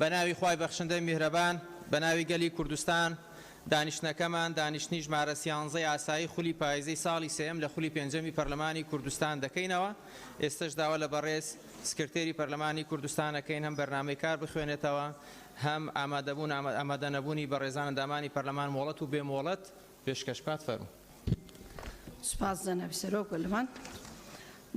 بەناوی خوای بەخشندەی میهرەبان بەناوی گەلی کوردستان دانیشتنەکەمان دانیشتنی ژمارە 13 ئاسایی خولی پاییزەی ساڵی سێم لە خولی پێنجەمی پەرلەمانی کوردستان دەکەینەوە. ئێستش داوا لە بەڕێز سکرتێری پەرلەمانی کوردستانەکەین هەم بەرنامەی کار بخوێنێتەوە هەم ئامادەنەبوونی بەڕێزان ئەندامانی پەرلەمان مۆڵەت و بێمۆڵەت پێشکەشپات فەرموو. سپاس جەنابی سەرۆک پەرلەمان.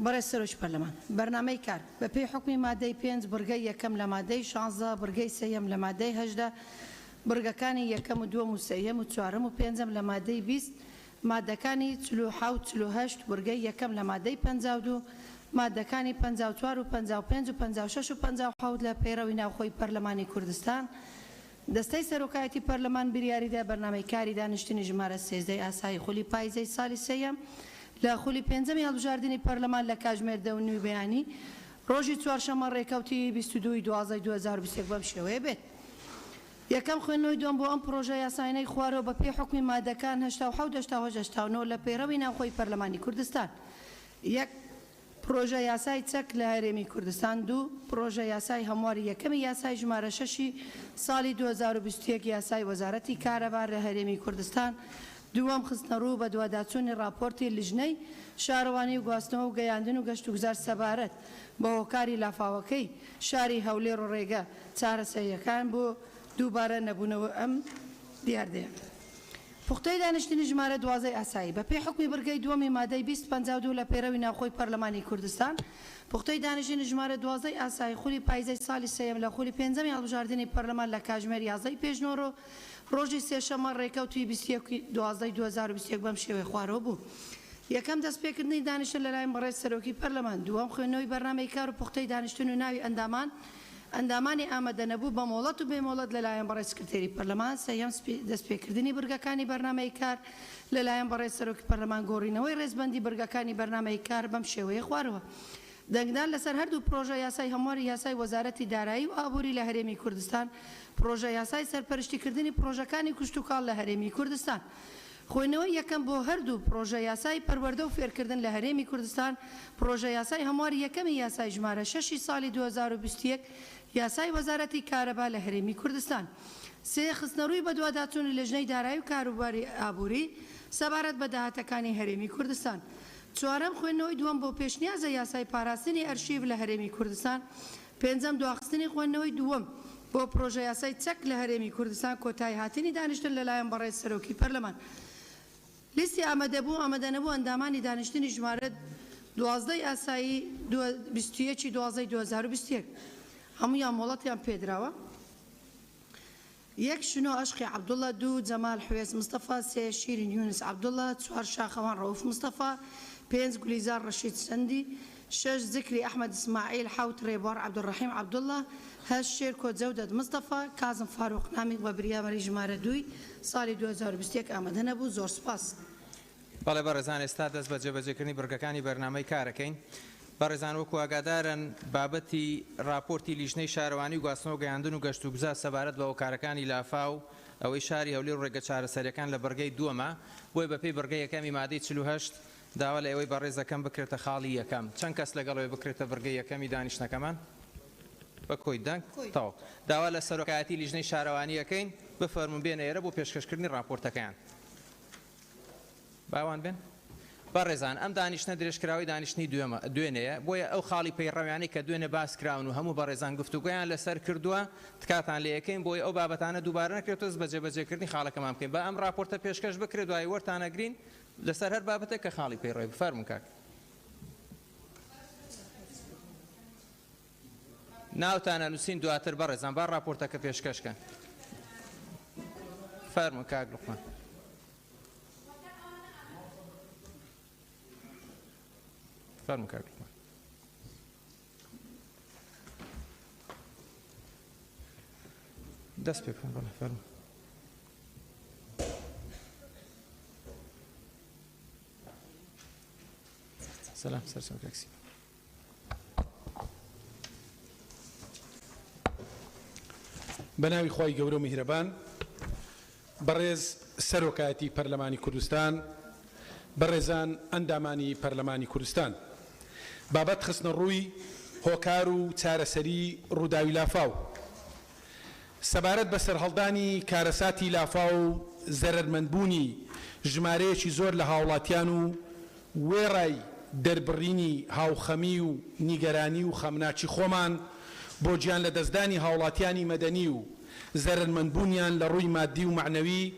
بەڕێز سەرۆکی پەرلەمان بەرنامەی کار بە پێی حکمی مادەی 5 بڕگەی یەکەم لە مادەی 16 بڕگەی سێیەم لە مادەی 18 بڕگەکانی یەکەم و دووەم و سێیەم و چوارەم و پێنجەم لە مادەی 20 مادەکانی 47 بڕگەی یەکەم لە مادەی 52 مادەکانی 54 و 55 و 56 و 57 لە پەیڕەوی ناوخۆی پەرلەمانی کوردستان دەستەی سەرۆکایەتی پەرلەمان بریاریدا بەرنامەی کاری دانیشتنی ژمارە 13 ئاسایی خولی پاییزەی ساڵی سێیەم لە خولی پێنجەمی هەڵبژاردننی پەرلەمان لە کاتژمێر 10 بەیانی ڕۆژی چوارشەممە ڕێکەوتی 22/12/2021 بەم شێوەیە بێت. یەکەم خوێندنەوەی دووەم بۆ ئەم پرۆژە یاساینەی خوارەوە بە پێی حکمی مادەکان 87 لە پەیڕەوی ناوخۆی پەرلەمانی کوردستان. یەک پرۆژە یاسای چەک لە هەرێمی کوردستان. دوو پرۆژە یاسای هەمواری یەکەمی یاسای ژمارە 6 ساڵی 2021 یاسای وەزارەتی کارەبار لە هەرێمی کوردستان. دووەم خستنەڕوو بە دوواداچوونی راپۆرتی لیژنەی شارەوانی و گواستنەوە و گەیاندن و گەشت و گوزار سەبارەت بە هۆکاری لافاوەکەی شاری هەولێر و ڕێگە چارەسەریەکان بۆ دووبارە نەبوونەوە ئەم دیاردەیە. پوختەی دانیشتنی ژمارە 12 ئاسایی بە پێی حکمی بڕگەی دووەمی مادەی 252 لە پەیڕەوی ناوخۆی پەرلەمانی کوردستان پوختەی دانیشتنی ژمارە 12 ئاسایی خولی پاییزەی ساڵی سێیەم لە خولی پێنجەمی هەڵبژاردننی پەرلەمان لە کاتژمێر 11 پێشنۆڕۆ ڕۆژی سێشەممە ڕێکەوتی 21/12/2021 بەم شێوەیە خوارەوە بوو. یەکەم دەستپێکردنی دانیشتن لەلایەن بەڕێز سەرۆکی پەرلەمان. دووەم خوێندنەوەی بەرنامەی کار و پوختەی دانیشتن و ناوی ئەندامانی ئامادەنەبوو بە مۆڵەت و بێمۆڵەت لەلایەن بەڕێز سکرتێری پەرلەمان. سەیەم دەستپێکردنی بڕگەکانی بەرنامەی کار لەلایەن بەڕێز سەرۆکی پەرلەمان گۆڕینەوەی ڕێزبەندی بڕگەکانی بەرنامەی کار بەم شێوەیە خوارەوە. دەنگدان لەسەر هەردوو پرۆژە یاسای هەمواری یاسای وەزارەتی دارایی و ئابووری لە هەرێمی کوردستان پرۆژە یاسای سەرپەرشتیکردنی پرۆژەکانی کوشتتوکاڵ لە هەرێمی کوردستان. خوێندنەوەی یەکەم بۆ هەردوو پرۆژە یاسای پەروەردە و فێرکردن لە هەرێمی کوردستان پرۆژە یاسای هەمواری یەکەمی یاسای ژمارە 6 ساڵی 2021 یاسای وەزارەتی کارەبا لە هەرێمی کوردستان. سێ خستنەڕووی بە دوواداچوونی لیژنەی دارایی و کاروباری ئابووری سەبارەت بە داهاتەکانی هەرێمی کوردستان. چوارەم خوێندنەوەی دووەم بۆ پێشنیازە یاسای پاراستنی ئەرشیڤ لە هەرێمی کوردستان. پێنجەم دواخستنی خوێندنەوەی دووەم بۆ پرۆژە یاسای چەک لە هەرێمی کوردستان کۆتایی هاتنی دانیشتن لەلایەن بەڕێز سەرۆکی پەرلەمان. لیستی ئامادەنەبوو ئەندامانی دانیشتنی ژمارە 12 ئاسایی 21/12/2021 هەمویان مۆڵەتیان پێدراوە. یەک شنۆ عەشقی عەبدوڵڵا، دوو جەمال حوێز مستەفا، سێ شیرین یونس عەبدوڵڵا، چوار شاخەوان ڕەوف مستەفا، پێنج گولیزار ڕەشید سەندی، شەش زکری ئەحمەد ئیسماعیل، حەوت ڕێبوار عەبدوڕەحیم عەبدوڵڵا، هەشت شێرکۆ جەودەت مستەفا، کازم فاروق نامی بە بریامەری ژمارە 2 ساڵی 2021 ئامادەنەبوو. زۆر سپاس. بەڵێ بەڕێزان ئێستا دەست بە جێبەجێکردنی بڕگەکانی بەرنامەی کارەکەین. بەڕێزان وەکو ئاگادارن بابەتی راپۆرتی لیژنەی شارەوانی و گواستنەوە و گەیاندن و گەشت و گوزار سەبارەت بە هۆکارەکانی لافاو ئەوەی شاری هەولێر و ڕێگە چارەسەریەکان لە بەرگەی دووەمە بۆی بەپێی بەرگەی یەکەمی مادەی 48 داوا لە ئێوەی بەڕێزەکەم بکرێتە خاڵی یەکەم. چەند کەس لەگەڵەوەی بکرێتە بەرگەی یەکەمی دانیشتنەکەمان؟ بە کۆی دەنگ تەواو. داوا لە سەرۆکایەتی لیژنەی شارەوانیەکەین بفەرمون بێنە ئێرە بۆ پێشکەشکردنی راپۆرتەکەیان. باوان بێن. بەڕێزان ئەم دانیشتنە درێژکراوی دانیشتنی دوێنەیە بۆیە ئەو خاڵی پەیڕەویانەی کە دوێنێ باس کراون و هەموو بەڕێزان گفتوگویان لەسەر کردووە تکاتان لە یەکەین بۆی ئەو بابەتانە دووبارە نەکرێتەوە بە جێبەجێکردنی خاڵەکەمان بکەین. بە ئەم راپۆرتە پێشکەش بکرێت دوای وەرتانەگرین لەسەر هەر بابەتێک کە خاڵی پەیڕەوی بفەرمون کاک. ناوتانە نووسین دواتر بەڕێزان با راپۆرتەکە پێشکەشکە. فەرمون کاک لوقمان. فەرمون کاک لوقمان. دەست پێ بکەن بەڵێ فەرمون. سلام سەرچەوە کاکسی. بەناوی خۆی گەورە و میهرەبان بەڕێز سەرۆکایەتی پەرلەمانی کوردستان بەڕێزان ئەندامانی پەرلەمانی کوردستان بابەت خستنە ڕووی هۆکار و چارەسەری ڕووداوی لافاو سەبارەت بە سەرهەڵدانی کارەساتی لافا و زەرەرمەندبوونی ژمارەیەکی زۆر لە هاوڵاتیان و وێڕای دەربڕینی هاوخەمی و نیگەرانی و خەمناچی خۆمان بۆ گیان لە دەستدانی هاوڵاتیانی مەدەنی و زەرەرمەندبوونیان لە ڕووی مادی و معنەوی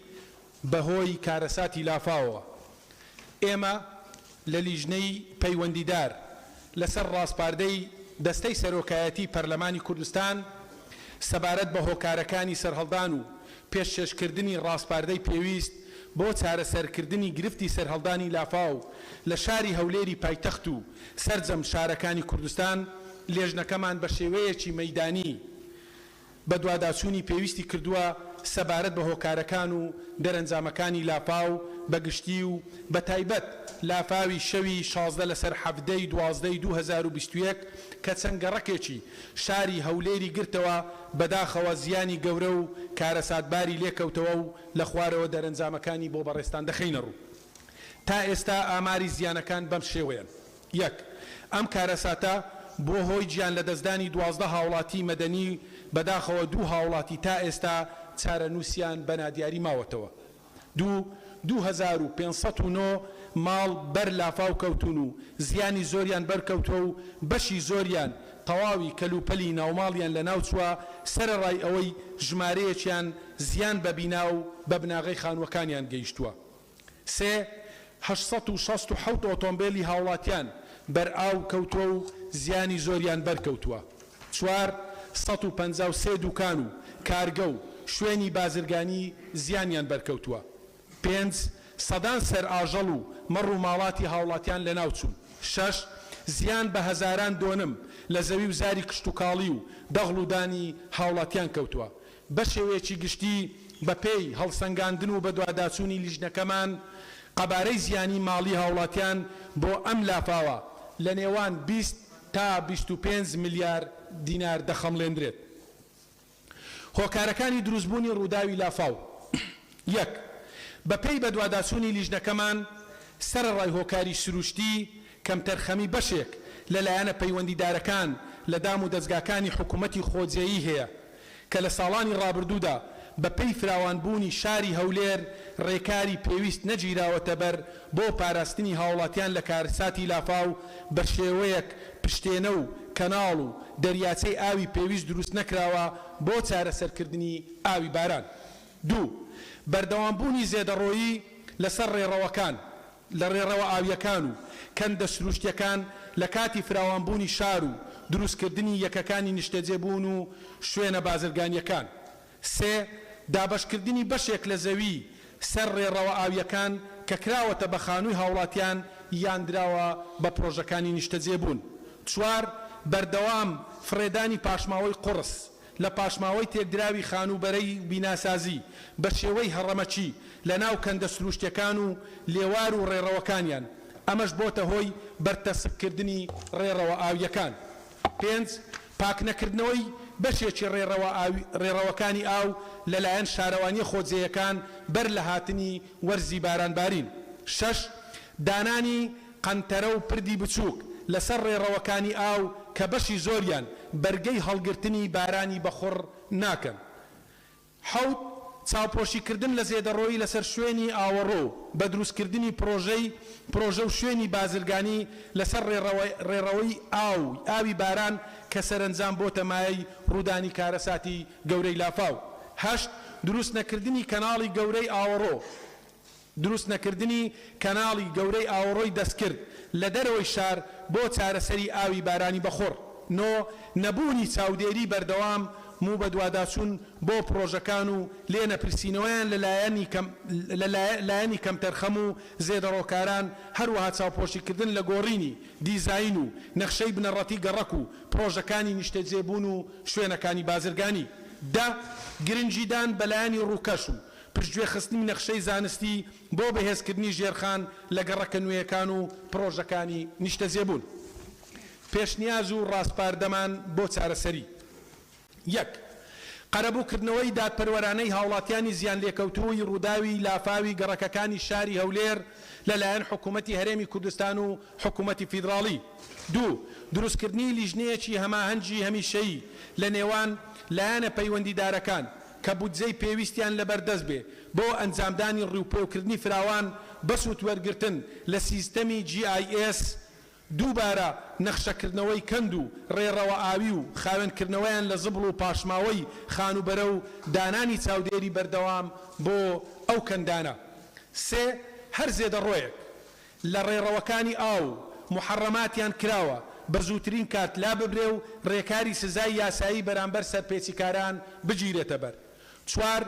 بەهۆی کارەساتی لافاوە. ئێمە لە لیژنەی پەیوەندیدار لەسەر ڕاستپاردەی دەستەی سەرۆکایەتی پەرلەمانی کوردستان سەبارەت بە هۆکارەکانی سەرهەڵدان و پێشکەشکردنی ڕاستپاردەی پێویست بۆ چارەسەرکردنی گرفتی سەرهەڵدانی لافاو لە شاری هەولێری پایتەخت و سەرجەم شارەکانی کوردستان لێژنەکەمان بە شێوەیەکی مەیدانی بە دواداچوونی پێویستی کردووە سەبارەت بە هۆکارەکان و دەرەنجامەکانی لاپاو بەگشتی و بە تایبەت لافاوی شەوی 16 لەسەر 7/12/2021 کە چەنگەڕەکێکی شاری هەولێری گرتەوە بەداخەوە زیانی گەورە و کارەساتباری لێکەوتەوە و لە خوارەوە دەرەنجامەکانی بۆ بەڕێستان دەخینە ڕوو. تا ئێستا ئاماری زیانەکان بەم شێوەیەن: 1. ئەم کارەساتە بۆ هۆی گیان لە دەستدانی 12 هاوڵاتی مەدەنی بەداخەوە 2 هاوڵاتی تا ئێستا چارەنووسیان بە نادیاری ماوەتەوە. 2509 ماڵ بەر لافاو کەوتون و زیانی زۆریان بەرکەوتووە و بەشی زۆریان تەواوی کەلوپەلی ناوماڵیان لە ناوچووە سەرەڕای ئەوەی ژمارەیەکیان زیان بە بینا و بە بناغەی خانووەکانیان گەیشتووە. 3. 867 ئۆتۆمبیلی هاوڵاتیان بەرئاو کەوتووە و زیانی زۆریان بەرکەوتووە. 4. 153 دوکان و کارگە و شوێنی بازرگانی زیانیان بەرکەوتووە. 5. سەدان سەر ئاژەڵ و مەڕ و ماڵاتی هاوڵاتیان لە ناوچوون. 6. زیان بە هەزاران دۆنم لە زەوی و زاری کشت و کاڵی و دەغڵ و دانی هاوڵاتیان کەوتووە. بە شێوەیەکی گشتی بە پێی هەڵسەنگاندن و بە دواداچوونی لیژنەکەمان قەبارەی زیانی ماڵی هاوڵاتیان بۆ ئەم لافاوە لە نێوان 20 تا 25 میلیارد دینار دەخەمڵێندرێت. هۆکارەکانی دروستبوونی ڕووداوی لافاو: 1. بەپێی بە دواداچوونی لیژنەکەمان سەرەڕای هۆکاری سروشتی کەمتەرخەمی بەشێک لەلایەنە پەیوەندیدارەکان لە دام و دەستگاکانی حکوومەتی خۆجێیی هەیە کە لە ساڵانی ڕابردوودا بەپێی فراوانبوونی شاری هەولێر ڕێکاری پێویست نەگیراوەتە بەر بۆ پاراستنی هاوڵاتیان لە کارەساتی لافاو بە شێوەیەک پشتێنە و کەناڵ و دەریاچەی ئاوی پێویست دروست نەکراوە بۆ چارەسەرکردنی ئاوی باران. 2. بەردەوامبوونی زێدەڕۆیی لەسەر ڕێڕەوەکان لە ڕێڕەوە ئاویەکان و کەندە سروشتیەکان لە کاتی فراوانبوونی شار و دروستکردنی یەکەکانی نیشتەجێبوون و شوێنە بازرگانیەکان. 3. دابەشکردنی بەشێک لە زەوی سەر ڕێڕەوە ئاویەکان کە کراوەتە بە خانووی هاوڵاتیان یان دراوە بە پرۆژەکانی نیشتەجێبوون. 4. بەردەوام فرێدانی پاشماوەی قورس لە پاشماوەی تێکدراوی خانوبەرەی بیناسازی بە شێوەی هەڕەمەچی لە ناو کەندە سروشتیەکان و لێوار و ڕێڕەوەکانیان، ئەمەش بۆتە هۆی بەرتەسبکردنی ڕێڕەوە ئاویەکان. 5. پاکنەکردنەوەی بەشێکی ڕێڕەوەکانی ئاو لەلایەن شارەوانی خۆجێیەکان بەر لە هاتنی وەرزی بارانبارین. 6. دانانی قەنتەرە و پردی بچووک لەسەر ڕێڕەوەکانی ئاو کە بەشی زۆریان بەرگەی هەڵگرتنی بارانی بەخۆڕ ناکەن. 7. چاوپۆشیکردن لە زێدەڕۆیی لەسەر شوێنی ئاوەڕۆ بە دروستکردنی پرۆژە و شوێنی بازرگانی لەسەر ڕێڕەوەی ئاوی باران کە سەرنجام بۆتە مایەی ڕوودانی کارەساتی گەورەی لافاو. 8. دروست نەکردنی کەناڵی گەورەی ئاوەڕۆ گەورەی ئاوەڕۆی دەستکرد لە دەرەوەی شار بۆ چارەسەری ئاوی بارانی بەخۆڕ. 9. نەبوونی چاودێری بەردەوام و بە دواداچوون بۆ پرۆژەکان و لێنەپرسینەوەیان لەلایەنی کەمتەرخەم و زێدەڕۆکاران، هەروەها چاوپۆشیکردن لە گۆڕینی دیزاین و نەخشەی بنەڕەتی گەڕەک و پرۆژەکانی نیشتەجێبوون و شوێنەکانی بازرگانی. 10. گرنگیدان بەلایەنی ڕووکەش و پشتگوێخستنی نەخشەی زانستی بۆ بەهێزکردنی ژێرخان لە گەڕەکە نوێیەکان و پرۆژەکانی نیشتەجێبوون. پێشنیاز و ڕاستپاردەمان بۆ چارەسەری: 1. قەرەبووکردنەوەی دادپەروەرانەی هاوڵاتیانی زیان لێکەوتووی ڕووداوی لافاوی گەڕەکەکانی شاری هەولێر لەلایەن حکوومەتی هەرێمی کوردستان و حکوومەتی فیدراڵی. 2. دروستکردنی لیژنەیەکی هەماهەنگی هەمیشەیی لە نێوان لایەنە پەیوەندیدارەکان کە بودجەی پێویستیان لەبەردەست بێ بۆ ئەنجامدانی ڕێوپێوکردنی فراوان بەسوود وەرگرتن لە سیستەمی GIS دووبارە نەخشەکردنەوەی کەند و ڕێڕەوە ئاوی و خاوێنکردنەوەیان لە زبڵ و پاشماوەی خانوبەرە و دانانی چاودێری بەردەوام بۆ ئەو کەندانە. سێ هەر زێدەڕۆیەک لە ڕێڕەوەکانی ئاو محەڕەماتیان کراوە بە زووترین کات لا ببرێ و ڕێکاری سزای یاسایی بەرامبەر سەرپێچیکاران بگیرێتە بەر. چوار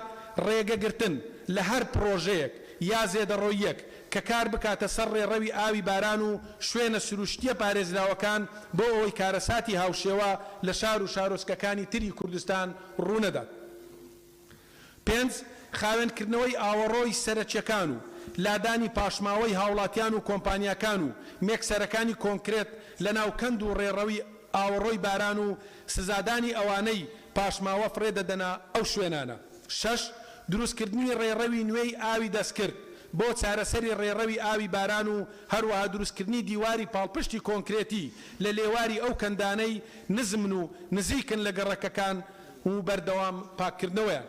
ڕێگەگرتن لە هەر پرۆژەیەک یا زێدەڕۆیەک کە کار بکاتە سەر ڕێڕەوی ئاوی باران و شوێنە سروشتیە پارێزراوەکان بۆ ئەوەی کارەساتی هاوشێوە لە شار و شارۆچکەکانی تری کوردستان ڕوونەدات. پێنج خاوێنکردنەوەی ئاوەڕۆی سەرەکیەکان و لادانی پاشماوەی هاوڵاتیان و کۆمپانیاکان و مێکسەرەکانی کۆنکرێت لە ناو کەند و ڕێڕەوی ئاوەڕۆی باران و سزادانی ئەوانەی پاشماوە فرێدەدەنا ئەو شوێنانە. شەش دروستکردنی ڕێڕەوی نوێی ئاوی دەستکرد بۆ چارەسەری ڕێڕەوی ئاوی باران و هەروەها دروستکردنی دیواری پاڵپشتی کۆنکرێتی لە لێواری ئەو کەندانەی نزمن و نزیکن لە گەڕەکەکان و بەردەوام پاکردنەوەیان.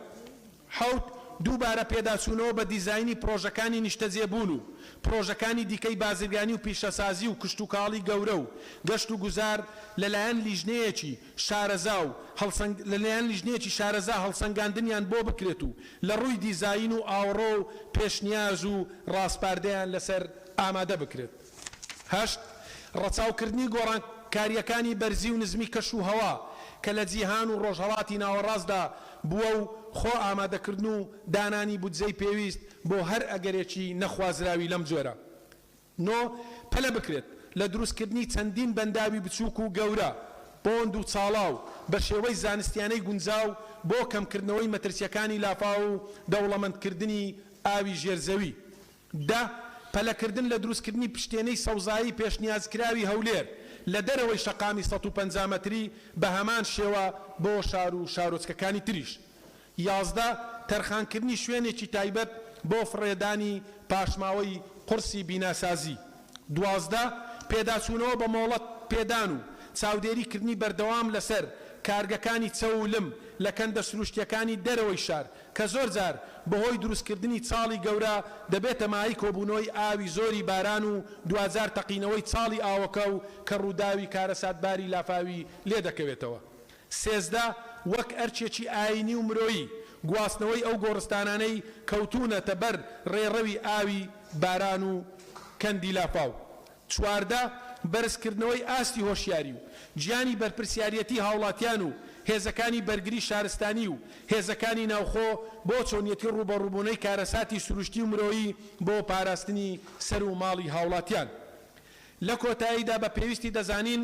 حوت دووبارە پێداچوونەوە بە دیزاینی پرۆژەکانی نیشتەجێبوون و پرۆژەکانی دیکەی بازرگانی و پیشەسازی و کشتتوکاڵی گەورە و گەشت و گوزار لەلایەن لیژنەیەکی شارەزا و لەلایەن لیژنەیەکی شارەزا هەڵسەنگاندنیان بۆ بکرێت و لە ڕووی دیزاین و ئاوڕۆ و پێشنیاز و ڕاستپاردەیان لەسەر ئامادە بکرێت. هەشت ڕەچاوکردنی گۆڕانکاریەکانی بەرزی و نزمی کەش و هەوا کە لە جیهان و ڕۆژهەڵاتی ناوەڕاستدا بووە و خۆ ئامادەکردن و دانانی بودجەی پێویست بۆ هەر ئەگەرێکی نەخوازراوی لەم جۆرە. نۆ پەلە بکرێت لە دروستکردنی چەندین بەنداوی بچووک و گەورە پۆند و چاڵاو بە شێوەی زانستیانەی گونجاو بۆ کەمکردنەوەی مەترسیەکانی لافا و دەوڵەمەندکردنی ئاوی ژێرزەوی. دا پەلەکردن لە دروستکردنی پشتێنەی سەوزایی پێشنیازکراوی هەولێر لە دەرەوەی شەقامی 150 مەتری بە هەمان شێوە بۆ شار و شارۆچکەکانی تریش. 11 تەرخانکردنی شوێنێکی تایبەت بۆ فڕێدانی پاشماوەی قورسی بیناسازی. 12 پێداچوونەوە بە مۆڵەت پێدان و چاودێریکردنی بەردەوام لەسەر کارگەکانی چەولم لە کەندە سروشتیەکانی دەرەوەی شار کە زۆر جار بەهۆی دروستکردنی چاڵی گەورە دەبێتە مای کۆبوونەوەی ئاوی زۆری باران و دوزار تەقینەوەی چاڵی ئاوەکە و کە ڕووداوی کارەساتباری لافاوی لێ دەکەوێتەوە. 13 وەک ئەرچێکی ئاینی و مرۆیی گواستنەوەی ئەو گۆڕستانانەی کەوتونەتە بەر ڕێڕەوی ئاوی باران و کەندی لافاو. 14 بەرزکردنەوەی ئاستی هۆشیاری و گیانی بەرپرسیارەتی هاوڵاتیان و هێزەکانی بەرگری شارستانی و هێزەکانی ناوخۆ بۆ چۆنیەتی ڕوبەڕووبوونەی کارەساتی سروشتی و مرۆیی بۆ پاراستنی سەر و ماڵی هاوڵاتیان. لە کۆتاییدا بە پێویستی دەزانین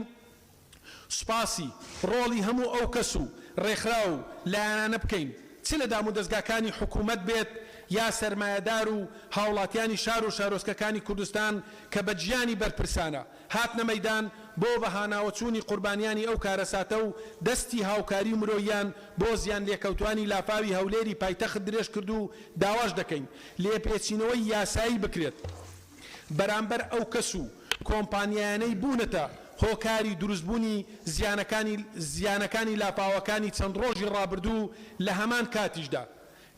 سوپاسی ڕۆڵی هەموو ئەو کەس و ڕێکخرا و لایەنانە بکەین چ لە دام و دەستگاکانی حکوومەت بێت یا سەرمایەدار و هاوڵاتیانی شار و شارۆچکەکانی کوردستان کە بە گیانی بەرپرسانە هاتنە مەیدان بۆ بەهاناوەچوونی قوربانیانی ئەو کارەساتە و دەستی هاوکاری مرۆیان بۆ زیان لێکەوتوانی لافاوی هەولێری پایتەخت درێژ کرد و داواش دەکەین لێپێچینەوەی یاسایی بکرێت بەرامبەر ئەو کەس و کۆمپانیایانەی بوونەتە هۆکاری دروستبوونی زیانەکانی لاپاوەکانی چەند ڕۆژی ڕابردوو لە هەمان کاتیشدا.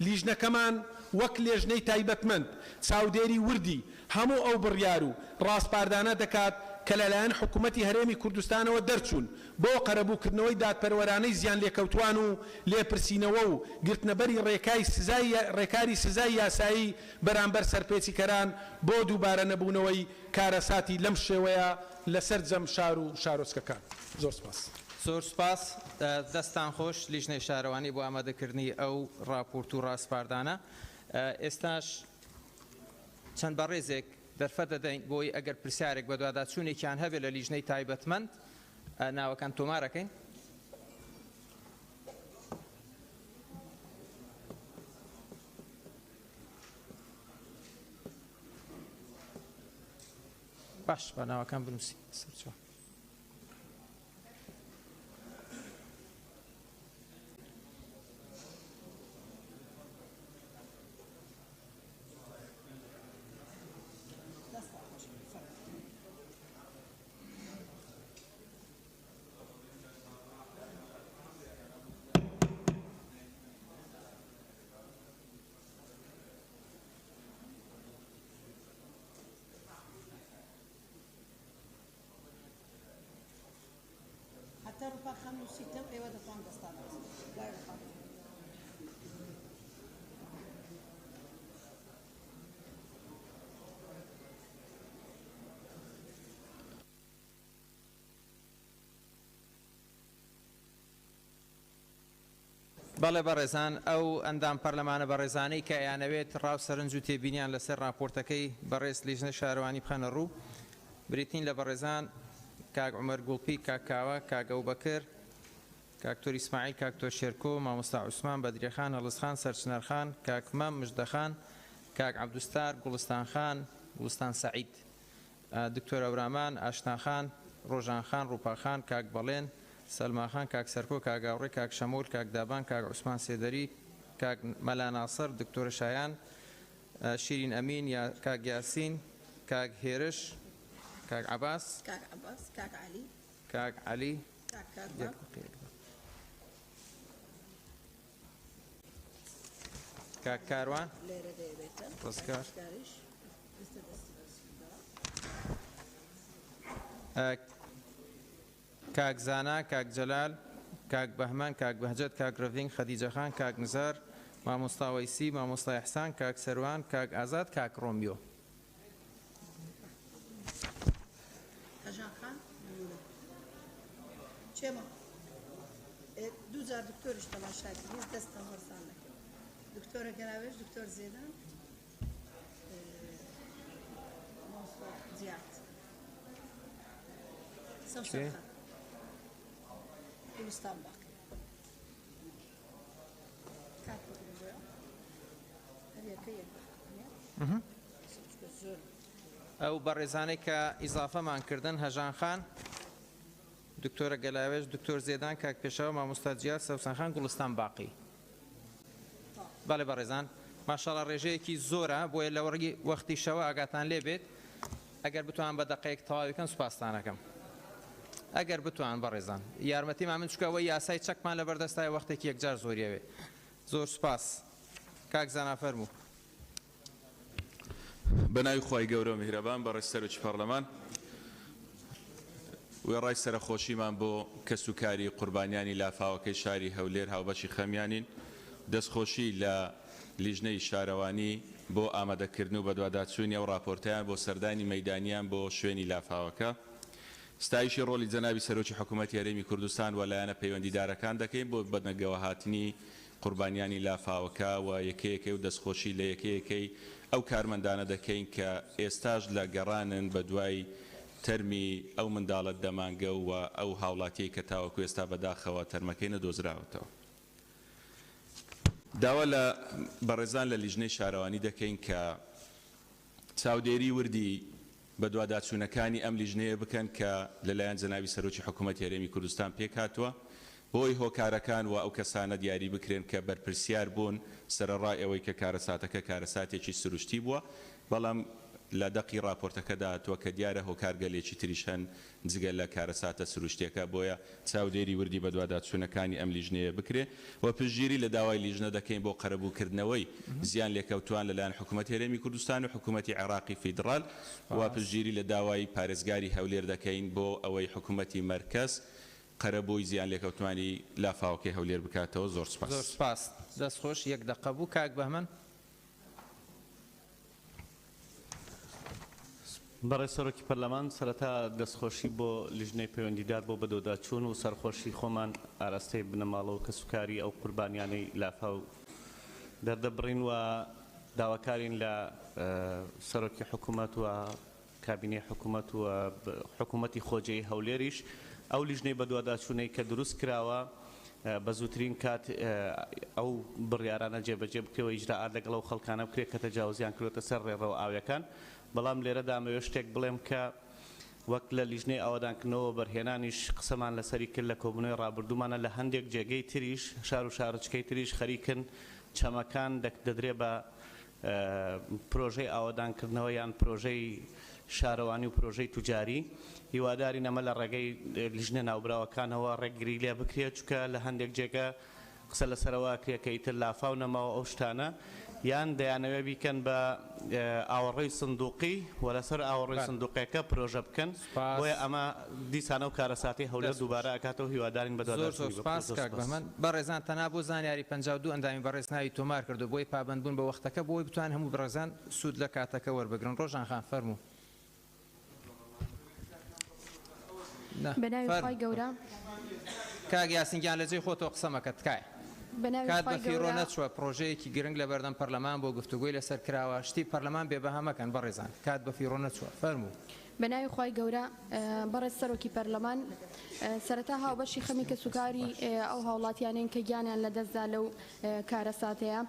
لیژنەکەمان وەک لێژنەی تایبەتمەند چاودێری وردی هەموو ئەو بڕیار و ڕاستپاردانە دەکات کە لەلایەن حکوومەتی هەرێمی کوردستانەوە دەرچوون بۆ قەرەبووکردنەوەی دادپەروەرانەی زیان لێکەوتوان و لێپرسینەوە و گرتنەبەری ڕێکاری سزای یاسایی بەرامبەر سەرپێچیکەران بۆ دووبارە نەبوونەوەی کارەساتی لەم شێوەیە لەسەر جەم شار و شارۆچکەکان. زۆر سپاس. زۆر سپاس. دەستان خۆش لیژنەی شارەوانی بۆ ئامادەکردنی ئەو راپۆرت و ڕاستپاردانە. ئێستاش چەند بەڕێزێک دەرفەت دەدەین بۆی ئەگەر پرسیارێک بە دواداچوونێکیان هەبێت لە لیژنەی تایبەتمەند ناوەکان تۆمارەکەین. باش بە ناوەکان بنووسی سەرچۆ. بەڵێ بەڕێزان ئەو ئەندام پەرلەمانە بەڕێزانەی کە ئەیانەوێت ڕاو سەرنج و تێبینیان لەسەر راپۆرتەکەی بەڕێز لیژنەی شارەوانی بخەنە ڕوو بریتین لە بەڕێزان کاک عومەر گوڵپی کاک کاوە کاک ئەوبەکر کاکتۆر ئیسماعیل کاکتۆر شێرکۆ مامۆستا عوسمان بەدرێخان هەڵسخان سەرچنەرخان کاک مەم مژدەخان کاک عەبدوستار گوڵستانخان گوڵستان سەعید دکتۆر ئەورامان ئاشناخان ڕۆژانخان ڕووپاخان کاک بەڵێن سەلماخان کاک سەرکۆ کاک ئاوڕێ کاک شەمۆل کاک دابان کاک عوسمان سێدەری کاک مەلا ناسر دکتۆر شایان شیرین ئەمین یا کاک یاسین کاک هێرش کاک عەباس کاک عەلی کاک کاروان ڕزگار کاک زانا کاک جەلال کاک بەهمان کاک بەهجەت کاک ڕڤینگ خەدیجەخان کاک نزار مامۆستا وەیسی مامۆستا ئیحسان کاک سەروان کاک ئازاد کاک ڕۆمیۆ دوزار دکتۆرش تەماشای کرد دەستم وەرسان نەکرد دکتۆرە گەراوێش دکتۆر زێدان مامۆستا جیات سەوسەرخان کوردستان باقی کاکۆ ئەو بەڕێزانەی کە ئیزافەمان کردن هەژان خان دکتۆرە گەلاوێش دکتۆر زێدان کاک پێشەوە مامۆستا جیات سەوسەنخان گوڵستان باقی بەڵێ بەڕێزان ماشەڵڵا ڕێژەیەکی زۆرە بۆیە لە وەختی شەوە ئاگاتان لێ بێت ئەگەر بتوان بە دەقەیەک تەواویکەن سوپاسدانەکەم ئەگەر بتوان بەڕێزان یارمەتیمان من چکەوە یاسای چەکمان لە بەردەستای وەختێکی یەکجار زۆریەوێ زۆر سوپاس کاک زانا فەرموو بەناوی خی گەورە میهرەبان بەڕێز سەرۆکی پەرلەمان وێ ڕای سەرخۆشیمان بۆ کەسوکاری قوربانیانی لافاوەکەی شاری هەولێر هاوبەشی خەمیانین دەستخۆشی لە لیژنەی شارەوانی بۆ ئامادەکردن و بەدواداچوونی ئەو راپۆرتیان بۆ سەردانی مەیدانیان بۆ شوێنی لافاوەکە ستایشی ڕۆلی جەنابی سەرۆکی حکوومەتی هەرێمی کوردستان و لایەنە پەیوەندیدارەکان دەکەین بۆ بەنەگەوە هاتنی قوربانیانی لافاوەکە و یەکەیەکەی و دەستخۆشی لە یەکەیەکەی ئەو کارمەندانە دەکەین کە ئێستاش لە گەڕانن بە دوای تەرمی ئەو منداڵەت دەمانگە و ئەو هاوڵاتیەی کە تاوەکو ئێستا بەداخەوە تەرمەکەی نەدۆزراوەتەوە. داوا لە بەڕێزان لە لیژنەی شارەوانی دەکەین کە چاودێری وردی بە دوواداچوونەکانی ئەم لیژنەیە بکەن کە لەلایەن جەنابی سەرۆکی حکوومەتی هەرێمی کوردستان پێک هاتووە بۆی هۆکارەکان و ئەو کەسانە دیاری بکرێن کە بەرپرسیار بوون سەرەڕای ئەوەی کە کارەساتەکە کارەساتێکی سروشتی بووە بەڵام لە دەقی راپۆرتەکەدا هاتووە کە دیارە هۆکارگەلێکی تریش هەن جگە لە کارەساتە سروشتیەکە بۆیە چاودێری وردی بە دوواداچوونەکانی ئەم لیژنەیە بکرێ و پشتگیری لە داوای لیژنە دەکەین بۆ قەرەبووکردنەوەی زیان لێکەوتوان لەلایەن حکوومەتی هەرێمی کوردستان و حکوومەتی عێراقی فیدرال و پشتگیری لە داوای پارێزگاری هەولێر دەکەین بۆ ئەوەی حکوومەتی مەرکەز قەرەبووی زیان لێکەوتوانی لافاوەکەی هەولێر بکاتەوە. زۆر سپاس. زۆر سپاس. دەستخۆش یەک دقە بوو کاک بەهمەن. بەڕێز سەرۆکی پەرلەمان سەرەتا دەستخۆشی بۆ لیژنەی پەیوەندیدار بۆ بەدۆداچوون و سەرخۆشی خۆمان ئاراستەی بنەماڵەوە کەسوکاری ئەو قوربانیانەی لافاو دەردەبڕین و داواکارین لە سەرۆکی حکوومەت و کابینەی حکوومەت و حکوومەتی خۆجەی هەولێریش ئەو لیژنەی بەدواداچوونەی کە دروست کراوە بە زووترین کات ئەو بڕیارانە جێبەجێ بکرێەوە ئیجراعات لەگەڵ ئەو خەڵکانە بکرێت کە تەجاوزیان کردوتە سەر ڕێڕەوە ئاویەکان. بەڵام لێرەدا ئەمەوێ شتێک بڵێم کە وەک لە لیژنەی ئاوادانکردنەوە بەرهێنانیش قسەمان لەسەری کرد لە کۆبوونەوەی ڕابردوومانە لە هەندێک جێگەی تریش شار و شارچکەی تریش خەریکن چەمەکان دەدرێ بە پرۆژەی ئاوادانکردنەوە یان پرۆژەی شارەوانی و پرۆژەی توجاری هیواداری نەمە لە ڕێگەی لیژنە ناوبراوەکانەوە ڕێگری لێ بکرێت چکە لە هەندێک جێگە قسە لەسەرەوە کرێکە ئیتر لافاو نەماوە ئەو شتانە یان دەیانەوێ بیکەن بە ئاوەڕێی سندوقی و لەسەر ئاوەڕێی سندوقەکە پرۆژە بکەن بۆیە ئەمە دیسانە و کارەساتی هەولێر دووبارە ئەکاتەوە هیوادارین بە زۆر سوپاس کاک بەمن بەڕێزان تەنها بۆ زانیاری 52 ئەندامی بەڕێز ناوی تۆمار کردو بۆی پابندبوون بە وەختەکە بۆی بتوان هەموو بەڕێزان سوود لە کاتەکە وەربگرن ڕۆژان خان فەرموو بەناوی خی گەورە کاک یاسینگیان لەجێی خۆتەوە قسەمەکە تکایە کات بە فیڕۆ نەچووە پرۆژەیەکی گرنگ لە بەردەم پەرلەمان بۆ گفتوگوی لەسەر کراوە شتی پەرلەمان بێبەها مەکەن بەڕێزان کات بە فیڕۆ نەچووە فەرموو بەناوی خی گەورە بەڕێز سەرۆکی پەرلەمان سەرەتا هاوبەشی خەمی کە سوکاری ئەو هاوڵاتیانەن کە گیانیان لە دەستدا لەو کارەساتەیە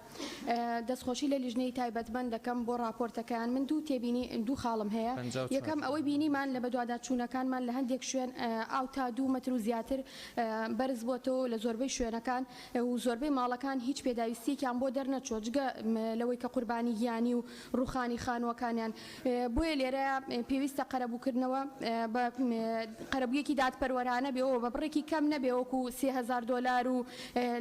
دەستخۆشی لە لیژنەی تایبەتمەند دەکەم بۆ راپۆرتەکەیان من دوو خاڵم هەیە یەکەم ئەوەی بینیمان لە بەدوادات چوونەکانمان لە هەندێک شوێن ئاو تا 2 مەتر و زیاتر بەرز بۆتەوە لە زۆربەی شوێنەکان و زۆربەی ماڵەکان هیچ پێداویستیان بۆ دەرنەچۆ جگە لەوەی کە قوربانی گیانی و ڕوخانی خانوەکانیان بۆیە لێرە پێویستە قەرەبووکردنەوە بە قەرەبوویەکی دادپەروەرانە بێەوە بە بڕێکی کەم نەبێوەکو $3000 و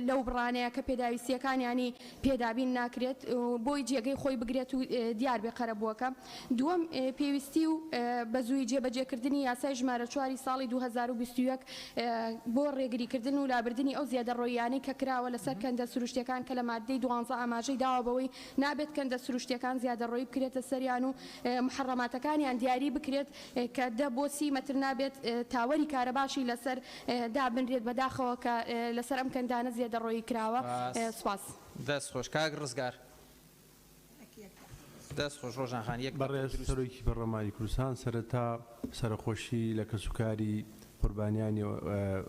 لەو بڕانەیە کە پێداویستیەکانیانی پێدابین ناکرێت بۆی جێگەی خۆی بگرێت و دیار بێ قەرەبووەکە دووەم پێویستی و بە زووی جێبەجێکردنی یاسای ژمارە 4 ساڵی 2021 بۆ ڕێگریکردن و لابردنی ئەو زیادەڕۆیانەی کە کراوە لەسەر کەندە سروشتیەکان کە لە مادەی 12 ئاماژەی داوە بەوەی نابێت کەندە سروشتیەکان زیادەڕۆی بکرێتە سەریان و محڕەماتەکانیان دیاری بکرێت کە دە بۆ 30 مەتر نابێت تاوەری کارە باشی لەسەر دابنرێت بەداخەوە کە لەسەر ئەم کەندانە زیادەڕۆی کراوە سوپاس دەست خۆش کاک ڕزگار دەست خۆش ڕۆژانخان یەک بەڕێز سەرۆکی پەرلەمانی کوردستان سەرەتا سەرخۆشی لە کەسوکاری قوربانیانی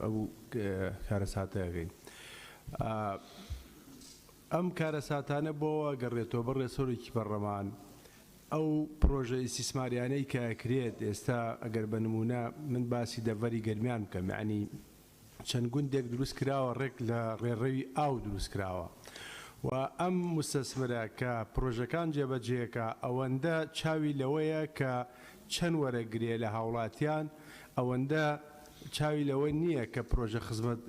ئەو کارەساتەکەین ئەم کارەساتانە بۆەوە گەڕێتەوە بەڕێز سەرۆکی پەرلەمان ئەو پرۆژە ئیسیسماریانەی کە کرێت ئێستا ئەگەر بە نمونە من باسی دەڤەری گەرمیان بکەم یعنی چەند گوندێک دروست کراوە ڕێک لە ڕێڕەوی ئاو دروست کراوە و ئەم مستەسمرە کە پرۆژەکان جێبەجێەکە ئەوەندە چاوی لەوەیە کە چەند وەرەگرێ لە هاوڵاتیان ئەوەندە چاوی لەوە نییە کە پرۆژە خزمەت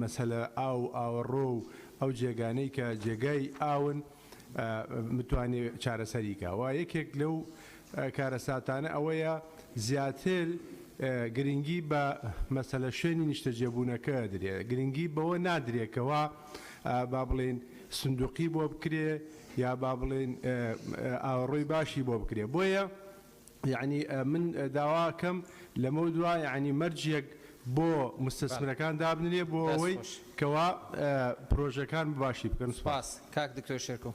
مەسەلە ئاوەڕۆ و ئەو جێگانەی کە جێگای ئاون متوانێت چارەسەریکە و یەکێک لەو کارەساتانە ئەوەیە زیاتر گرنگی بە مەسەلە شوێنی نیشتەجێبوونەکە درێ گرنگی بەوە نادرێکەوە با بڵێن سندوقی بۆ بکرێ یا با بڵێن ئاوەڕۆی باشی بۆ بکرێ بۆیە یعنی من داواکەم لەمە دوای یعنی مەرجێک بۆ مستەسمرەکان دابنێ بۆ ئەوەی کەوا پرۆژەکان باشی بکەن سپاس کاک دکتۆر شێرکۆ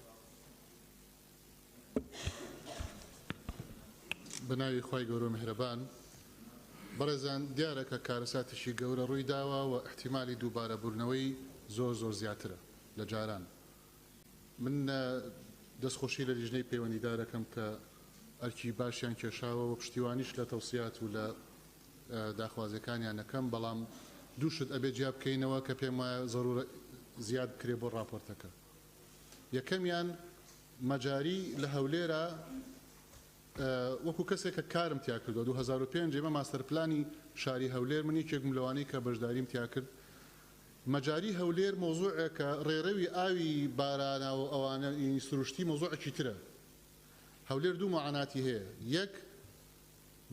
بەناوی خی گەورە میهرەبان بەڕێزان دیارە کە کارەساتیشی گەورە ڕووی داوە و احتیمالی دووبارە بوونەوەی زۆر زیاترە لە جاران من دەستخۆشی لە لیژنەی پەیوەندیدارەکەم کە ئەرکی باشیان کێشاوە و پشتیوانیش لە تەوسیات و لە داخوازەکانیان نەکەم بەڵام دووشت ئەبێ جیا بکەینەوە کە پێم وایە زەرورە زیاد بکرێ بۆ راپۆرتەکە یەکەمیان مەجاری لە هەولێرە وەکو کەسێک کە کارم تیا کردو 2005 ئێمە ماستەرپلانی شاری هەولێر من یەکێکم لەوانەی کە بەشداریم تیا کرد مەجاری هەولێر مۆزوعێکە ڕێڕەوی ئاوی بارانە و ئەوانە سروشتی مۆزوعێکی ترە هەولێر دوو معاناتی هەیە یەک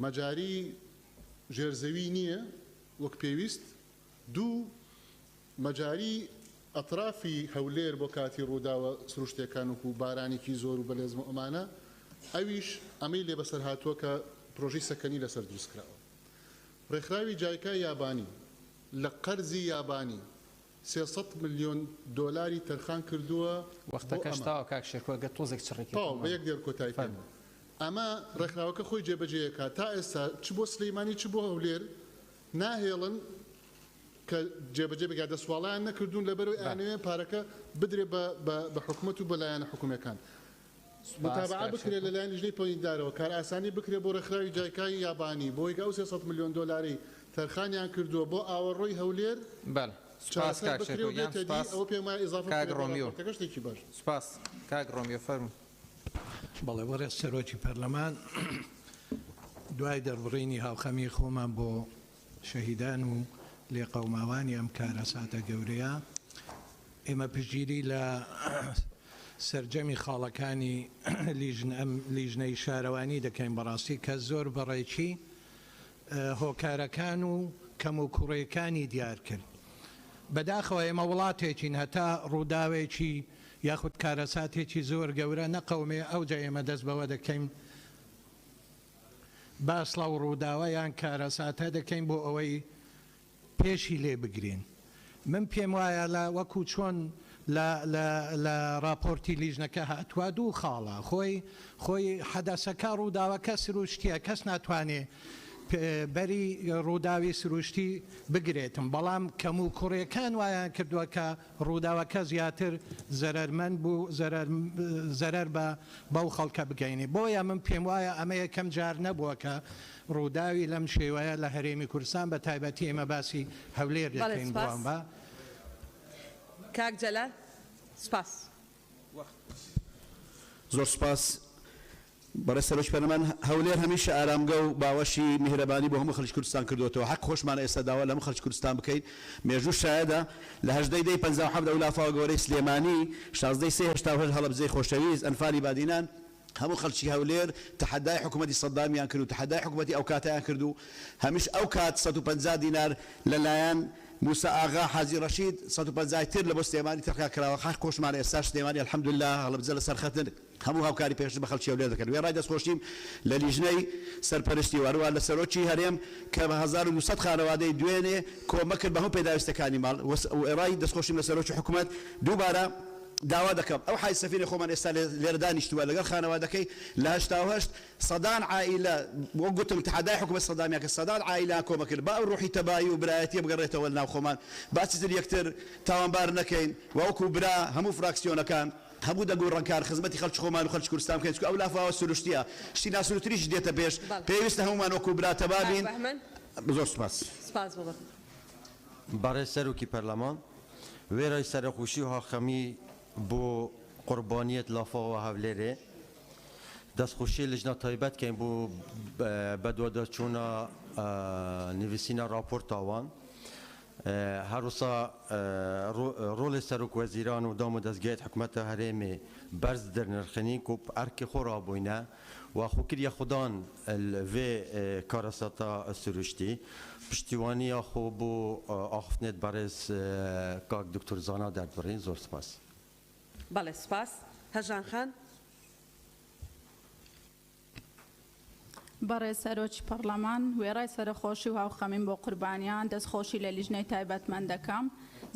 مەجاری ژێرزەوی نییە وەک پێویست دوو مەجاری ئەطرافی هەولێر بۆ کاتی ڕووداوە سروشتەکان و بارانێکی زۆر و بەلێزم ئەمانە ئەویش ئەمەی لێ بەسەر هاتووە کە پرۆژەی سەکەنی لەسەر دروستکراوە ڕێکخراوی جایکای یابانی لە قەرزی یابانی 300 ملیۆن دۆلاری تەرخان کردووە وەختەکە شتاوە کاک شێرکۆ تۆزێک چڕێکی بە یەک دێر کۆتایی ئەمە ڕێکخراوەکە خۆی جێبەجێیەکە تا ئێستا چ بۆ سلەیمانی چ بۆ هەولێر ناهێڵن کە جێبەجێ بگات دەسواڵیان نەکردوون لەبەرەوەی ئەوێ پارەکە بدرێ بە حکوومەت و بەلایەنە حکوومەکان متابعە بکرێت لەلایەن لیژنەی پەیوەندیدارەوە کار ئاسانی بکرێت بۆ ڕێکخراوی جایکای یابانی بۆی ئەو 300 ملیۆن دۆلاری تەرخانیان کردووە بۆ ئاوەڕۆی هەولێر سپاس کاک شێرکۆ ئەوە پێم وایە ئیزافە کاک ڕۆمیۆ شتێکی باش سپاس کاک ڕۆمیۆ فەرموو بەڵێ وەڕێز سەرۆکی پەرلەمان دوای دەربڕینی هاوخەمی خۆمان بۆ شەهیدان و لێقەوماوانی ئەم کارەساتە گەورەیە ئێمە پشگیری لە سەرجەمی خاڵەکانی لیژنەی شارەوانی دەکەین بەڕاستی کە زۆر بەڕێکی هۆکارەکان و کەم و کوڕیەکانی دیار کرد. بەداخەوە ئێمە وڵاتێکین هەتا ڕووداوێکی یاخود کارەساتێکی زۆر گەورە نەقەومێ ئەوجا ئێمە دەست بەوە دەکەین باس لەو ڕووداوەیان کارەساتە دەکەین بۆ ئەوەی پێشی لێ بگرین. من پێم وایە لە وەکو چۆن لە راپۆرتی لیژنەکە هاتووە دوو خاڵە خۆی حەدەسەکە ڕووداوەکە سروشتیە کەس ناتوانێت بەری ڕووداوی سروشتی بگرێتم بەڵام کەم و کوڕیەکان وایان کردووە کە ڕووداوەکە زیاتر زەرمەند بوو زەرەر بەو خەڵکە بگەینێ بۆیە من پێم وایە ئەمە یەکەم جار نەبووە کە ڕووداوی لەم شێوەیە لە هەرێمی کوردستان بە تایبەتی ئێمە باسی هەولێر دەکەین بۆم بە کاک جەلال سپاس زۆر سپاس بەڕێز سەرۆکی پەرلەمان هەولێر هەمیشە ئارامگە و باوەشی میهرەبانی بۆ هەموو خەڵکی کوردستان کردوێتەوە حەق خۆشمانە ئێستا داوا لە هەموو خەڵکی کوردستان بکەین مێژوو شایەدە لە 1857 ئەو لافاوە گەورەی سلێمانی 16 هەڵەبجەی خۆشەویست ئەنفاری بادینان هەموو خەڵکی هەولێر تەحەدای حکوومەتی سەدامیان کرد و تەحەدای حکوومەتی ئەو کاتیان کرد و هەمیش ئەو کات 150 دینار لەلایەن موسى آغا حاجی رشید 150 تر لە بۆ سلێمانی تەرخا کراوە حەق خۆشمانە ئێستا سلێمانی الحەمدولله هەڵەبجە لەسەر خەتن هەموو هاوکاری پێش بە خەڵکی هەولێر دەکەن وێ ڕای دەستخۆشیم لە لیژنەی سەرپەرشتی وەروە لە سەرۆکی هەرێم کە بە 1900 خانەوادەی دوێنێ کۆمە کرد بە هەموو پێداویستەکانی ماڵ و ڕای دەستخۆشیم لە سەرۆکی حکوومەت دووبارە داوا دەکەم ئەو حای سەفیری خۆمان ئێستا لێرە دانیشتووە لەگەڵ خانەوادەکەی لە 88 سەدان عائیلە بۆ گوتم تەحەدای حکوومەت سەدامیان کە سەدان عائیلە کۆمە کرد با ئەو ڕوحی تەبایی و برایەتی بگەڕێتەوە لەناو خۆمان باسی تر یەکتر تاوانبار نەکەین وەکو برا هەموو فراکسیۆنەکان هەموو دەگۆڕانکار خزمەتی خەڵکی خۆمان و خەڵکی کوردستان بکەین چکە ئەو لافاوە سروشتیە شتی ناسروتریش دێتە پێش پێویستە هەمومان وەکو برا تەبابین زۆر سپاس بەڕێز سەرۆکی پەرلەمان وێرای سەرخوشی و هاخەمی بۆ قوربانیەت لافاوە هەولێرێ دەستخۆشی لەژنە تایبەت کەین بۆ بەدوادەچوونە نووسینە راپۆرتاوان هەروسا ڕۆڵی سەرۆک وەزیران و دام و دەستگایت حکوومەتە هەرێمێ بەرز دەرنرخنین و ئەرکی خۆ ڕابووینە و خوکریە خوددان vê karasata sürüştî piştîwaniya xwe bû axiftinê berêz kak Dr. Zana derdbirîn zor spas. بەڵێ سپاس هەژان خان بەڕێز سەرۆکی پەرلەمان وێڕای سەرخۆشی و هاوخەمین بۆ قوربانیان دەستخۆشی لە لیژنەی تایبەتمەندەکەم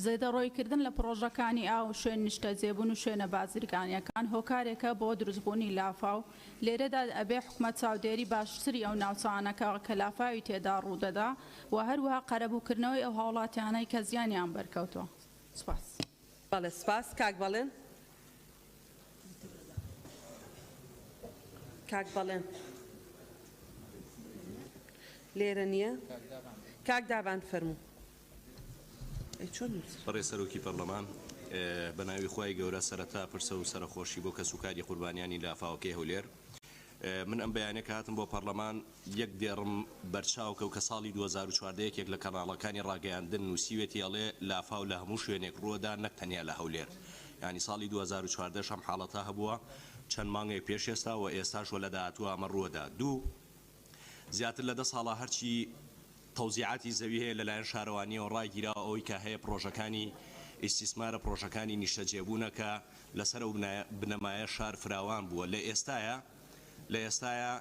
زێدەڕۆیکردن لە پرۆژەکانی ئاو شوێن نیشتە جێبوون و شوێنە بازرگانیەکان هۆکارێکە بۆ دروستبوونی لافاو لێرەدا ئەبێ حکومەت چاودێری باشتری ئەو ناوچانەکە کە لافاوی تێدا ڕوودەدا و هەروەها قەرەبووکردنەوەی ئەو هاوڵاتیانەی کە زیانیان بەرکەوتووە سپاس. بەڵێ سپاس کاک بەڵێن کاک بەڵێن لێرە نییە کاک دابان فەرموو بەڕێز سەرۆکی پەرلەمان بە ناوی خۆی گەورە سەرەتا پرسە و سەرخۆشی بۆ کەسوکاری قوربانیانی لافاوەکەی هەولێر من ئەم بەیانێک هاتم بۆ پەرلەمان یەک دێڕم بەرچاوکە و کە ساڵی 2014 یەک لە کەناڵەکانی ڕاگەیاندن نووسیوێتی ئەڵێ لافاو لە هەموو شوێنێک ڕووەدا نەک تەنیا لە هەولێر ینی ساڵی 2014 شەم حاڵەتا هەبووە چەند مانگێک پێش ئێستا و ئێستاش وە لە داهاتووە ئەمە ڕووەدا دوو زیاتر لە 10 ساڵە هەرچی تەوزیعاتی زەوی هەیە لەلایەن شارەوانی و ڕایگیراوە ئەوەی کە هەیە پرۆژەکانی ئیسیسمارە پرۆژەکانی نیشتەجێبوونەکە لەسەر ئەو بنەمایە شار فراوان بووە لە ئێستایە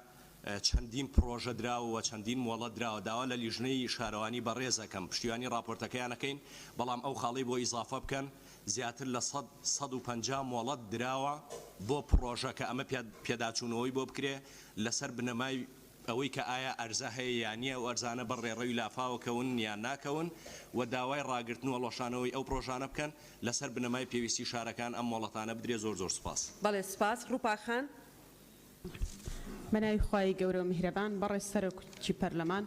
چەندین پرۆژە دراوە چەندین مۆڵەت دراوە داوا لە لیژنەی شارەوانی بەڕێزەکەم پشتیوانی راپۆرتەکەیانەکەین بەڵام ئەو خاڵی بۆ ئیزافە بکەن زیاتر لە 150 مۆڵەت دراوە بۆ پرۆژە کە ئەمە پێداچوونەوەی بۆ بکرێ لەسەر بنەمای ئەوەی کە ئایا ئەرزە هەیە یانە و ئەرزانە بەڕێڕەوی لافاوەکەون یان ناکەون و داوای ڕاگرتن و لۆشانەوەی ئەو پرۆژانە بکەن لەسەر بنەمای پێویستی شارەکان ئەم مۆڵەتانە بدرێ زۆر زۆر سپاس. بەڵێ سپاس ڕووپاخان بەناوی خوای گەورە و میهرەبان بەڕێز سەرۆکی پەرلەمان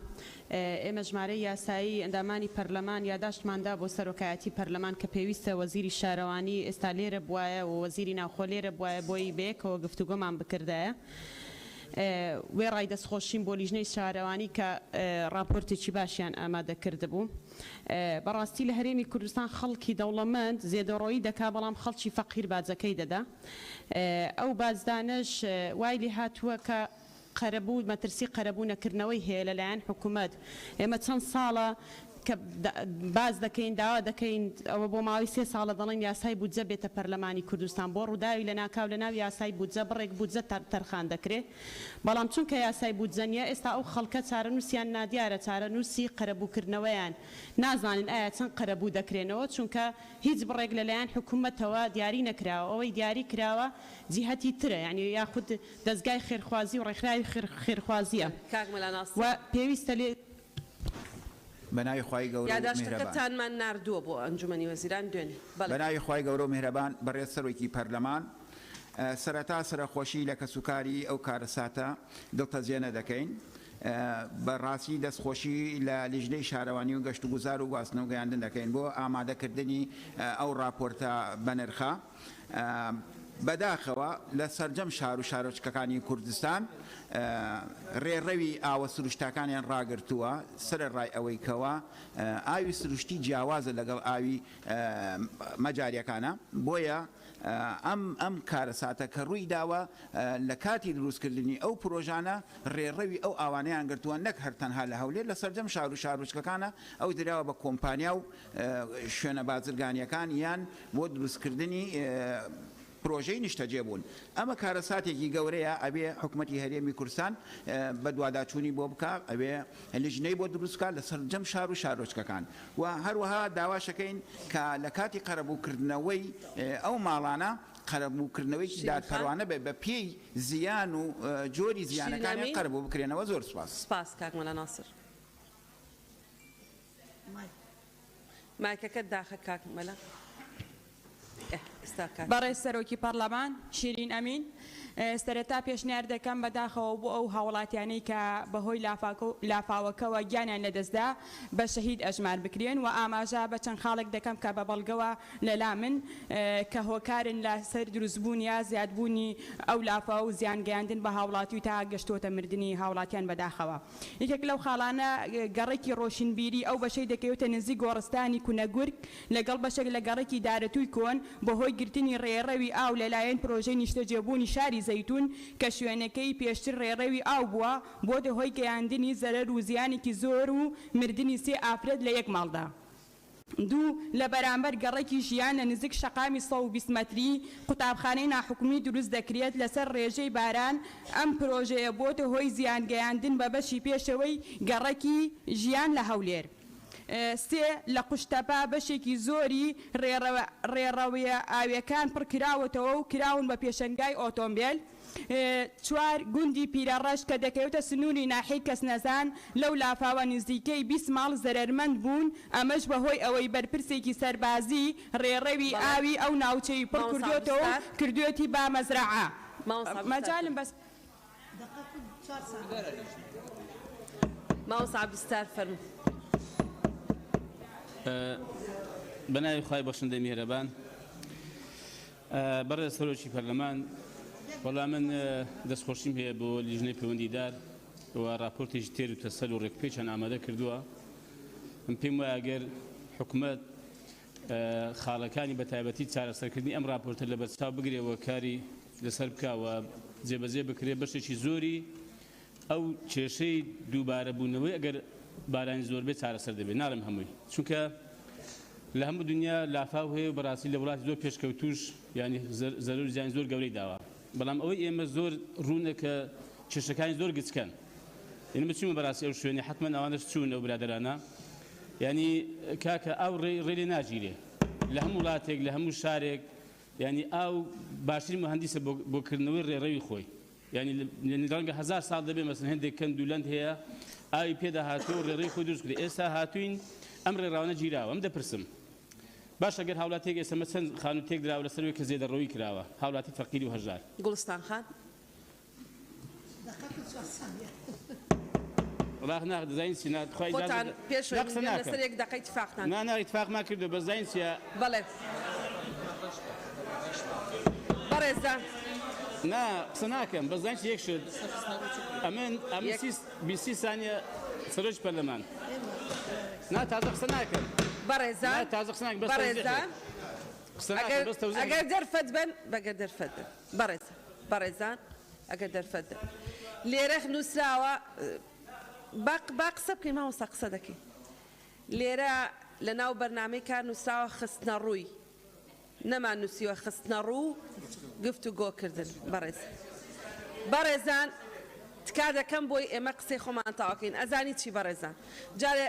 ئێمە ژمارەی یاسایی ئەندامانی پەرلەمان یاداشتماندا بۆ سەرۆکایەتی پەرلەمان کە پێویستە وەزیری شارەوانی ئێستا لێرە بوایە و وەزیری ناوخۆ لێرە بوایە بۆی بەیەکەوە گفتوگۆمان بکردایە وێڕای دەستخۆشیم بۆ لیژنەی شارەوانی کە راپۆرتێکی باشیان ئامادە کرده بوو بەڕاستی لە هەرێمی کوردستان خەڵکی دەوڵەمەند زێدەڕۆیی دەکا بەڵام خەڵکی فەقیر باجەکەی دەدا ئەو بازدانش وای لێ هاتووە کە قەرەبوو مەترسی قەرەبوو نەکردنەوەی هەیە لەلایەن حکوومەت ئێمە چەند ساڵە کە باز دەکەین داوا دەکەین ئەوە بۆ ماوەی 3 ساڵە دەڵێن یاسای بودجە بێتە پەرلەمانی کوردستان بۆ ڕووداوی لە ناکاو لە ناو یاسای بودجە بڕێک بودجە تەرخان دەکرێت بەڵام چونکە یاسای بودجە نیە ئێستا ئەو خەڵکە چارەنووسیان نادیارە چارەنووسی قەرەبووکردنەوەیان نازانن ئایا چەند قەرەبوو دەکرێنەوە چونکە هیچ بڕێک لەلایەن حکوومەتەوە دیاری نەکراوە ئەوەی دیاری کراوە جیهەتی ترە یعنی یاخود دەستگای خێرخوازی و ڕێکخراوی خێرخوازیە و پێویستە لێ بەناوی خوای گەورە یاداشتەکەتانمان ناردووە بۆ ئەنجومەنی وەزیران دوێنێ بەناوی خوای گەورە و میهرەبان بەڕێز سەرۆکی پەرلەمان سەرەتا سەرخۆشی لە کەسوکاری ئەو کارەساتە دڵتەجێنە دەکەین بەڕاستی دەستخۆشی لە لیژنەی شارەوانی و گەشت و گوزار و گواستنەوە گەیاندن دەکەین بۆ ئامادەکردنی ئەو راپۆرتە بەنرخە بەداخەوە لە سەرجەم شار و شارۆچکەکانی کوردستان ڕێڕەوی ئاوە سروشتەکانیان ڕاگرتووە سەرڕای ئەوەی کەوە ئاوی سروشتی جیاوازە لەگەڵ ئاوی مەجاریەکانە بۆیە ئەم کارەساتە کە ڕووی داوە لە کاتی دروستکردنی ئەو پرۆژانە ڕێڕەوی ئەو ئاوانەیان گرتووە نەک هەرتەنها لە هەولێر لە سەرجەم شار و شارۆچکەکانە ئەو دراوە بە کۆمپانیا و شوێنە بازرگانیەکان یان بۆ دروستکردنی پرۆژەی نیشتەجێ بوون ئەمە کارەساتێکی گەورەیە ئەبێ حکوومەتی هەرێمی کوردستان بە دوواداچوونی بۆ بکە ئەوێ لیژنەی بۆ دروستکە لە سەرجەم شار و شارۆچکەکان و هەروەها داواشەکەین کە لە کاتی قەرەبووکردنەوەی ئەو ماڵانە قەرەبووکردنەوەی دادپەروانە بێ بە پێی زیان و جۆری زیانەکانی قەرەبوو بکرێنەوە زۆر سپاس سپاس کاک مەلا ناسر مایکەکەت داخە کاک مەلا بەڕێز سەرۆکی پەرلەمان شیرین ئەمین سەرەتا پێشنیار دەکەم بەداخەوە بۆ ئەو هاوڵاتیانەی کە بەهۆی لافاوەکەوە گیانیان لەدەستدا بە شەهید ئەژمار بکرێن و ئاماژە بە چەند خاڵێک دەکەم کە بە بەڵگەوە لەلا من کە هۆکارن لە سەر دروستبوون یا زیادبوونی ئەو لافاوە و زیانگەیاندن بە هاوڵاتی و تا گەشتۆتە مردنی هاوڵاتیان بەداخەوە یەکێک لەو خاڵانە گەڕێکی ڕۆشنبیری ئەو بەشەی دەکەوێتە نزیک گۆڕستانی کونەگورگ لەگەڵ بەشێک لە گەڕێکی دارەتووی کۆن بەهۆی گرتنی ڕێڕەوی ئاو لەلایەن پرۆژەی نیشتەجێبوونی شاری زەیتون کە شوێنەکەی پێشتر ڕێڕەوی ئاو بووە بۆ دەهۆی گەیاندنی زەرەر و زیانێکی زۆر و مردنی 3 ئافرەت لە یەک ماڵدا دوو لە بەرامبەر گەڕێکی ژیان لە نزیک شەقامی 120 مەتری قوتابخانەی ناحکومی دروست دەکرێت لەسەر ڕێژەی باران ئەم پرۆژەیە بۆتە هۆی زیانگەیاندن بە بەشی پێشەوەی گەڕێکی ژیان لە هەولێر سێ لە قوشتەپا بەشێکی زۆری ڕێڕەویە ئاویەکان پڕ کراوەتەوە و کراون بە پێشەنگای ئۆتۆمبیل چوار گوندی پیرەڕەش کە دەکەوێتە سنووری ناحەی کەس نەزان لەو لافاوە نزیکەی 20 ماڵ زەرەرمەند بوون ئەمەش بەهۆی ئەوەی بەرپرسێکی سەربازی ڕێڕەوی ئاوی ئەو ناوچەی پڕ کردوێتەوە کردوێتی با مەزرعە مەجالم بەس ماوس عەبدولستار فەرموو بەناوی خوای بەخشندەی میهرەبان بەڕێز سەرۆکی پەرلەمان وەڵام من دەستخۆشیم هەیە بۆ لیژنەی پەیوەندیدار و راپۆرتێکی تێر و تەسەل و ڕێکپێچیان ئامادە کردووە من پێم وایە ئەگەر حکوومەت خاڵەکانی بە تایبەتی چارەسەرکردنی ئەم راپۆرتە لە بەرچاو بگرێەوە کاری لەسەر بکاوە جێبەجێ بکرێ بەشێکی زۆری ئەو کێشەی دووبارە بوونەوەی ئەگەر بارانی زۆر بێت چارەسەر دەبێت ناڵم هەمووی چونکە لە هەموو دنیا لافاو هەیە و بەڕاستی لە وڵاتی زۆر پێشکەوتوش ینی زەرور زیان زۆر گەورەی داوە بەڵام ئەوەی ئێمە زۆر ڕوونە کە کێشەکانی زۆر گچکەن یعنی بچوومە بەڕاستی ئەو شوێنی حتمما ئەوانش چوون ئەو برادرانە ینی کاکە ئاو ڕێ ناگیرێ لە هەموو وڵاتێک لە هەموو شارێک ینی ئاو باشترین مهندیسە بۆکردنەوەی ڕێڕەوی خۆی ینی ڕەنگە 1000 ساڵ دەبێ مەسەن هەندێک کەند و لەند هەیە ئاوی پێدا هاتووە ڕێڕەوی خۆی دروست کردی ئێستا هاتوین ئەم ڕێڕاوانە گیراوە ئەم دەپرسم باش ئەگەر هاوڵاتێک ئێستا چەند خانووتێک دراوە لەسەروێ کە زێدەڕەوی کراوە هاوڵاتی فەقیری و هەژار گوڵستان خان وڵات ناخ دەزانین سینات خۆی خۆتان پێشەوە لەسەر یەک دەقەی اتفاقتان نا اتفاقمان کردو بە زاین سیا بەڵێ بەڕێزان نا قسە ناکەم بەزانیت یەک شت ئەمن 20 ثانیە سەرۆکی پەرلەمان نا تازە قسە ناکەم بەڕێزان تازە قسە ناکەم ئەگەر دەرفەت بن بەگەر دەرفەت بن بەڕێزان ئەگەر دەرفەت بن لێرە نووسراوە با قسە بکەین مامۆستا قسە دەکەین لێرە لە ناو بەرنامەی کار نووسراوە خستنە ڕووی نەمان نووسیوە خستنە ڕوو گفت و گۆکردن بەڕێزان تکا دەکەم بۆی ئێمە قسەی خۆمان تاواکەین ئەزانی چی بەڕێزان جارێ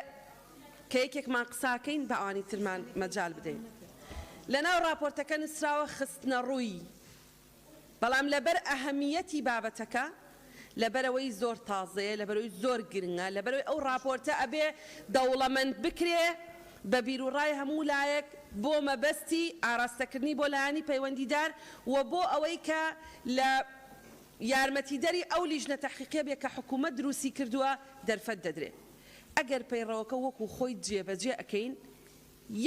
کە یەکێکمان قساکەین بە ئەوانی ترمان مەجال بدەین لەناو راپۆرتەکە نووسراوە خستنە ڕووی بەڵام لەبەر ئەهەمیەتی بابەتەکە لەبەرەوەی زۆر تازەیە لەبەرەوەی زۆر گرنگە لەبەرەوەی ئەو راپۆرتە ئەبێ دەوڵەمەند بکرێ بە بیرروڕای هەموو لایەک بۆ مەبەستی ئاراستەکردنی بۆ لایانی پەیوەندیدار و بۆ ئەوەی کە لە یارمەتیدەری ئەو لیژنە تەحقیقیە بێ کە حکوومەت دروستی کردووە دەرفەت دەدرێت ئەگەر پەیڕەوەکە وەکو خۆی جێبەجێ ئەەکەین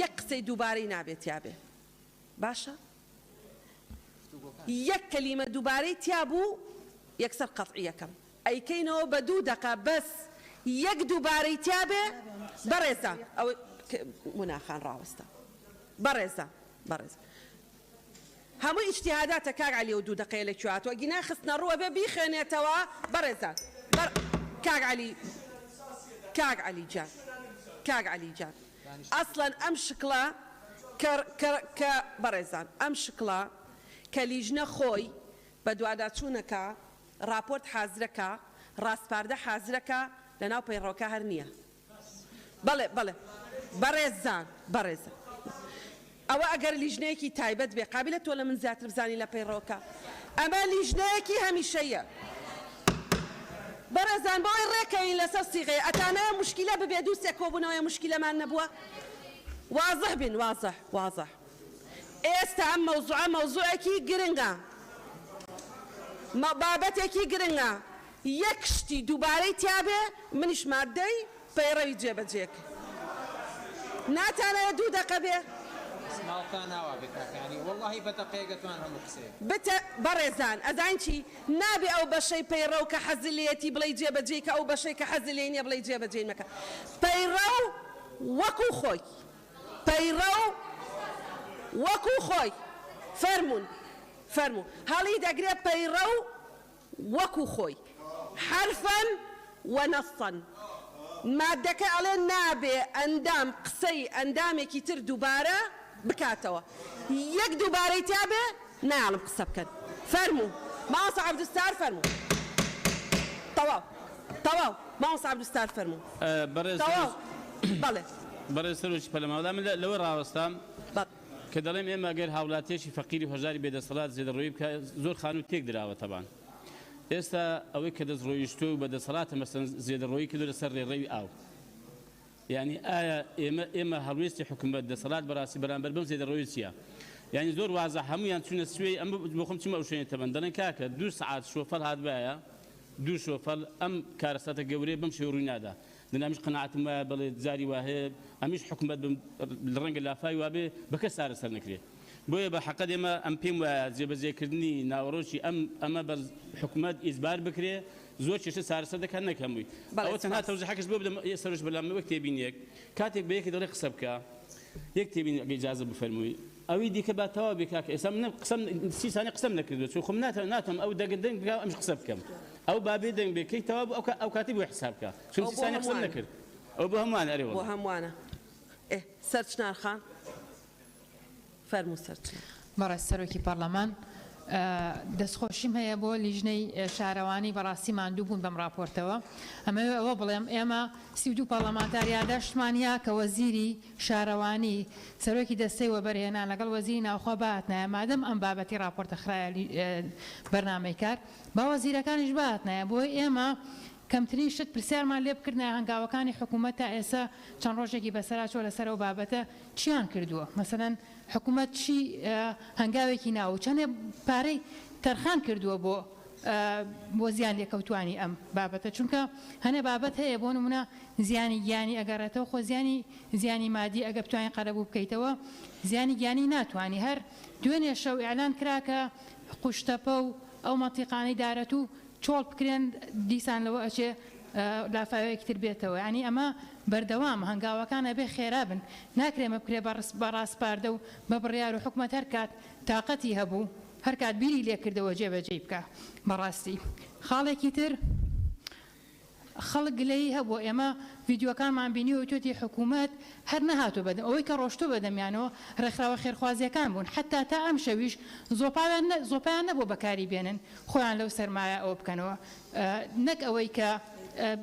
یەک قسەی دووبارەی نابێت یابێ باشە یەک کەلیمە دووبارەی تیا بوو یەکسەر قەتعیەکەم ئەیکەینەوە بە 2 دقە بەس یەک دووبارەی تیا بێ بەڕێزە ئەو مناخان ڕاوەستە بەڕێزە هەموو ئیجتیهاداتە کاک عەلی و 2 دقەیە لە کوێهاتوە گینا خستنە ڕووە بێ بیخوێنێتەوە بەڕێزە کاک عەلی جان ئەسڵەن ئەم شکڵە کە بەڕێزان ئەم شکڵە کە لیژنە خۆی بە دوواداچوونەکە راپۆرت حازرەکە ڕاستپاردە حازرەکە لە ناو پەیڕەوەکە هەر نییە بەڵێ بەڕێزان ئەوە ئەگەر لیژنەیەکی تایبەت بێ قابلە تۆ لە من زیاتر بزانی لە پەیڕەوەکە ئەمە لیژنەیەکی هەمیشەیە بەڕێزان بۆی ڕێکەین لەسەر سیغەیە ئەتانەیە مشکلە ببێ دووسێک کۆبوونەوەی مشکلەمان نەبووە واضح بن واضح ئێستا ئەم مەوزوعێکی گرنگە بابەتێکی گرنگە یەک شتی دووبارەی تیابێ منیش مادەی پەیڕەوی جێبەجێک ناتانەوە 2 دقە بێ بەڕێزان ئەزان چی نابێ ئەو بەشەی پەیڕە و کە حەزلێتی بڵێ جێبەجێ کە ئەو بەشەی کە حەزلێ نیە بڵێ جێبەجێ مەکە پەیڕە وەکو خۆی فەرموون هەڵی دەگرێ پەیڕە وەکو خۆی حرفەن وەنەسەن مادەکە ئەڵێ نابێ ئەندام قسەی ئەندامێکی تر دووبارە بکاتەوە یەک دووبارەی تابێ ناڵم قسە بکەن فەرموو مامۆستا عەبدولستار فەرموو تەواو مامۆستا عەبدولستار فەرموو تەواو بەڵێ بەڕێز سەرۆکی پەرلەماندا من لەوە ڕاوەستام کە دەڵێم ئێمە ئەگەر هاوڵاتیەکی فەقیری هەژاری بێدەسەڵات زێدەڕۆیی بکە زۆر خانوو تێک دراوە تەبان ئێستا ئەوەی کە دەستڕۆیشتۆ و بەدەسەڵاتە مەسەن زێدەڕۆیی کردو لەسەر ڕێڕەوی ئاو یعنی ئایا ئێمە هەڵوێستی حکوومەت دەسەڵات بەڕاستی بەرامبەر بەم زێدەڕۆیی چییە یعنی زۆر وازە هەمویان چوونە سوێی ئەم بۆ خۆم چمە ئەو شوێنێتە بەن دەڵێن کاکە 2 سعات شۆفەڵ هاتبایە 2 شۆفەڵ ئەم کارەساتە گەورەی بەم شێوە ڕووی نادا دەنامیش قەناعەتم وایە بڵێ جاری وهەیە ئەمیش حکوومەت ڕەنگە لافای وابێ بەکەس سارەسەر نەکرێت بۆیە بە حەقەت ئێمە ئەم پێم وایە جێبەجێکردنی ناوەڕۆکی ئەمە بە حکوومەت ئیزبار بکرێ زۆر چێشە سارەسەر دەکات نەکەمووی ئەوە تەنها تەوزیحەکەش بۆ بدەم سەرۆش بەلام وەک تێبین یەک کاتێک بە یەکی دەڵێ قسە بکە یەک تێبین ئەگەر ئیجازە بفەرمووی ئەوی دیکە با تەواو بێ کاکە ئێستا من قسەم 30 ثانیە قسەم نەکردووە چون خۆم ناتوانم ئەو دەنگ بکەم ئەمش قسە بکەم ئەو بابێ دەنگ بێ کەی تەواو ئەو کاتی بۆ حساب بکە چون 30 ثانیە قسەم نەکرد ئەو بۆ هەمووانە ئەرێ بۆ هەمووانە سەرچنار خان فەرموو سەرچنار بەڕێز سەرۆکی پەرلەمان دەستخۆشیم هەیە بۆ لیژنەی شارەوانی بەڕاستی ماندوو بوون بەم راپۆرتەوە ئەمەوێ ئەوە بڵێم ئێمە 32 پەرلەمانتار یادەشتمانیا کە وەزیری شارەوانی سەرۆکی دەستەی وەبەرهێنان لەگەڵ وەزیری ناوخوا بهاتنایە مادەم ئەم بابەتی راپۆرتە خراە بەرنامەی کار با وەزیرەکانیش بهاتنایە بۆی ئێمە کەمترین شت پرسیارمان لێ بکردنە هەنگاوەکانی حکوومەت تا ئێستا چەند ڕۆژێکی بەسەراچۆ لەسەر ئەو بابەتە چیان کردووە مەسەلەن حکوومەت چی هەنگاوێکی ناو چەندێ پارەی تەرخان کردووە بۆ زیان لێکەوتوانی ئەم بابەتە چونکە هەنێ بابەت هەیە بۆ نمونە زیانی گیانی ئەگەڕێتەوە خۆ زیانی مادی ئەگە بتوانین قەرەبوو بکەیتەوە زیانی گیانی ناتوانانی هەر دوێنێ شەو ئیعلان کرا کە قوشتەپە و ئەو مەنتیقانەی دارەت و چۆڵ بکرێن دیسان لەوە ئەچێ لافاوەیەکتر بێتەوە ینی ئەمە بەردەوام هەنگاوەکانە بێ خێرا بن ناکرێمە بکرێ بەڕاستپاردە و بە بڕیار و حکومەت هەر کات تااقەتی هەبوو هەر کات بیری لێکردەوە جێبەجێ بکە بەڕاستی خاڵێکی تر خەڵک گلەی هەبوو ئێمە ڤیددیوەکانمان بینیەوە تۆتی حکوومەت هەر نەهاتۆ بەدەم ئەوەی کە ڕۆشتۆ بەدەمیانەوە ڕێکخراوە خێرخوازیەکان بوون حتا تا ئەم شەویش زۆپیان نەبوو بەکاری بێنن خۆیان لەو سەرمایە ئەوە بکەنەوە نەک ئەوەی کە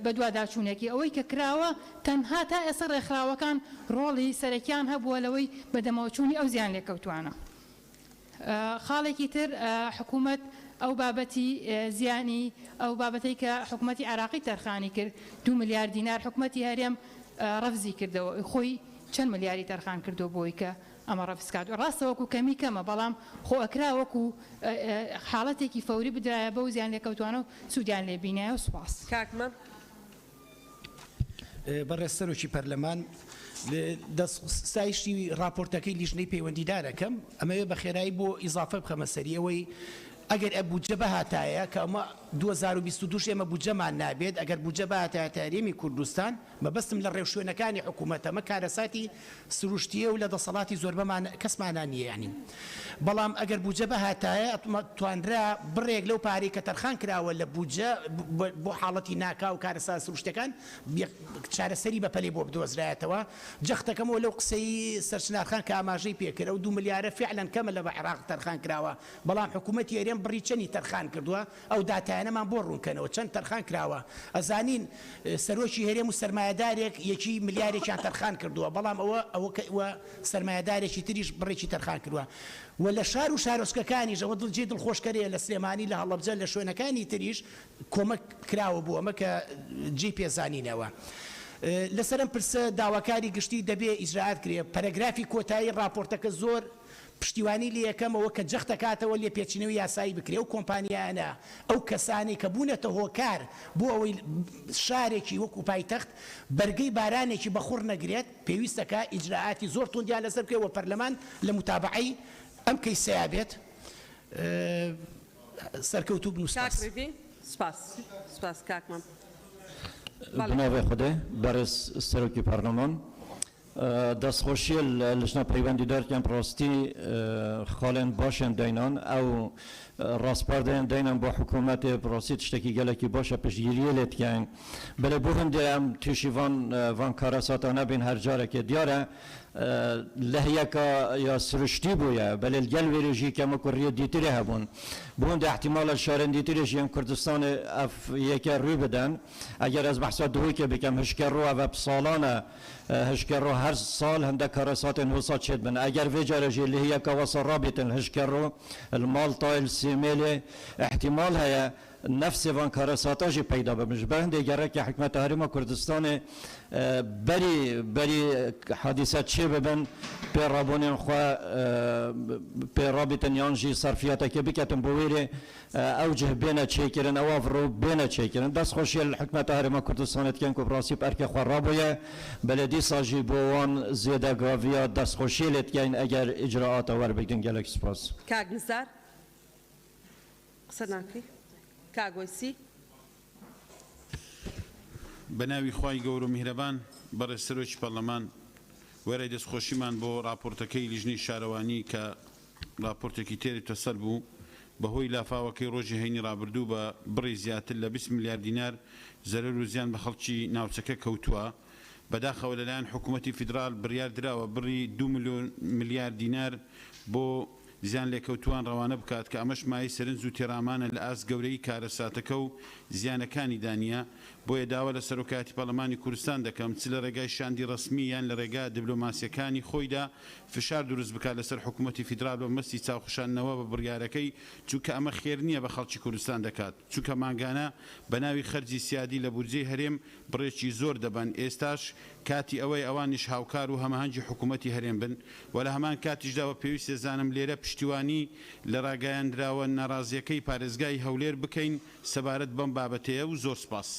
بە دوواداچوونێکی ئەوەی کە کراوە تەنها تا ئێستا ڕێکخراوەکان ڕۆڵی سەرەکیان هەبووە لەوەی بەدەمەوەچوونی ئەو زیان لێکەوتوانە خاڵێکی تر حکوومەت ئەو بابەتی زیانی ئەو بابەتەی کە حکوومەتی عراقی تەرخانی کرد 2 ملیار دینار حکوومەتی هەرێم ڕەفزی کردەوە خۆی چەند ملیاری تەرخان کردو بۆی کە ئەمە ڕەفسکات ڕاستەوەکو کەمی کەمە بەڵام خۆ ئەکرا وەکو حاڵەتێکی فەوری بدرایە بەو زیان لێکەوتوانە و سوودیان لێبینایە و سوپاس کاکمە بەڕێستەرۆکی پەرلەمان سایشتی راپۆرتەکەی لیژنەی پەیوەندیدارەکەم ئەمەوێ بە خێرایی بۆ ئیزافە بخەمە سەری ئەوەی ئەگەر بودجە بەهاتایە کە ئەمە 2022 ئێمە بودجەمان نابێت ئەگەر بودجە بەهاتایە تاریمی کوردستان مەبەستم لە ڕێوشوێنەکانی حکوومەتەمە کارەساتی سروشتیە و لە دەسەڵاتی زۆر کەسمانان نیە ینی بەڵام ئەگەر بودجە بەهاتایە توانرا بڕێک لەو پارەی کە تەرخان کراوە لە بودجە بۆ حاڵەتی ناکا و کارەسات سروشتەکان چارەسەری بەپەلێ بۆ بدۆزرایەتەوە جەختەکەمەوە لەو قسەی سەرچنارخان کە ئاماژەی پێکرد و 2 ملیارە فعلەن کەمە لە بە عێراق تەرخان کراوە بەڵام حکوومەتی هەرێم بڕی چەندی تەرخان کردووە ئەو داتایانەمان بۆ ڕوونکەنەوە چەند تەرخان کراوە ئەزانین سەرۆکی هەرێم و سەرمایەدارێک 1 ملیارێکیان تەرخان کردووە بەڵام ئەوە سەرمایەدارێکی تریش بڕێکی تەرخان کردووە و لە شار و شارۆچکەکانیش ئەوە دڵجێ دڵخۆشکەرەیە لە سلێمانی لە هەڵەبجە لە شوێنەکانی تریش کۆمەک کراوە بوو ئەمە کە جێ پێزانینەوە لەسەرم پرسە داواکاری گشتی دەبێ ئیجرات کرێ پەرەگرافی کۆتایی راپۆرتەکە زۆر پشتیوانی لە یەکەمەوە کە جەختەکاتەوە لێ پێچینەوەی یاسایی بکرێ و کۆمپانیانە ئەو کەسانی کە بوونەتە هۆکار بۆ ئەوەی شارێکی وەکو پایتەخت بەرگەی بارانێکی بەخۆر نەگرێت پێویستەکە ئیجراعاتی زۆر توندیان لەسەر بکەوە پەرلەمان لە متابعەی ئەم کەیسەیە بێت سەرکەوتوو بنووسپاس سپاس کاکمەم بناوی خوده برس سروکی پارلمان دستخوشی لجنه پەیوەندیدار کەم ڕاستی خاڵێن باشن دەینان ئەو ڕاستپاردەیان دەینان بۆ حکوومەتێ ڕاستی تشتێکی گەلێکی باشە پشتگیریە لێتکەین بەلێ بۆ هەندێ ئەم تووشی وان کارەساتانە بین هەر جارێکێ دیارە لەهەیەکە یا سروشتی بووە بەلێ گەل وێرێژی کەمە کوڕیە دیترێ هەبوون بۆ هەندێ احتیمالە شارەندیترێژی ئەم کوردستانی ئەف یەکە ڕووی بدەن ئەگەر ئەس بەحسا دوویکە بکەم هشکەڕۆ ئەە ساڵانە هشکەڕۆ هەر ساڵ هەندە کارەساتێن هوسا چێت بن ئەگەر وێجارەژی لەهەیەکە وەسە ڕابێتن هشکەڕۆ المالتای السیمێلێ احتیمال هەیە نفس وان کارەساتاژی پیدا بمش بەندێ گەڕێکی حکومەت هەرێما کوردستانی بەری حادیسەت چێ ببن پێڕابوونیان خوا پێڕابێتن یانژی سەرفیاتەکە بکەتن بۆ وێرێ ئەو جه بێنە چێکردن ئەوە ڕۆ بێنە چێکردن دەستخۆشیە حکومەت هەرێما کوردستانت کەن و ڕاستی ئەرکە خوا ڕابووە بەلێدی ساژی بۆ وان زێدە گاڤیا دەستخۆشی لێتکەین ئەگەر ئیجراعاتە وەربگرن گەلێک سپاس کاک نزار قسە ناکەی کاگۆسی بەناوی خوای گەورە و میهرەبان بەڕێز سەرۆکی پەرلەمان وەرە دەستخۆشیمان بۆ راپۆرتەکەی لیژنەی شارەوانی کە راپۆرتێکی تێری تەسەر بوو بەهۆی لافاوەکەی ڕۆژی هەینی ڕابردوو بە بڕی زیاتر لە 20 ملیار دینار زەرەر و زیان بە خەڵکی ناوچەکە کەوتووە بەداخەوە لەلایەن حکوومەتی فیدرال بڕیار دراوە بڕی 2 ملیار دینار بۆ زیان لێکەوتوان ڕەوانە بکات کە ئەمەش مای سەرنج و تێرامانە لە ئاست گەورەی کارەساتەکە و زیانەکانی دانیە بۆیە داوا لە سەرۆکاتی پەرلەمانی کوردستان دەکەم چ لە ڕێگای شاندی ڕسمی یان لە ڕێگا دیبلۆماسیەکانی خۆیدا فشار دروست بکات لەسەر حکوومەتی فیدرال بە مەستی چاوخشانەوە بە بڕیارەکەی چونکە ئەمە خێر نییە بە خەڵکی کوردستان دەکات چونکە ماگانە بە ناوی خەرجی سیادی لە بودجەی هەرێم بڕێکی زۆر دەبن ئێستاش کاتی ئەوەی ئەوانیش هاوکار و هەماهەنگی حکوومەتی هەرێم بن و لە هەمان کاتیشداوە پێویستە زانم لێرە پشتیوانی لە ڕاگەیاندراوە ناڕازیەکەی پارێزگای هەولێر بکەین سەبارەت بەم بابەتەیە و زۆر سپاس.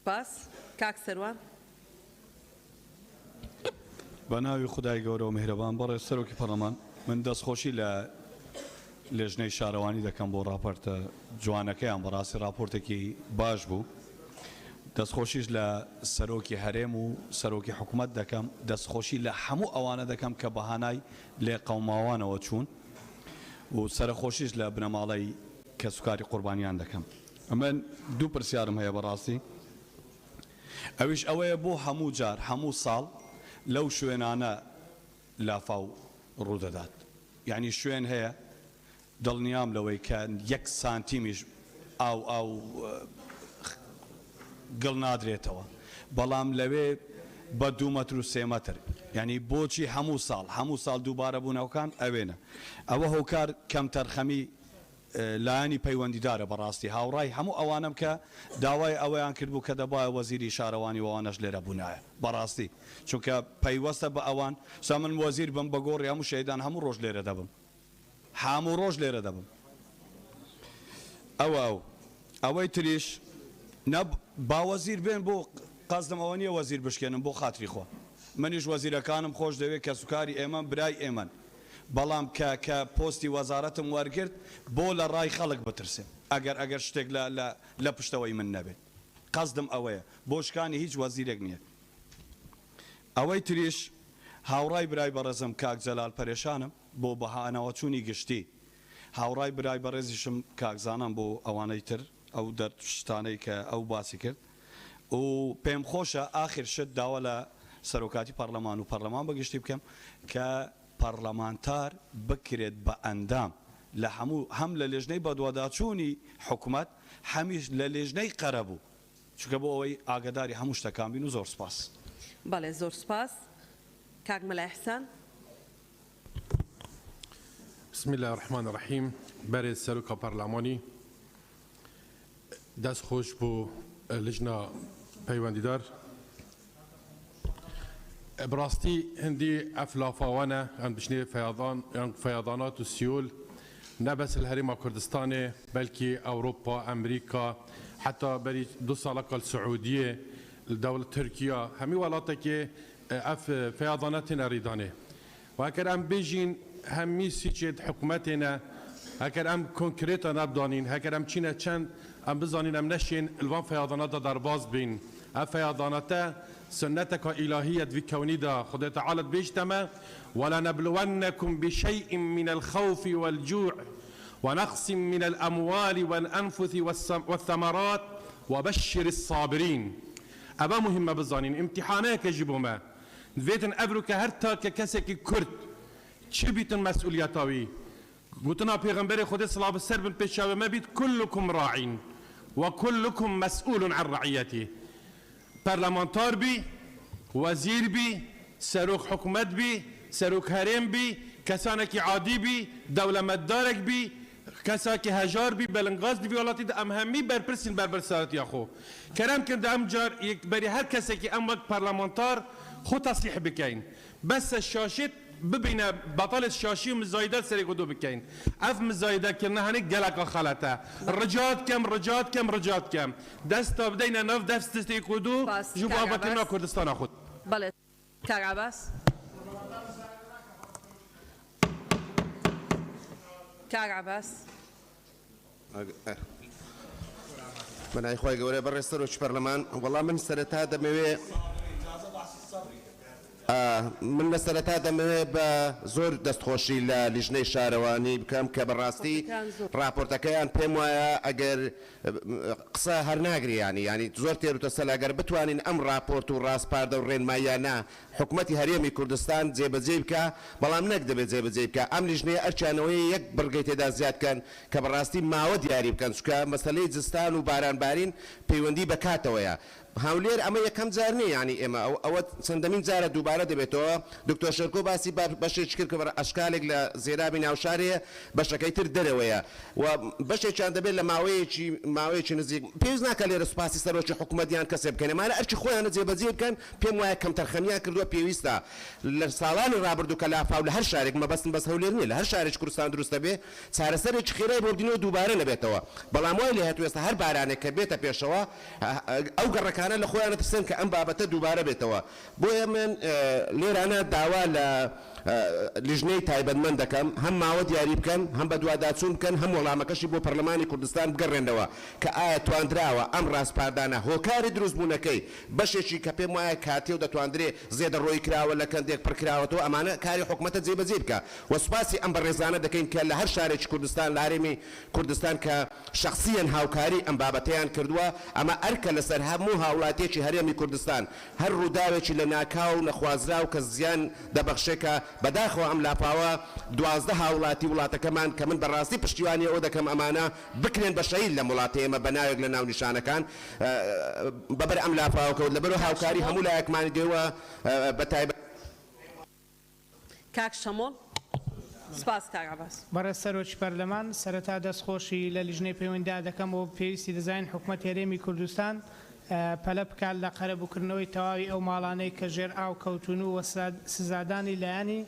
باس کاک سەروان بە ناوی خودای گەورە و میهرەبان بەڕێز سەرۆکی پەرلەمان من دەستخۆشی لە لێژنەی شارەوانی دەکەم بۆ راپۆرتە جوانەکەیان بەڕاستی راپۆرتێکی باش بوو دەستخۆشیش لە سەرۆکی هەرێم و سەرۆکی حکوومەت دەکەم دەستخۆشی لە هەموو ئەوانە دەکەم کە بەهانای لێ قەوماوانەوە چوون و سەرخۆشیش لە بنەماڵی کە سوکاری قوربانیان دەکەم ئەمە دوو پرسیارم هەیە بەڕاستی ئەویش ئەوەیە بۆ هەموو جار هەموو ساڵ لەو شوێنانە لافاو ڕوودەدات یعنی شوێن هەیە دڵنیام لەوەی کە 1 سانتیمیش ئاو گڵ نادرێتەوە بەڵام لەوێ بە 2 مەتر و 3 مەتر یعنی بۆچی هەموو ساڵ دووبارە بوونەوەکان ئەوێنە ئەوە هۆکار کەم تەرخەمی لایانی پەیوەندیدارە بەڕاستی هاوڕای هەموو ئەوانم کە داوای ئەوەیان کردبوو کە دەبایە وەزیری شارەوانی وانەش لێرە بوونایە بەڕاستی چونکە پەیوەستە بە ئەوان سا من وەزیر بم بە گۆڕی هەموو شەیدان هەموو ڕۆژ لێرە دەبم هەموو ڕۆژ لێرە دەبم ئەوەی تریش باوەزیر بێن بۆ قەزدم ئەوە نییە وەزیر بشکێنم بۆ خاتری خۆ منیش وەزیرەکانم خۆش دەوێت کە سوکاری ئێمە برای ئێمەن بەڵام کە پۆستی وەزارەتم وەرگرت بۆ لە ڕای خەڵک بترسێ ئەگەر شتێک لە پشتەوەی من نەبێت قەزدم ئەوەیە بۆ شکانی هیچ وەزیرێک نییە ئەوەی تریش هاوڕای برای بەڕێزم کاک جەلال پەرێشانم بۆ بەهانەوە چوونی گشتی هاوڕای برای بەڕێزیشم کاکزانم بۆ ئەوانەی تر ئەو دەرشتانەی کە ئەو باسی کرد و پێم خۆشە ئاخر شت داوە لە سەرۆکاتی پەرلەمان و پەرلەمان بەگشتی بکەم کە پەرلەمانتار بکرێت بە ئەندام لە هەموو هەم لە لێژنەی بەدواداچوونی حکوومەت هەمیش لە لێژنەی قەرە بوو چونکە بۆ ئەوەی ئاگداری هەموو شتەکان بین و زۆر سپاس بەڵێ زۆر سپاس کاک مەلای حسان بسم الله الرحمن الرحیم بەرێز سەرۆکە پەرلەمانی دەست خۆش بۆ لجنە پەیوەندیدار براستی هندی افلافاوانه ان بشنی فیضانات و سیول نه بس الهرم کردستان بلکه اوروپا امریکا حتی بری 2 سال السعوديه الدوله تركيا همي ولاته که اف فیضانات نریدانه و اگر ام بیجین همی سیچید حکومتنا اگر ام کنکریت نبدانین اگر ام چینه چند ام بزانین ام نشین الوان فیضانات در باز بین اف فیضانات سنتك إلهية في كوني دا خدای تعالى بيجتما ولنبلونكم بشيء من الخوف والجوع ونقص من الأموال والأنفس والثمرات وبشر الصابرين أبا مهمة بالظانين امتحانات يجبوا ما فيتن أبرك هرتا ككسك كرد شبيتن مسؤولياتاوي قلتنا بيغمبري خدای صلى الله عليه وسلم بيشاوي ما بيت كلكم راعين وكلكم مسؤول عن رعيته پارلمانتار بی وزیر بی سروک حکومت بی سروک هرم بی کسانی که عادی بی دولتمدارک بی کسانی که هجار بی بلنگاز دی ولاتی د امهمی برپرسین برسالتی خو کرم کرد ام جار یک بری هر کسی که ام وقت پارلمانتار خود تصریح بکین بس الشاشت ببینه بطل الشاشی و مزایده سری کدو بکین اف مزایده کنه هنی گلک خالته رجات کم دست بدین نف دست کدو جو بابا کنه کردستان خود بله کاک عباس من اخوای گوره بر سروش پارلمان والله من سرتا دموی من لەسەرەتا دەمەوێت بە زۆر دەستخۆشی لە لیژنەی شارەوانی بکەم کە بەڕاستی راپۆرتەکەیان پێم وایە ئەگەر قسە هەر ناگریانی ینی زۆر تێروتەسەل ئەگەر بتوانین ئەم راپۆرت و ڕاستپاردە و ڕێنمایانە حکوومەتی هەرێمی کوردستان جێبەجێ بکە بەڵام نەک دەبێت جێبەجێ بکە ئەم لیژنەیە ئەرچانەوەی یەک بڕگەی تێدا زیادکەن کە بەڕاستی ماوە دیاری بکەن چکە مەسەلەی جستان و بارانبارین پەیوەندی بەکاتەوەیە هاولێر ئەمە یەکەم جار نیە ینی ئێمە ئەوە چەندەمین جارە دووبارە دەبێتەوە دکتۆر شەرکۆ باسی بەشێک کرد کە ئەشکالێک لە زێرابی ناوشارەیە بەشەکەی تر دەرەوەیە و بەشێکیان دەبێت لە ماوەیەکی نزیک پێویست ناکە لێرە سوپاسی سەرۆکی حکوومەتیان کەسێ بکەن ئەمانە ئەرچی خۆیانە جێبەجێ بکەن پێم وایە کەم تەرخەمیان کردووە پێویستە لە ساڵانی ڕابردوو کە لافاو لە هەر شارێک مەبەستن بەس هەولێر نییە لە هەر شارێک کوردستان دروستە بێ چارەسەرێکی خێرای بۆ بدینەوە دووبارە نەبێتەوە بەڵام وای لێ هاتووێستا هەر بارانێک کە بێتە پێشەوە ئەو گەڕەکانە لە خۆیانە ترسن کە ئەم بابەتە دووبارە بێتەوە بۆیە من لێرانە داوا لە لیژنەی تایبەتمەند دەکەم هەم ماوە دیاری بکەن هەم بە دوواداچوون بکەن هەم وەڵامەکەشی بۆ پەرلەمانی کوردستان بگەڕێنەوە کە ئایا توانراوە ئەم ڕاستپاردانە هۆکاری دروستبوونەکەی بەشێکی کە پێم وایە کاتێ و دەتواندرێ زێدە ڕۆی کراوە لە کەندێک پڕکراوەتەوە ئەمانە کاری حکوومەتە جێبەجێ بکە وەسپاسی ئەم بەڕێزانە دەکەین کە لە هەر شارێکی کوردستان لە هەرێمی کوردستان کە شخصیان هاوکاری ئەم بابەتەیان کردووە ئەمە ئەرکە لەسەر هەموو هاوڵاتێکی هەرێمی کوردستان هەر ڕووداوێکی لە ناکاو و نەخوازرا و کە زیان دەبەخشێکە بەداخەوە ئەم لاپاوە 12 هاوڵاتی وڵاتەکەمان کە من بەڕاستی پشتیوانی ئەوە دەکەم ئەمانە بکرێن بە شەید لە وڵاتی ئێمە بە ناوێک لە ناو نیشانەکان بەبەر ئەم لاپاوەکەوت لەبەرەوە هاوکاری هەموو لایەکمانی دێوە بە تایبەت کاک شەمۆڵ سپاس کاک عەباس بەڕێز سەرۆکی پەرلەمان سەرەتا دەستخۆشی لە لیژنەی پەیوەندیدا دەکەم و پێویستی دەزانین حکوومەت هەرێمی کوردستان پەلە بکات لە قەرەبووکردنەوەی تەواوی ئەو ماڵانەی کە ژێر ئاو کەوتون و سزادانی لایەنی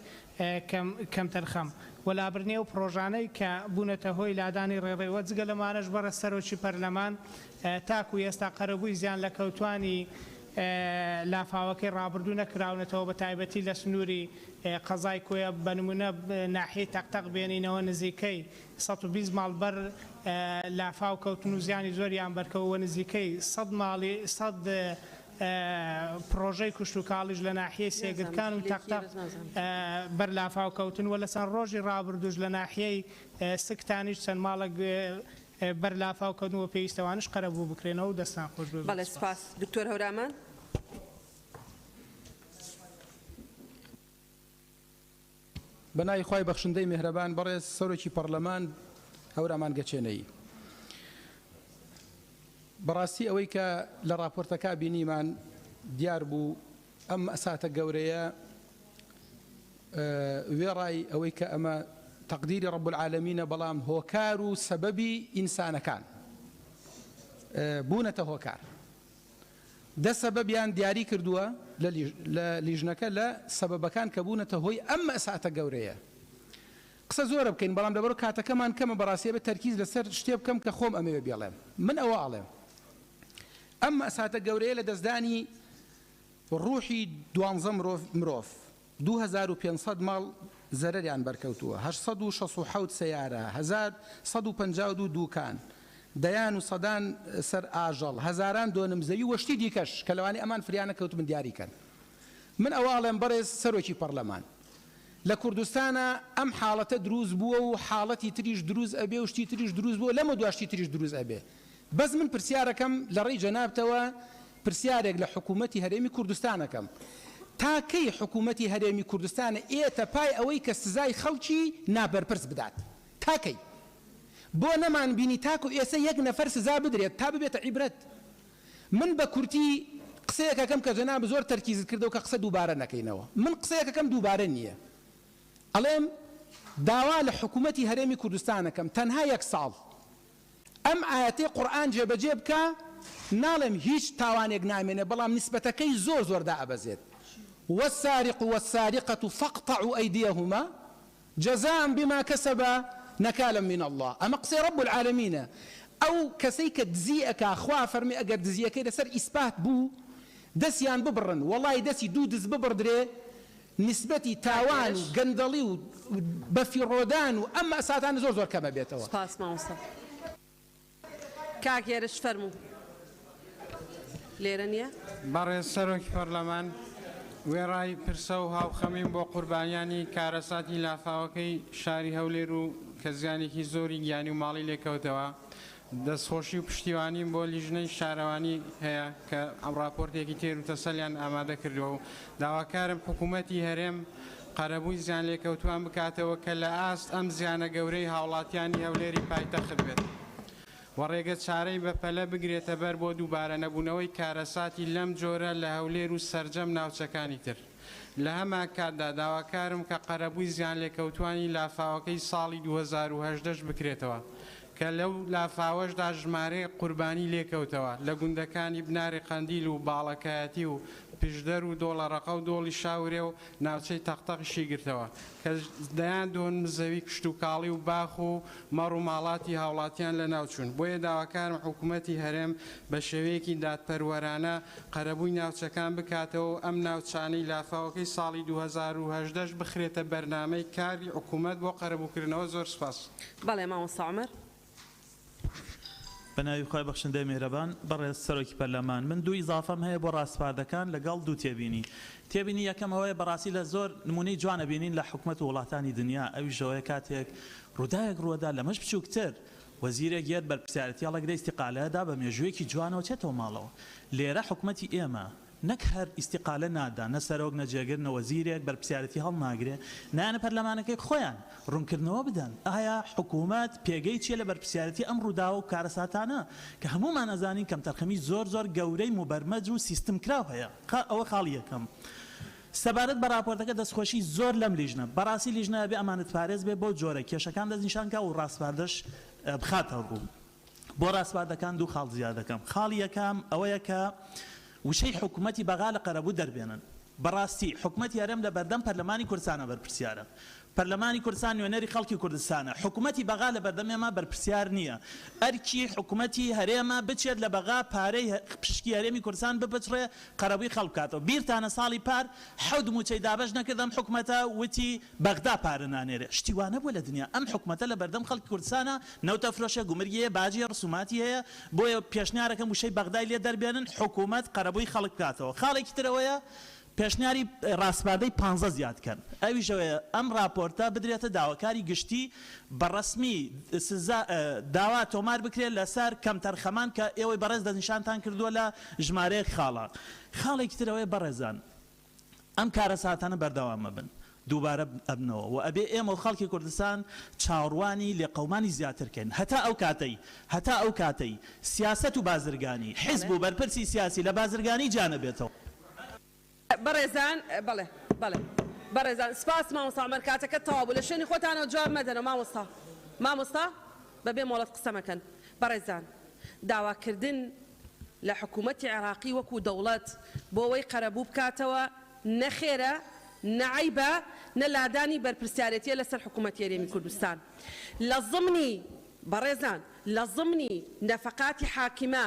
کەم تەرخەم وەلابرنێ و پرۆژانەی کە بوونەتە هۆی لادانی ڕێڕێوە جگە لەمانەش بەڕێز سەرۆکی پەرلەمان تاکو ئێستا قەرەبووی زیان لە کەوتوانی لافاوەکەی ڕابردوو نەکراونەتەوە بە تایبەتی لە سنووری قەزای کۆیە بە نمونە ناحیەی تەقتەق بێنینەوە نزیکەی 120 ماڵبەر لافاو کەوتن و زیانی زۆریان بەرکەوە نزیکەی 100 ماڵی 100 پرۆژەی کوشت و کاڵیش لە ناحیەی سێگرکان و تەقتەق بەر لافاو کەوتن و لەسەر ڕۆژی ڕابردوش لە ناحیەی سکتانیش چەند ماڵک بەر لافاو کەوتنەوە پێویستەوانش قەرەبوو بکرێنەوە و دەستان خۆش بێ. بەڵێ سپاس دکتۆر هەورامان. بەنای خوای بەخشندەی میهرەبان بەڕێز سەرۆکی پەرلەمان هەورامان گەچێنەی بەڕاستی ئەوەی کە لە راپۆرتەکە بینیمان دیار بوو ئەم ئەساتە گەورەیە وێڕای ئەوەی کە ئەمە تەقدیری ڕەب العالەمینە بەڵام هۆکار و سەبەبی ئینسانەکان بوونەتە هۆکار دە سەبەبیان دیاری کردووە لە لیژنەکە لە سەبەبەکان کە بوونەتە هۆی ئەم ئەساتە گەورەیە قسە زۆرە بکەین بەڵام لەبەر کاتەکەمان کەمە بەڕاستی بە تەرکیز لەسەر شتێ بکەم کە خۆم ئەمەوێ بێڵێم من ئەوە ئاڵێم ئەم ئەساتە گەورەیە لە دەستدانی ڕوحی 12 مرۆڤ 2500 ماڵ زەرەریان بەرکەوتووە 867 سەیارە 1152 دووکان دەیان و سەدان سەر ئاژەڵ هەزاران دۆنمزەوی وەشتی دیکەش کە لەوانی ئەمان فریانە کەوت من دیاریکەن من ئەواڵێم بەڕێز سەرۆکی پەرلەمان لە کوردستانە ئەم حاڵەتە دروست بووە و حاڵەتی تریش دروست ئەبێ و شتی تریش دروست بووە لەمە دواشتی تریش دروست ئەبێ بەس من پرسیارەکەم لە ڕێی جەنابتەوە پرسیارێک لە حکوومەتی هەرێمی کوردستانەکەم تاکەی حکوومەتی هەرێمی کوردستانە ئێتە پای ئەوەی کە سزای خەڵکی نابەرپرس بدات تاکەی بۆ نەمان بینی تاکو ئێستا یەک نەفەر سزا بدرێت تا ببێتە عیبرەت من بە کورتی قسەیەکەکەم کە جەناب زۆر تەرکیزت کردەوە کە قسە دووبارە نەکەینەوە من قسەیەکەکەم دووبارە نییە ئەڵێم داوا لە حکوومەتی هەرێمی کوردستانەکەم تەنها یەک ساڵ ئەم ئاەتەی قورئان جێبەجێ بکە ناڵێم هیچ تاوانێک نامێنێ بەڵام نیسبەتەکەی زۆر دائەبەزێت والسارق والسارقة فاقطعوا أيديهما جزاء بما كسبا نكالا من الله أما قصي رب العالمين أو كسيك دزيئك أخوة فرمي أقر دزيئك لسر إثبات بو دسيان ببرن والله دسي دودز ببردري نسبتي تاوان قندلي بفيرودان وأما أساتان زور كما بيتوا سپاس ماوسا كاك يارش فرمو ليرانيا بەڕێز سەرۆکی پەرلەمان وێڕای پرسە و هاوخەمین بۆ قوربانیانی کارەساتی لافاوەکەی شاری هەولێر و کە زیانێکی زۆری گیانی و ماڵی لێکەوتەوە دەستخۆشی و پشتیوانیم بۆ لیژنەی شارەوانی هەیە کە ئەم راپۆرتێکی تێر و تەسەلیان ئامادە کردەوە و داواکارم حکوومەتی هەرێم قەرەبووی زیان لێکەوتوان بکاتەوە کە لە ئاست ئەم زیانە گەورەی هاوڵاتیانی هەولێری پایتەخت بێت و ڕێگە چارەی بەپەلە بگرێتە بەر بۆ دووبارە نەبوونەوەی کارەساتی لەم جۆرە لە هەولێر و سەرجەم ناوچەکانی تر لە هەمان کاتدا داواکارم کە قەرەبووی زیان لێکەوتوانی لافاوەکەی ساڵی 2018 بکرێتەوە کە لەو لافاوەشدا ژمارەی قوربانی لێکەوتەوە لە گوندەکانی بناری قەندیل و باڵەکایەتی و پشدەر و دۆڵەڕەقە و دۆڵی شاورێ و ناوچەی تەختەقیشی گرتەوە کە دەیان دۆن زەوی کشت و کاڵی و باخ و مەڕ و ماڵاتی هاوڵاتیان لە ناوچوون بۆیە داواکارم حکوومەتی هەرێم بە شێوەیەکی دادپەروەرانە قەرەبووی ناوچەکان بکاتەوە ئەم ناوچانەی لافاوەکەی ساڵی 2010 بخرێتە بەرنامەی کاری حکوومەت بۆ قەرەبووکردنەوە. زۆر سپاس. بەڵێ مامۆستا عومەر. بەناوی خۆی بەخشندەی میهرەبان بەڕێز سەرۆکی پەرلەمان من دوو ئیزافەم هەیە بۆ ڕاستپاردەکان لەگەڵ دوو تێبینی یەکەم ئەوەیە بەڕاستی لە زۆر نمونەی جوانە بینین لە حکوومەت و وڵاتانی دنیا ئەوی ژەوەیە کاتێک ڕووداوێک ڕووەدا لەمەش بچووکتر وەزیرێک گێت بەرپرسیارەتی هەڵەگرەی استیقالەدا بە مێژوویەکی جوانەوە چێتەوە ماڵەوە لێرە حکوومەتی ئێمە نەک هەر ئیستیقالە نادا نە سەرۆک نەجێگرنە وەزیرێک بەرپرسیارەتی هەڵ ناگرێ نایەنە پەرلەمانەکەی خۆیان ڕوونکردنەوە بدەن ئایا حکوومەت پێگەی چیە لە بەرپرسیارەتی ئەم ڕووداوە و کارەساتانە کە هەمومان ئەزانین کەم تەرخەمی زۆر گەورەی مبەرمەج و سیستم کراو هەیە ئەوە خاڵی یەکەم. سەبارەت بە راپۆرتەکە دەستخۆشی زۆر لەم لیژنە بەڕاستی لیژنە بێ ئەمانەت پارێز بێ بۆ جۆرە کێشەکان دەستنیشانکە و ڕاستپاردەش بخاتە ڕوو بۆ ڕاستپاردەکان دوو خاڵ زیاد دەکەم. خاڵی یەکەم ئەوەیە کە وشەی حکوومەتی بەغا لە قەرەبوو دەربێنن بەڕاستی حکوومەتی هەرێم لە بەردەم پەرلەمانی کوردستانە بەرپرسیارە پەرلەمانی کوردستان نوێنەری خەڵکی کوردستانە حکوومەتی بەغا لە بەردەم ئێمە بەرپرسیار نییە ئەرکی حکوومەتی هەرێمە بچێت لە بەغا پارەی پشکی هەرێمی کوردستان بپچڕێ قەرەبووی خەڵک بکاتەوە بیرتانە ساڵی پار حەود موچەی دابەش نەکردم حکوومەتە وتی بەغدا پارە نانێرێ شتیوانە بووە لە دنیا ئەم حکوومەتە لە بەردەم خەڵکی کوردستانە نەوتە فرۆشە گومرگیە باجی ڕسوماتی هەیە بۆیە پێشنیارەکەم وشەی بەغدای لێ دەربێنن حکوومەت قەرەبووی خەڵک بکاتەوە. خاڵێکی ترەوەیە پێشنیاری ڕاستپاردەی 15 زیادکەن ئەویشەوەیە ئەم راپۆرتە بدرێتە داواکاری گشتی بەڕسمی داوا تۆمار بکرێت لەسەر کەم تەرخەمان کە ئێوەی بەڕێز دەنیشانتان کردووە لە ژمارەیەک خاڵە. خاڵێکی ترەوەی بەڕێزان ئەم کارەساتانە بەردەوامە بن دووبارە ئەبنەوە و ئەبێ ئێمە و خەڵکی کوردستان چاوەڕوانی لێ قەومانی زیاترکەن هەتا ئەو کاتەی سیاست و بازرگانی حیزب و بەرپرسی سیاسی لە بازرگانی جانە بێتەوە. بەڕێزان بەڵێ بەڕێزان سپاس مامۆستا عومەر کاتەکە تەواو بوو لە شوێنی خۆتانەوە جواب مەدەنەوە مامۆستا بەبێ مۆڵەت قسە مەکەن. بەڕێزان داواکردن لە حکوومەتی عێراقی وەکو دەوڵەت بۆ ئەوەی قەرەبوو بکاتەوە نەخێرە نەعیبە نەلادانی بەرپرسیارەتیە لەسەر حکوومەتی هەرێمی کوردستان لە ضمنی بەڕێزان لە ضمنی نەفەقاتی حاکمە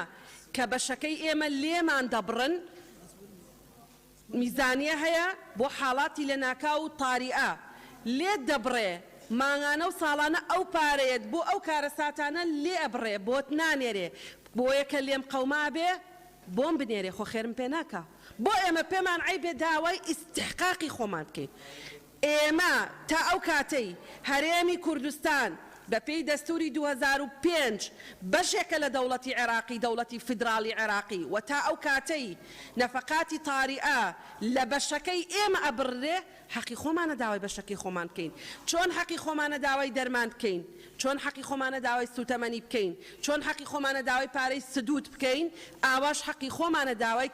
کە بەشەکەی ئێمە لێمان دەبڕن میزانیە هەیە بۆ حاڵاتی لە ناکاو و تاریئە لێ دەبڕێ ماهانە و ساڵانە ئەو پارەیەت بۆ ئەو کارەساتانە لێ ئەبڕێ بۆت نانێرێ بۆ یەکە لێم قەوما بێ بۆم بنێرێ خۆ خێرم پێ ناکە بۆ ئێمە پێمان عیبێ داوای ئیستحقاقی خۆمان بکەین. ئێمە تا ئەو کاتەی هەرێمی کوردستان بەپێی دەستوری 2005 بەشێکە لە دەوڵەتی عێراقی دەوڵەتی فیدراڵی عێراقی و تا ئەو کاتەی نەفەقاتی تاریئە لە بەشەکەی ئێمە ئەبڕێ حەقی خۆمانە داوای بەشەکەی خۆمان بکەین چۆن حەقی خۆمانە داوای دەرمان بکەین چۆن حەقی خۆمانە داوای سوتەمەنی بکەین چۆن حەقی خۆمانە داوای پارەی سدود بکەین ئاواش حەقی خۆمانە داوای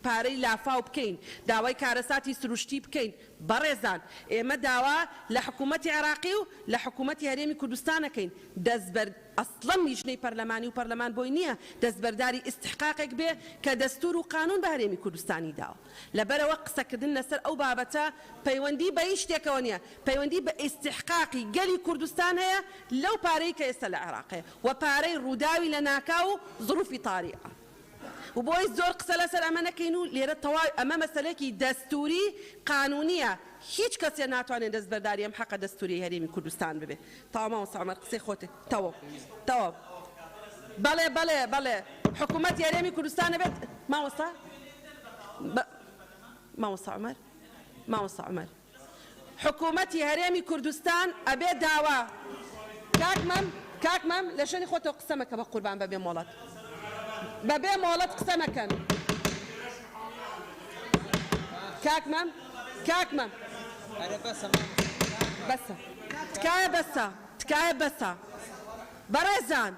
پارەی لافاو بکەین داوای کارەساتی سروشتی بکەین. بەڕێزان ئێمە داوا لە حکوومەتی عێراقی و لە حکوومەتی هەرێمی کوردستانەکەین دەستبەر ئەسڵەن میژنەی پەرلەمانی و پەرلەمان بۆی نییە دەستبەرداری ئیستحقاقێک بێ کە دەستور و قانون بە هەرێمی کوردستانی داوە لەبەرەوە قسەکردن لەسەر ئەو بابەتە پەیوەندی بە هیچ شتێکەوە نییە پەیوەندی بە ئیستحقاقی گەلی کوردستان هەیە لەو پارەی کە ئێستا لە عێراقەیە و پارەی ڕووداوی لە ناکاو و ظروفی تاریئە و بۆی زۆر قسە لەسەر ئەمە نەکەین و لێرە تەواوی ئەمە مەسەلەیەکی دەستوری قانونیە هیچ کەسێ ناتوانێت دەستبەرداری ئەم حەقە دەستوری هەرێمی کوردستان ببێ. تەواو مامۆستا عومەر قسەی خۆتێ تەواو بەڵێ حکوومەتی هەرێمی کوردستان بێت مامۆستا عومەر حکوومەتی هەرێمی کوردستان ئەبێ داوا کاکمەم لە شوێنی خۆتەوە قسە مەکە بە قوربان بەبێ مۆڵەت بەبێ مۆڵەت قسە مەکەن کاکمەم تکایە بەسە بەڕێزان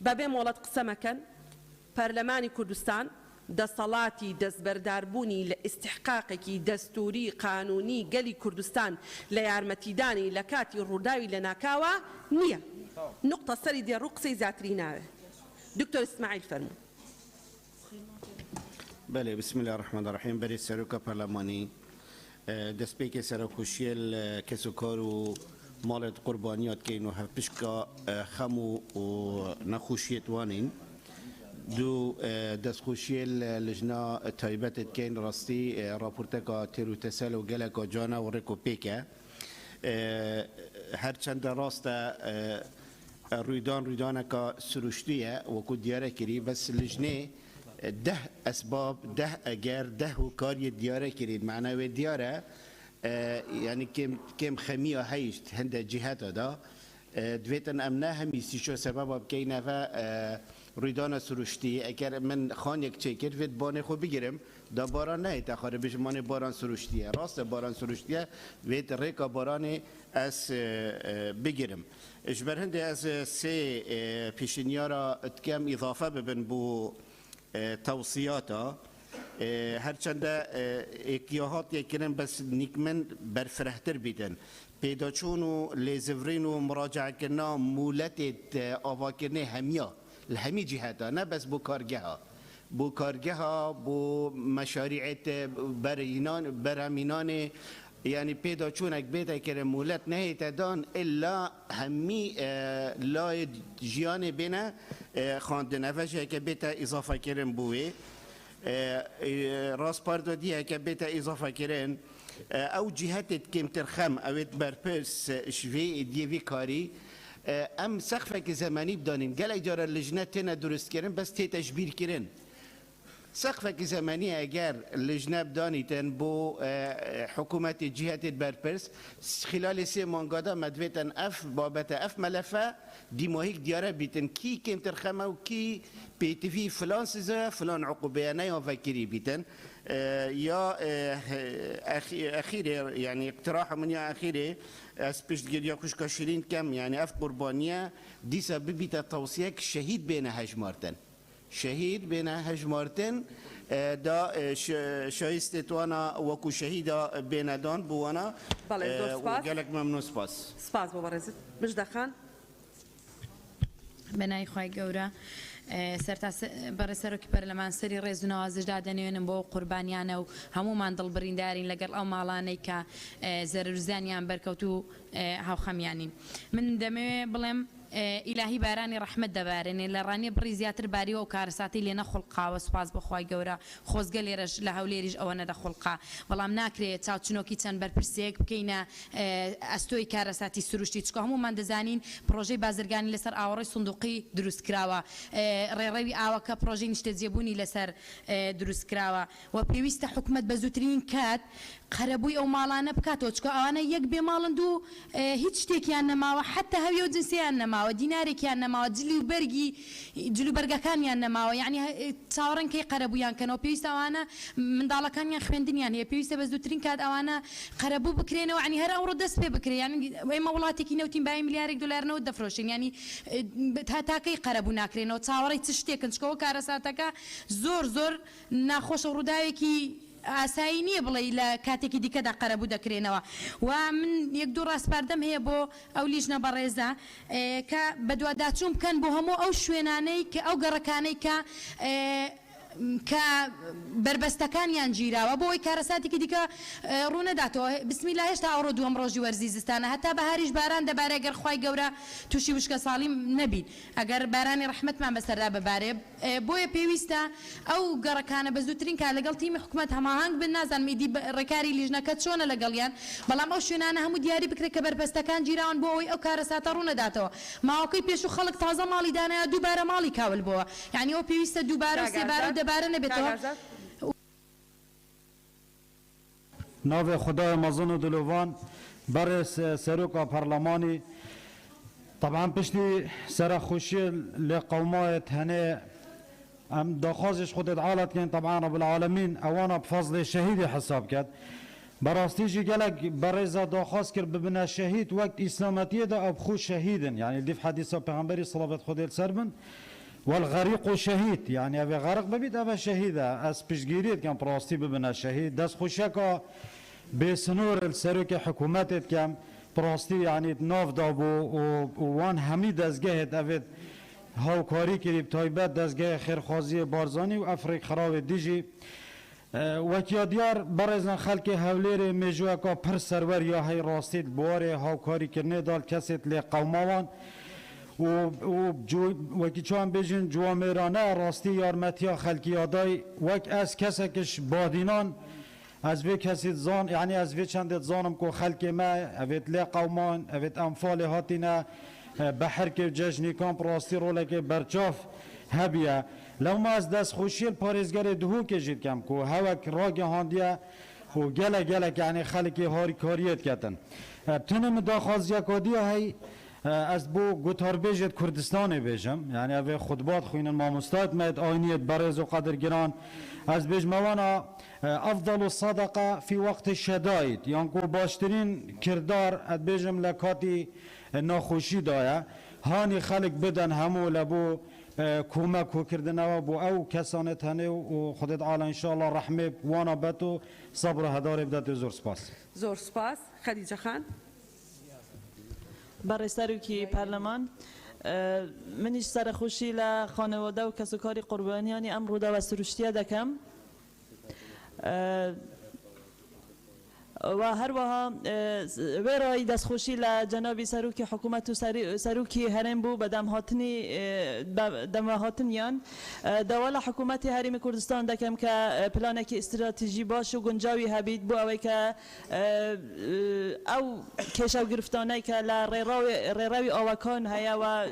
بەبێ مۆڵەت قسە مەکەن پەرلەمانی کوردستان دەسەڵاتی دەستبەرداربوونی لە ئیستحقاقێکی دەستوری قانونی گەلی کوردستان لە یارمەتیدانی لە کاتی ڕووداوی لە ناکاوە نییە. نقطە سەری دێڕوو قسەی زیاتری ناوێ. دکتۆر ئیسماعیل فەرموو. بله بسم الله الرحمن الرحیم. بەری سەرۆکە پەرلەمانی دەستپێکی سەرۆکوشیە کەس و کار و ماڵێت قوربانیات کەین و هەپشکە خەم و نەخۆشیێت وانین. دو دەستخۆشیە لەژنا تایبەتت کەین ڕاستی راپۆرتێکە تێر و تەسەل و گەلێکە جانە و ڕێک و پێکە. هەرچەندە ڕاستە ڕوویدانێکە سروشتیە وەکو دیارە کردی بەس لژنێ ده اسباب ده اگر ده و کاری دیاره کرید معنی دیاره یعنی کم خمیا هیچ هند جهت دا دویتن امنه همیسی شو سبب که نفع رویدان سروشتی اگر من خان یک چکر وید بانه خو بگیرم دا باران نه تخاره بجمان باران سروشتیه راست باران سروشتیه وید ریکا باران از بگیرم اجبر هنده از سه پیشنیارا اتکم اضافه ببن بو توصياتا هرچند اكياهات يكرن بس نيكمن برفرهتر بيدن پیدا چون و لزورین و مراجعه کردن مولت آوا کردن همیا الهمی جهتا نه بس بو کارگه ها بو مشاريع برامینان يعني پیدا چونك بيتا كره مولت نهيت دان الا همي لا جيان بنا خاندن فجاه كبيتا اضافه كرن بوي راس باردو دي كبيتا اضافه كرن او جهات كم ترخم او بربرس شوي دي في كاري ام سقفك زماني بدانين قال اجاره اللجنه تنا درست كرن بس تي تجبير كرن سقفك زمانية اگر لجنة بدانيتن بو حكومة جهة بربرس خلال 3 مانگادا مدويتن اف بابت اف ملفة دي ماهيك ديارة بيتن كي كم ترخمه وكي بيتفي فلان سزا فلان عقوبيانا يا فكري بيتن يا اخيري يعني اقتراح من يا اخيري اسبيش يا كشكا شيرين كم يعني اف قربانية دي سبب بيتا توصيك شهيد بين هجمارتن شهيد بين هجمارتن دا شایسته وانا وكو شهيدا بين دان بوانا وقالك ممنون سپاس ببرزت مجد خان بنای خوای گەورە بەڕێ سەرۆکی پەرلەمان سەری ڕێز و نەوازش دادەنێنم بۆ قوربانیانە و هەمومان دڵبریندارین لەگەڵ ئەو ماڵانەی کە زەرورزانیان بەرکەوتو هاوخەمیانین من دەمەوێت بڵێم ئیلاهی بارانی ڕەحمەت دەبارێنێ لە ڕانێ بڕی زیاتر باریەوە و کارەساتی لێ نەخڵقاوە سوپاس بەخوای گەورە خۆزگە لێرەش لە هەولێریش ئەوە نەدەخڵقا بەڵام ناکرێت چاوچنۆکی چەند بەرپرسێک بکەینە ئەستۆی کارەساتی سروشتی چکە هەمومان دەزانین پرۆژەی بازرگانی لەسەر ئاوەڕێی سندوقی دروستکراوە ڕێڕەوی ئاوەکە پرۆژەی نیشتەجێبوونی لەسەر دروستکراوە و پێویستە حکومەت بە زووترین کات قەرەبووی ئەو ماڵانە بکاتەوە چکە ئەوانە یەک بێ ماڵند و هیچ شتێکیان نەماوە حتى هەویە و جنسیان نەماوە دینارێکیان نەماوە جلی و بەرگەکانیان نەماوە یعنی چاوەڕەنکەی قەرەبوویان کەنەوە پێویستە ئەوانە منداڵەکانیان خوێندنیان هەیە پێویستە بە زووترین کات ئەوانە قەرەبوو بکرێنەوە عنی هەر ئەوڕۆ دەست پێ بکرێ یعنی ئێمە وڵاتێکی نەوتین با ملیارێک دلارنەوە دەفرۆشین یعنی تاکەی قەرەبوو ناکرێنەوە چاوەڕێی چ شتێکن چکەوە کارەساتەکە زۆر ناخۆشە ڕووداوێکی ئاسایی نییە بڵێ لە کاتێکی دیکەدا قەرەبوو دەکرێنەوە و من یەک دوو ڕاستپاردەم هەیە بۆ ئەو لیژنە بەڕێزە کە بەدواداچوون بکەن بۆ هەموو ئەو شوێنانەی کە ئەو گەڕەکانەی کە بربەستەکانیان گیراوە بۆ ئەوەی کارەساتێکی دیکە ڕوونەداتەوە بسمیلا هێشتا ئەوڕۆ دووەم ڕۆژی وەرزی زستانە هەتا بەهاریش باران دەبارێ ئەگەر خوای گەورە تووشی وشکە ساڵی نەبین ئەگەر بارانی ڕەحمەتمان بەسەردا ببارێ بۆیە پێویستە ئەو گەڕەکانە بە زووترین کار لەگەڵ تیمی حکومەت هەماهەنگ بن نازانم ئیدی ڕێکاری لیژنەکە چۆنە لەگەڵیان بەڵام ئەو شوێنانە هەموو دیاری بکرێت کە بربەستەکان گیراون بۆ ئەوەی ئەو کارەساتە ڕوونەداتەوە ماوەکەی پێش و خەڵک تازە ماڵی دانایە دووبارە ماڵی کاول بووە یعنی ئەو پێویستە دووبارە و سێبارە و دەبارە نەبێتەوە ناو خدای مزن و دلوان برس سروکا پارلمانی طبعا پشتی سرخوشی لقومات هنه ام دخوازش خودت عالت کن طبعا رب العالمین اوانا بفضل شهید حساب کرد براستيجي قالك برزا دخواست كر ببنا شهيد وقت اسلامتيه دا ابخو شهيدن يعني دي في حديث پیغمبري صلوات خدای سربن والغريق شهيد يعني أبي غرق ببيت أبا شهيدة أس بشجيريت كان براستي ببنا شهيد دس خوشكا بسنور السروك حكومات كان براستي يعني ناف دابو وان همي دزجهت أبد هاو كاري كري بتايبات دزجه خيرخوازي بارزاني وأفريق خراب ديجي وكيا ديار برزن خلق هولير مجوكا پر سرور یا هی راستید بواره هاو کاری کرنه دال کسیت لی قوموان وکی چون بیجن جوامرانه راستی یارمتیا خلقی آدای وک از کسکش بادینان از وی کسید زان یعنی از وی چندت زانم کو خلق ما اوید لی قومان اوید انفال هاتینا بحر که جشنی کام راستی رولک برچاف هبیه لو ما از دست خوشی پارێزگەرێ دهو کەژیت کەم کو هەوەک ڕاگەهاندیە و gelek yani خەڵکی هاریکاریەت کەتن تنم داخوازیە کۆدیە هەی ئەس بۆ گوتاربێژێت کوردستانی بێژم yani ئەvê خودبات خوێنن مامۆستات مێت ئاینیت بەڕێز و قەدرگران ئەس بێژمەوانە ئەفضل الصدقة في وقت الشدائد یان کو باشترین کردار ئەدبێژم لە کاتی ناخۆشیدایە هانی خەڵک بدەن هەموو لە بۆ كومك وكردنا بو او كسانت هني وخدت على ان شاء الله رحمه وانا بتو صبر هدار بدات زور سپاس زور سپاس خديجه خان برسروکی پارلمان منیش سر خوشی ل خانواده و کسوکاری قربانیانی امرو دا و سروشتیا دکم و هر وها ورای دستخوشی لجناب سروکی حکومت و سروکی هرم بو بدم هاتنیان دوال حکومت هرم کردستان دکم که پلانه که استراتژی باش و گنجاوی هبید بو اوی که او کشو گرفتانه که لریراوی آوکان هیا و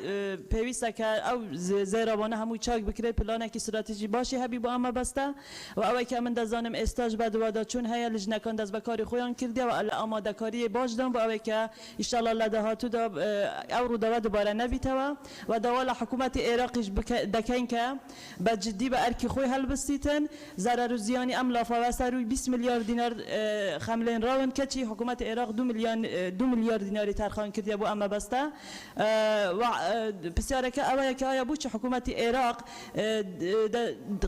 پیوسته که او زیرابانه هموی چاک بکره پلانه که استراتژی باشی هبی بو اما بسته و اوی که من دزانم استاج بد و چون هیا لجنکان دز بکاری خویان کرده و آماده کاری باش دم با اوی که ان شاء الله لدهاتو دا او رو دوباره نبیتوا و دوال حکومت عراقیش دکین که با جدی با ارکی خوی هل بستیتن ضرر زیانی املاف و سروی 20 میلیارد دینار خملین راون کچی حکومت عراق 2 میلیارد دیناری ترخان کرده بو اما بسته و بسیاره که اوی که آیا بو چه حکومت عراق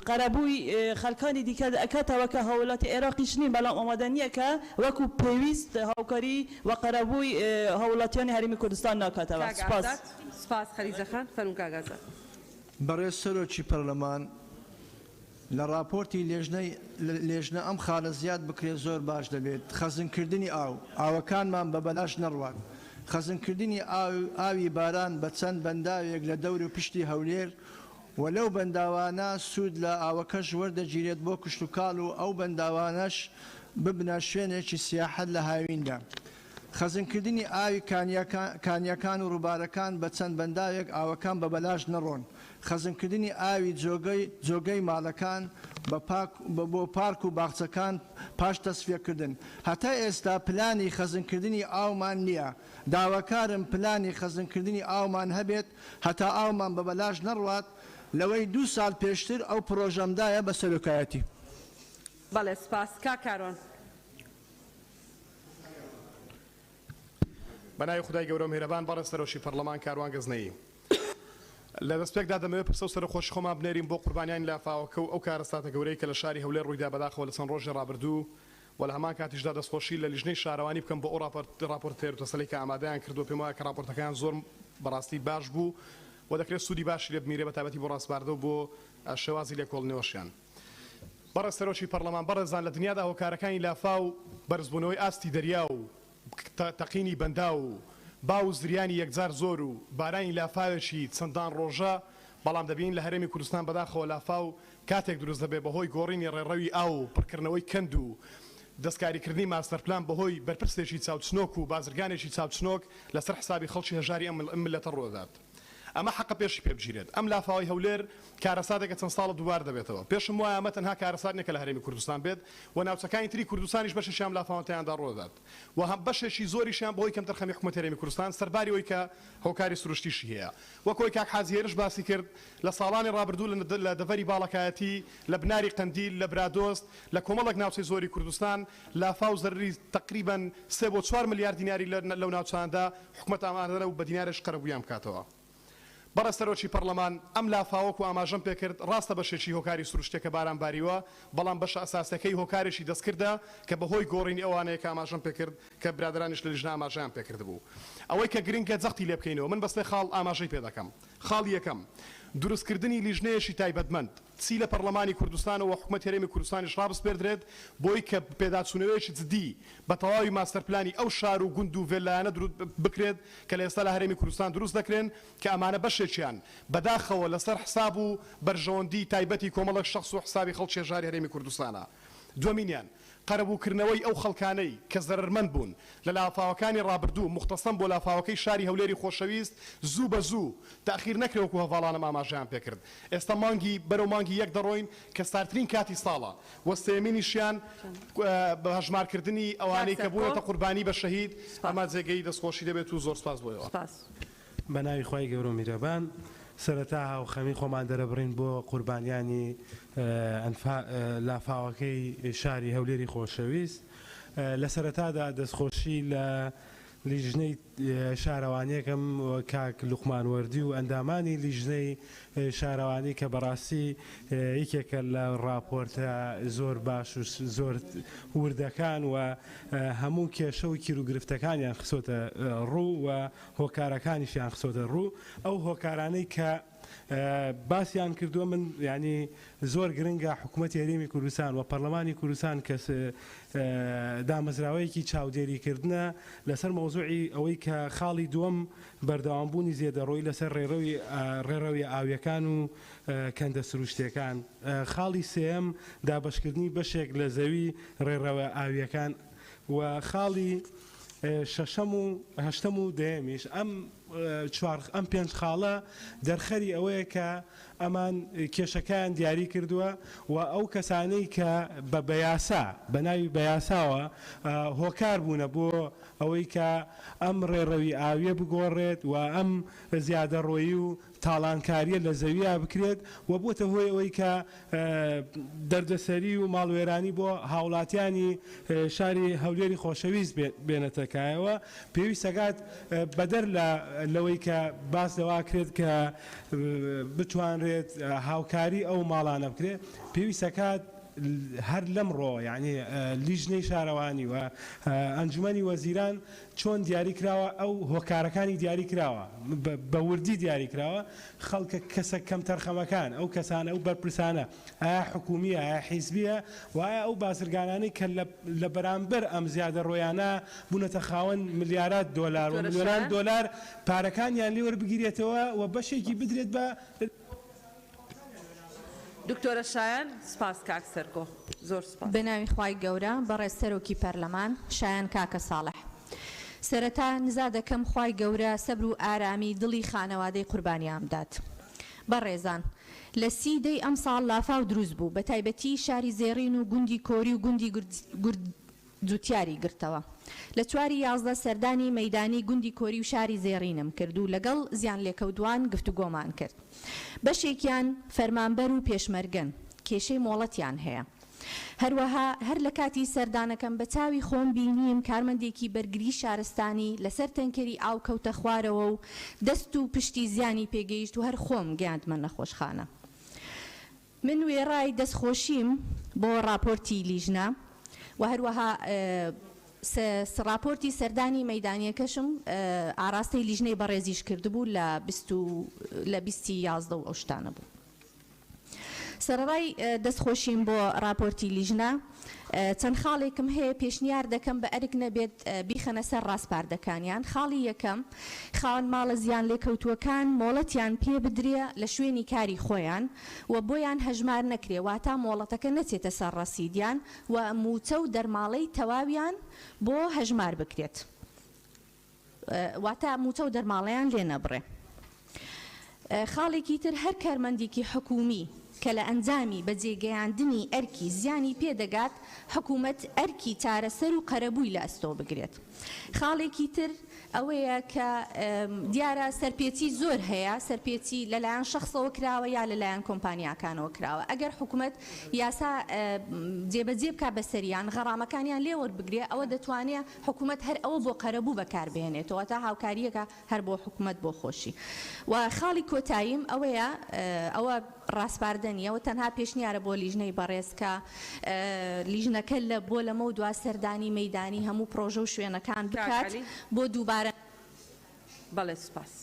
قربوی خلکانی دیگه اکتا و که حولات عراقیش نیم بلا آمادنیه که وکو پیوست هاوکاری و قربوی هولاتیان هرم کردستان ناکاته سپاس خدیجه خان فرمون کاغازات برای سروکی پارلمان لراپورتی لێژنە ئەم خاڵە زیاد بکرێ زۆر باش دەبێت خەزمکردنی ئاوەکانمان بە بەلاش نەڕوات خەزمکردنی ئاوی باران بە چەند بەنداوێک لە دەور و پشتی هەولێر وەلەو بەنداوانە سوود لە ئاوەکەش وەردەگیرێت بۆ کشتتوکاڵ و ئەو بەنداوانەش ببنە شوێنێکی سیاحەت لە هاویندا خەزمکردنی ئاوی کانیەکان و ڕووبارەکان بە چەند بەنداوێک ئاوەکان بە بەلاش نەڕۆن خەزمکردنی ئاوی جۆگەی ماڵەکان بۆ پارک و باخچەکان پاش تەسفیەکردن هەتا ئێستا پلانی خەزمکردنی ئاومان نییە داواکارم پلانی خەزمکردنی ئاومان هەبێت هەتا ئاومان بە بەلاش نەڕوات لەوەی 2 ساڵ پێشتر ئەو پرۆژەمدایە بە سەرۆکایەتی بەڵێ سپاس کاکارۆن بەناوی خدای گەورە و میهرەبان بەڕێز سەرۆکی پەرلەمان کاروان گەزنەیی لە دەستپێکدا دەمەوێت پرسە و سەرخۆشی خۆمان بنێرین بۆ قوربانیانی لافاوەکە و ئەو کارەساتە گەورەی کە لە شاری هەولێر ڕوویدا بەداخەوە لە چەند ڕۆژی ڕابردوو و لە هەمان کاتیشدا دەستخۆشی لە لیژنەی شارەوانی بکەم بۆ ئەو راپۆرتێر و تەسەلی کە ئامادەیان کردو پێم وایە کە راپۆرتەکان زۆر بەڕاستی باش بوو و دەکرێت سوودی باشی لێ بمیرێ بە تایبەتی بۆ ڕاستباردە و بۆ شێوازی لێکۆڵنەوەشیان بەڕێز سەرۆکی پەرلەمان بەڕێزان لە دنیادا هۆکارەکانی لافاو بەرزبوونەوەی ئاستی دەریا و تەقینی بەندا و باو زریانی یەکجار زۆر و بارانی لافاوێکی چەندان ڕۆژە بەڵام دەبین لە هەرێمی کوردستان بەداخەوە لافاو کاتێک دروست دەبێت بەهۆی گۆڕینی ڕێڕەوی ئاو و پڕکردنەوەی کەند و دەستکاریکردنی ماستەرپلان بەهۆی بەرپرسێکی چاوچنۆک و بازرگانێکی چاوچنۆک لەسەر حسابی خەڵکی هەژاری ئەم ملەتە ڕۆدات ئەمە حەقە پێشی پێ بگیرێت ئەم لافاوی هەولێر کارەساتێکە چەند ساڵە دووبار دەبێتەوە پێشم وایە ئەمە تەنها کارەساتێکە لە هەرێمی کوردستان بێت و ناوچەکانی تری کوردستانیش بەشێکیان لافاوەتەیاندا ڕۆدات و هەم بەشێکی زۆریشیان بەهۆی کەم تەرخەمی حکوومەتی هەرێمی کوردستان سەرباری ئەوەی کە هۆکاری سروشتیشی هەیە وەکۆی کاک حاجی هێرش باسی کرد لە ساڵانی ڕابردوو لە دەڤەری باڵەکایەتی لە بناری قەندیل لە برادۆست لە کۆمەڵێک ناوچەی زۆری کوردستان لافاو زەرری تقریباً 3 بۆ 4 میلیارد دیناری لەو ناوچاندا حکوومەت ئامادەرە و بە دینارش قەرەبوویان بکاتەوە بەڕە سەرۆکی پەرلەمان ئەم لافاوەک و ئاماژەم پێکرد ڕاستە بەشێکی هۆکاری سروشتێکە باران باریوە بەڵام بەشە ئەساسەکەی هۆکارێکی دەستکردە کە بەهۆی گۆڕینی ئەوانەیە کە ئاماژەم پێکرد کە برادرانیش لە لیژنە ئاماژەیان پێکرد بوو ئەوەی کە گرنگە جەختی لێ بکەینەوە من بەستێ خاڵ ئاماژەی پێ دەکەم خاڵی یەکەم دروستکردنی لیژنەیەشی تایبەتمەند چی لە پەرلەمانی کوردستانەوە حکومەت هەرێمی کوردستانیش ڕابسپێردرێت بۆی کە پێداچوونەوەیەکی جدی بە تەواوی ماستەرپلانی ئەو شار و گوند و ڤێلایانە بکرێت کە لە ئێستا لە هەرێمی کوردستان دروست دەکرێن کە ئەمانە بەشێکیان بەداخەوە لەسەر حساب و بەرژەوەندی تایبەتی کۆمەڵک شخص و حسابی خەڵکی ژاری هەرێمی کوردستانە دووەمینیان قەرەبووکردنەوەی ئەو خەڵکانەی کە زەرمەند بوون لە لافاوەکانی ڕابردوو مختصەم بۆ لافاوەکەی شاری هەولێری خۆشەویست زوو بە زوو تاخیر نەکرێوەکو هەواڵانم ئاماژەیان پێکرد ئێستا مانگی بەرەو مانگی یەک دەڕۆین کە سارترین کاتی ساڵە وەستەیەمینیشیان بە هەژمارکردنی ئەوانەی کە بوونەتە قوربانی بە شەهید ئەمە جێگەی دەستخۆشی دەبێت و زۆر سپاس بۆیەوە بە ناوی خی گەورە و میرەبان سەرەتا هاوخەمی خۆمان دەرەبڕین بۆ قوربانیانی لافاوەکەی شاری هەولێری خۆشەویست لە سەرەتادا دەستخۆشی لە لیژنەی شارەوانیەکەم کاک لوقمان وەردی و ئەندامانی لیژنەی شارەوانی کە بەڕاستی یەکێکە لە ڕاپۆرتە زۆر باش و زۆر وردەکان و هەموو کێشە و کیروگرفتەکانیان خسۆتە ڕوو و هۆکارەکانیشیان خسۆتە ڕوو ئەو هۆکارانەی کە باسییان کردووە من ینی زۆر گرنگە حکوومەتی هەرێمی کوردستان و پەرلەمانی کوردستان کەس دامەزراوەیەکی چاودێریکردنە لەسەر مۆزوعی ئەوەی کە خاڵی دووەم بەردەوامبوونی زیێدەڕۆی لەسەر ڕێڕەوی ئاویەکان و کەندە سروشتەکان خاڵی سێم دابەشکردنی بەشێک لە زەوی ڕێڕەوە ئاویەکان و خاڵی شەشەم و هەشتەم و دەیەمیش ئەم پێنج خاڵە دەرخەری ئەوەیە کە ئەمان کێشەکان دیاری کردووە و ئەو کەسانەی کە بە بەیاسا بە ناوی بەیاساوە هۆکار بوونە بۆ ئەوەی کە ئەم ڕێڕەوی ئاویە بگۆڕێت و ئەم زیادەڕۆیی و تاڵانکاریە لە زەویە بکرێت و بۆتە هۆی ئەوەی کە دەردەسەری و ماڵوێرانی بۆ هاوڵاتیانی شاری هەولێری خۆشەویست بێنەتەکایەوە پێویستەکات بەدەر لەوەی کە باس لەوا کرێت کە بتوانرێت هاوکاری ئەو ماڵانە بکرێت پێویستەکات هەر لەمڕۆ یعنی لیژنەی شارەوانی و ئەنجومەنی وەزیران چۆن دیاری کراوە ئەو هۆکارەکانی دیاری کراوە بە وردی دیاری کراوە خەڵکە کەسە کەم تەرخەمەکان ئەو کەسانە ئەو بەرپرسانە ئایا حکومیە ئایا حیزبیە و ئایا ئەو بازرگانانەی کە لە بەرامبەر ئەم زیادە ڕۆیانە بوونەتە خاوەن ملیارات دۆلار و میلیۆنان دۆلار پارەکانیان لێ وەربگیرێتەوە و بەشێکی بدرێت بە دکتۆرە شایان سپاس کاک سەرکۆ زۆر سپاس بەناوی خوای گەورە بەڕێز سەرۆکی پەرلەمان شایان کاکە ساڵح سەرەتا نزا دەکەم خوای گەورە سەبر و ئارامی دڵی خانەوادەی قوربانیان بدات بەڕێزان لە 30 دەی ئەم ساڵ لافاو دروست بوو بە تایبەتی شاری زێڕین و گوندی کۆری و گوندی جوتیاری گرتەوە لە 4 سەردانی مەیدانی گوندی کۆری و شاری زێڕینم کرد و لەگەڵ زیان لێکەوتوان گفتوگۆمان کرد بەشێکیان فەرمانبەر و پێشمەرگن کێشەی مۆڵەتیان هەیە هەروەها هەر لە کاتی سەردانەکەم بە چاوی خۆم بینیم کارمەندێکی بەرگری شارستانی لەسەر تەنکەری ئاو کەوتە خوارەوە و دەست و پشتی زیانی پێگەیشت و هەر خۆم گەیاندمە نەخۆشخانە من وێڕای دەستخۆشیم بۆ راپۆرتی لیژنە و هەروەها راپۆرتی سەردانی مەیدانیەکەشم ئاراستەی لیژنەی بەڕێزیش کردبوو لە 2011 و ئەو شتانە بوو سەرڕای دەستخۆشیم بۆ راپۆرتی لیژنە چەند خاڵێکم هەیە پێشنیار دەکەم بە ئەرک نەبێت بیخەنە سەر ڕاستپاردەکانیان خاڵی یەکەم خاوەن ماڵە زیان لێکەوتووەکان مۆڵەتیان پێ بدرێ لە شوێنی کاری خۆیان و بۆیان هەژمار نەکرێ واتە مۆڵەتەکە نەچێتە سەر ڕەسیدیان و موچە و دەرماڵەی تەواویان بۆ هەژمار بکرێت واتە موچە و دەرماڵەیان لێ نەبڕێ خاڵێکی تر هەر کارمەندێکی حکومی کە لە ئەنجامی بەجێگەیاندنی ئەرکی زیانی پێدەگات حکوومەت ئەرکی چارەسەر و قەرەبووی لە ئەستۆ بگرێت. خاڵێکی تر ئەوەیە کە دیارە سەرپێچی زۆر هەیە، سەرپێچی لەلایەن شخصەوە کراوە یا لەلایەن کۆمپانیاکانەوە کراوە. ئەگەر حکوومەت یاسا جێبەجێ بکە بەسەریان غەڕامەکانیان لێوەربگرێ، ئەوە دەتوانێت حکوومەت هەر ئەوە بۆ قەرەبوو بەکاربێنێتەوە تا هاوکاریەکە هەر بۆ حکوومەت بۆ خۆشی. و خاڵی کۆتاییم ئەوەیە ئەوە ڕاستپاردنیەوە تەنها پێشنیارە بۆ لیژنەی بەڕێز کە لیژنەکە بۆ لەمە و دوا سەردانی مەیدانی هەموو پرۆژە و شوێنەکان بکات بۆ دووبارە. بەڵێ سوپاس.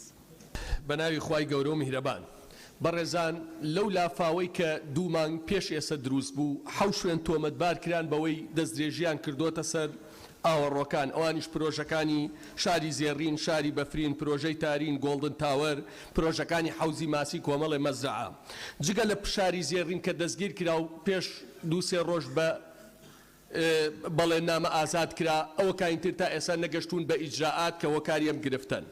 بە ناوی خوای گەورە و میهرەبان بەڕێزان لەو لافاوەی کە دوو مانگ پێش ئێستا دروست بوو 7 شوێن تۆمەتبار کران بەوەی دەستدرێژیان کردوتە سەر ئاوەڕۆکان، ئەوانیش پرۆژەکانی شاری زێڕین، شاری بەفرین، پرۆژەی تارین، گۆڵدن تاوەر، پرۆژەکانی حوزی ماسی کۆمەڵی مەزرعە. جگە لە شاری زێڕین کە دەستگیر کرا و پێش 2-3 ڕۆژ بە بەڵێن نامە ئازاد کرا، ئەوە کاینتر تا ئێستا نەگەشتون بە ئیجراعات کە وەکاریم گرفتن.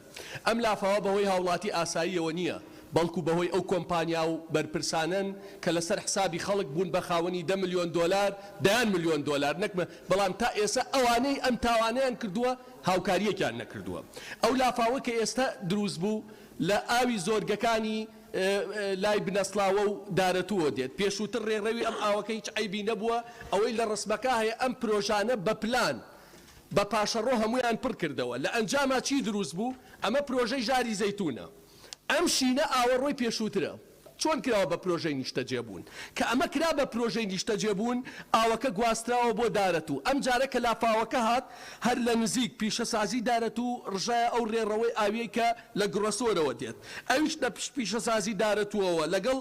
ئەم لافاوە بەهۆی هاوڵاتی ئاساییەوە نییە، بەڵکو بەهۆی ئەو کۆمپانیا و بەرپرسانن کە لەسەر حسابی خەڵک بوون بە خاوەنی 10 ملیۆن دۆلار 10 ملیۆن دۆلار نەکمە، بەڵام تا ئێستا ئەوانەی ئەم تاوانیان کردووە هاوکاریەکیان نەکردووە. ئەو لافاوە کە ئێستا دروست بوو لە ئاوی زۆرگەکانی لای بنەسلاوە و دارەتووە دێت. پێشووتر ڕێڕەوی ئەم ئاوەکە هیچ عیبی نەبووە، ئەوەی لە ڕسمەکە هەیە ئەم پرۆژانە بە پلان بە پاشەڕۆ هەمویان پڕ کردەوە. لە ئەنجاما چی دروست بوو؟ ئەمە پرۆژەی ژاری زەیتونە. ئەم شینە ئاوەڕۆی پێشووترە. چۆن کراوە بە پرۆژەی نیشتەجێبوون؟ کە ئەمە کرا بە پرۆژەی نیشتەجێبوون، ئاوەکە گواستراوە بۆ دارەتوو. ئەم جارە کە لافاوەکە هات هەر لە نزیک پیشەسازی دارەتوو ڕژایە ئەو ڕێڕەوەی ئاویەی کە لە گڕۆسۆرەوە دێت. ئەویش لە پیشەسازی دارەتووەوە لەگەڵ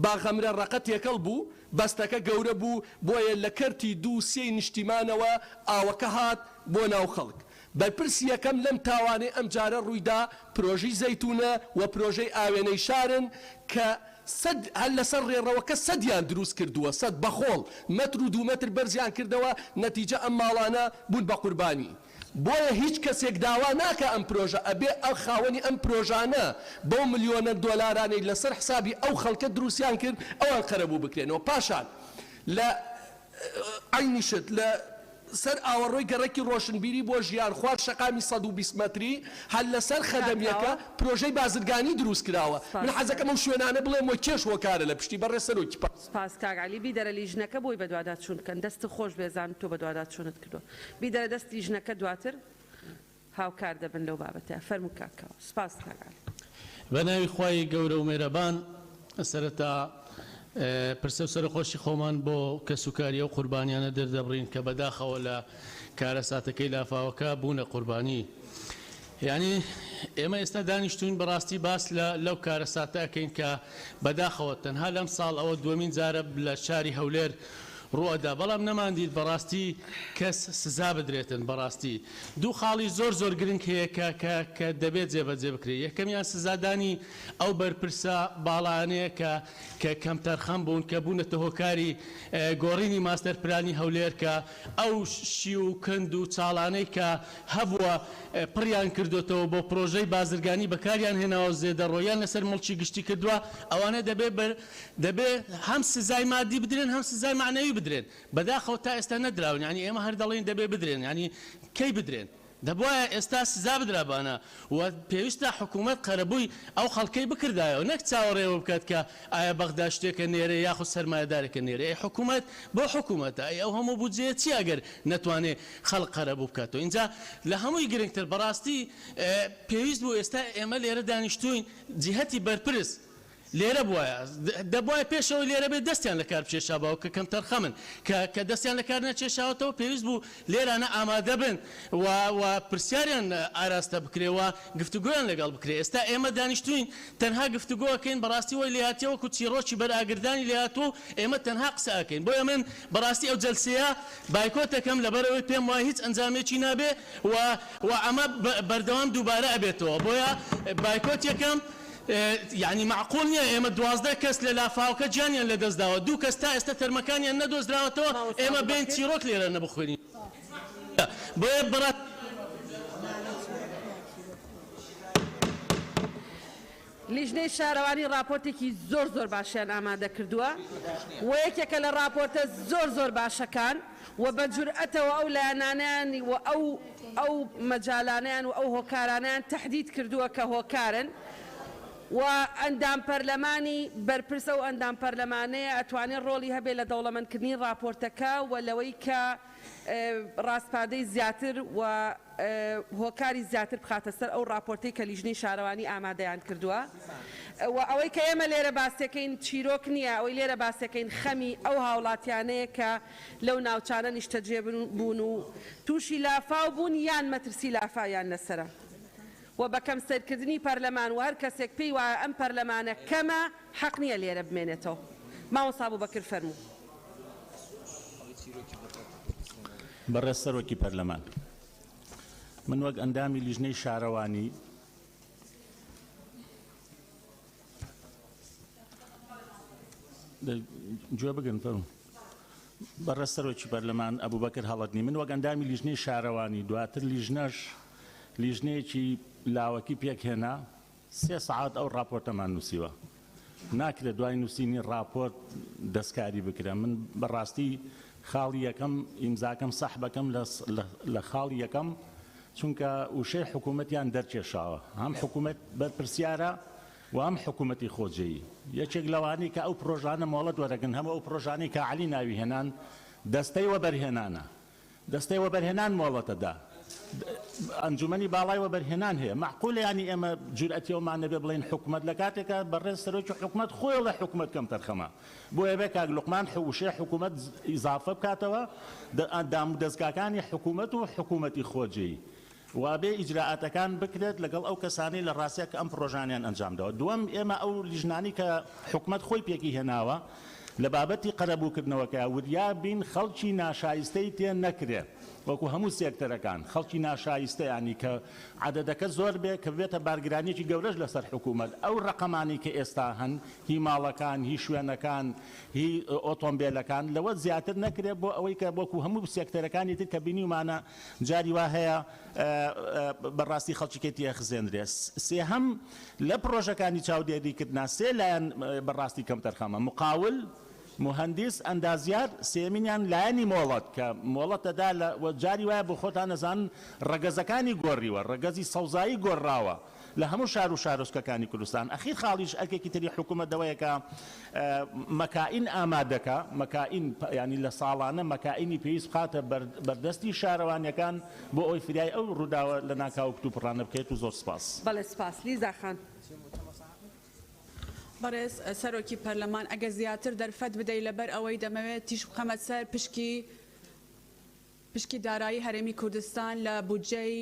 باغەمرە ڕەقە تێکەڵ بوو، بەستەکە گەورە بوو، بۆیە لە کەرتی 2-3 نیشتیمانەوە ئاوەکە هات بۆ ناو خەڵک. بەرپرسی یەکەم لەم تاوانەی ئەم جارە ڕوویدا پرۆژەی زەیتونە و پرۆژەی ئاوێنەی شارن کە هەر لەسەر ڕێڕەوەکە سەدیان دروست کردووە، سەد بەخۆڵ مەتر و 2 مەتر بەرزیان کردەوە، نەتیجە ئەم ماڵانە بوون بە قوربانی. بۆیە هیچ کەسێک داوا ناکە ئەم پرۆژە ئەبێ ئەو خاوەنی ئەم پرۆژانە بۆ ملیۆنە دۆلارانەی لەسەر حسابی ئەو خەڵکە دروستیان کرد ئەوان قەرەبوو بکرێنەوە. پاشان لە عینیشت لە سەر ئاوەڕۆی گەڕێکی ڕۆشنبیری بۆ ژیان خوارد شەقامی 120 مەتری هەر لەسەر خەدەمیەکە پرۆژەی بازرگانی دروست کراوە. من حەزەکەم ئەو شوێنانە بڵێم وە کێش وەکارە لە پشتی بەڕێ سەرۆکی سپاس کاگعلی بیدەرە لیژنەکە بۆی بە دوادات چوون بکەن. دەست خۆش بێزان تۆ بە دوادات چوونت کردووە. بیدەرە دەست لیژنەکە دواتر هاوکار دەبن لەو بابەتە. فەرموو کاکەوە. سپاس کاگعلی. بە ناوی خوای گەورە و مێرەبان سەرەتا پرسە و سەرخۆشی خۆمان بۆ کەسوکاری ئەو قوربانیانە دەردەبڕین کە بەداخەوە لە کارە ساتەکەی لافاوەکە بوونە قوربانی. یعنی ئێمە ئێستا دانیشتوین بەڕاستی باس لەو کارە ساتەکەین کە بەداخەوە تەنها لەم ساڵ ئەوە دووەمین جارە لە شاری هەولێر ڕوەدا، بەڵام نەماندید بەڕاستی کەس سزا بدرێتن. بەڕاستی دوو خاڵی زۆر گرنگ هەیە کە دەبێت جێبەجێ بکرێت. یەکەمیان سزادانی ئەو بەرپرسە باڵانەیە کە کەم تەرخەم بوون کە بوونەتە هۆکاری گۆڕینی ماستەرپلانی هەولێر کە ئەو شی و کند و چاڵانەی کە هەبووە پڕیان کردوتەوە بۆ پرۆژەی بازرگانی بەکاریان هێناوە زێدەڕۆیان لەسەر مڵکی گشتی کردووە. ئەوانە دەبێت هەم سزای مادی بدرێن هەم سزای معنەوی بدرێن. بەداخەوە تا ئێستا نەدراون، ینی ئێمە هەر دەڵێن دەبێ بدرێن، ینی کەی بدرێن؟ دەبواە ئێستا سزا بدرابانە و پێویستە حکوومەت قەرەبووی ئەو خەڵکەی بکردایەوە، نەک چاوەڕێوە بکات کە ئایا بەغدا شتێکە نێرە یاخود سەرمایەدارێکە نێرە. حکوومەت بۆ حکوومەتە ئەو هەموو بودجێ چی ئەگەر نەتوانێت خەڵک قەرەبوو بکاتەوە. اینجا لە هەمووی گرنگتر بەڕاستی پێویست بوو ئێستا ئێمە لێرە دانیشتوین جیهەتی بەرپرس لێرە بووە دەبواە پێشەوە لێرە بێت دەستیان لە کار پێشاباوە کە کەم تەرخەمن کە دەستیان لە کار نەچێشاوەتەوە پێویست بوو لێرانە ئامادە بن و پرسیاریان ئاراستە بکرێەوە گفتوگویان لەگەڵ بکرێ. ئێستا ئێمە دانیشتوین تەنها گفتوگۆکەین بەڕاستی وی لێهاتیەوەکو چیرۆکی بەرئاگردانی لێهاتوو ئێمە تەنها قسەکەین. بۆیە من بەڕاستی ئەو جەلسەیە بایکۆتەکەم لەبەرەوەی پێم وای هیچ ئەنجامێکی نابێ و ئەمە بەردەوام دووبارە ئەبێتەوە. بۆیە بایکۆت یەکەم یعنی معقول نییە ئێمە 12 کەس لە لافاوکە جیانیان لە دەستداوە، 2 کەس تا ئێستا تەرمەکانیان نەدۆزراوەتەوە، ئێمە بین چیرۆک لێرە نەبخوێنین. بۆیە لیژنەی شارەوانی راپۆرتێکی زۆر باشیان ئامادە کردووە و یەکێکە لە راپۆرتە زۆر باشەکان و بە جورئەتەوە ئەو لایەنانیان و ئەو مەجالانیان و ئەو هۆکارانیان تەحدید کردووە کە هۆکارن و ئەندام پەرلەمانی بەرپرسە و ئەندام پەرلەمانەیە ئەتوانێت ڕۆڵی هەبێت لە دەوڵەمەندکردنی راپۆرتەکە و لەوەی کە ڕاستپادەی زیاتر و هۆکاری زیاتر بخاتە سەر ئەو راپۆرتەی کە لیژنەی شارەوانی ئامادەیان کردووە و ئەوەی کە ئێمە لێرە باسەکەین چیرۆک نییە ئەوەی لێرە باسەکەین خەمی ئەو هاوڵاتیانەیە کە لەو ناوچانە نیشتەجێ بوون و تووشی لافاو بوون یان مەترسی لافایان لەسرە و بەکەم سەرکردنی پەرلەمان و هەر کەسێک پێی وایە ئەم پەرلەمانە کەمە حەق نییە لێرە بمێنێتەوە. ماوەسا بووبەکر فەرموو. بەڕێز سەرۆکی پەرلەمان، من وەک ئەندامی لیژنەی شارەوانی گوێ بگرن فەرموو. بەڕێز سەرۆکی پەرلەمان ئەبوبەکر هەڵەتنی، من وەک ئەندامی لیژنەی شارەوانی دواتر لیژنەیەکی لاوەکی پێکهێنا 3 سەعات ئەو راپۆرتەمان نووسیوە. ناکرێت دوای نووسینی راپۆرت دەستکاری بکرێ. من بەڕاستی خاڵی یەکەم ئیمزاکەم سەحبەکەم لە خاڵی یەکەم چونکە وشەی حکوومەتیان دەرکێشاوە، هەم حکوومەت بەرپرسیارە و ئەم حکوومەتی خۆجێیی یەکێک لەوانەی کە ئەو پرۆژانە مۆڵەت وەرەگەن هەموو ئەو پرۆژانەی کە عەلی ناوی هێنان دەستەی وەبەرهێنانە، دەستەی وەبەرهێنان مۆڵەتەدا، ئەنجومەنی باڵای وەبەرهێنان هەیە. معقولە ینی ئێمە جورئەتیەوەمان نەبێ بڵێن حکوومەت لە کاتێکە بەڕێز سەرۆکی حکوومەت خۆی لە حکوومەت کەم تەرخەمە بۆیە بێ کاک لوقمان وشەی حکوومەت ئیزافە بکاتەوە دام دەستگاکانی حکوومەت و حکوومەتی خۆجێیی وابێ ئیجراعاتەکان بکرێت لەگەڵ ئەو کەسانی لە ڕاستیە کە ئەم پرۆژانیان ئەنجامدەوە. دووەم ئێمە ئەو لیژنانی کە حکوومەت خۆی پێکی هێناوە لە بابەتی قەرەبووکردنەوەکە وریا بین خەڵکی ناشایستەی تێن نەکرێت وەکو هەموو سێکتەرەکان خەڵکی ناشایستە ینی کە عەدەدەکە زۆر بێ کە بێتە بارگرانیەکی گەورەش لەسەر حکوومەت. ئەو ڕقەمانی کە ئێستا هەن هی ماڵەکان، هی شوێنەکان، هی ئۆتۆمبیلەکان لەوە زیاتر نەکرێت بۆ ئەوەی کە وەکو هەموو سێکتەرەکانی تر کە بینیومانە جاری وا هەیە بەڕاستی خەڵکیکە تێخزێنرێ. سێهەم لە پرۆژەکانی چاودێریکردنا سێ لایەن بەڕاستی کەم تەرخەمە مقاول، مهندس، ئەندازیار، سێمینیان لایەنی مۆڵەت کە مۆڵەتەدا لە جاری وایە بۆ خۆتان نەزان ڕەگەزەکانی گۆڕیوە، ڕەگەزی سەوزایی گۆڕاوە لە هەموو شار و شارۆچکەکانی کوردستان. ئەخیر خاڵیش ئەرکێکی تری حکوومەت دەوەیەکە مەکائین ئامادەکە، مەکائین ینی لە ساڵانە مەکائینی پێویست بخاتە بەردەستی شارەوانیەکان بۆ ئەوی فریای ئەو ڕووداوە لە ناکاو کتوپڕانە بکەیت و زۆر سپاس. بەڵێ سپاس. لیزا خان. بەڕێز سەرۆکی پەرلەمان ئەگە زیاتر دەرفەت بدەی لەبەر ئەوەی دەمەوێت تیش بخەمە سەر پشکی دارایی هەرێمی کوردستان لە بودجەی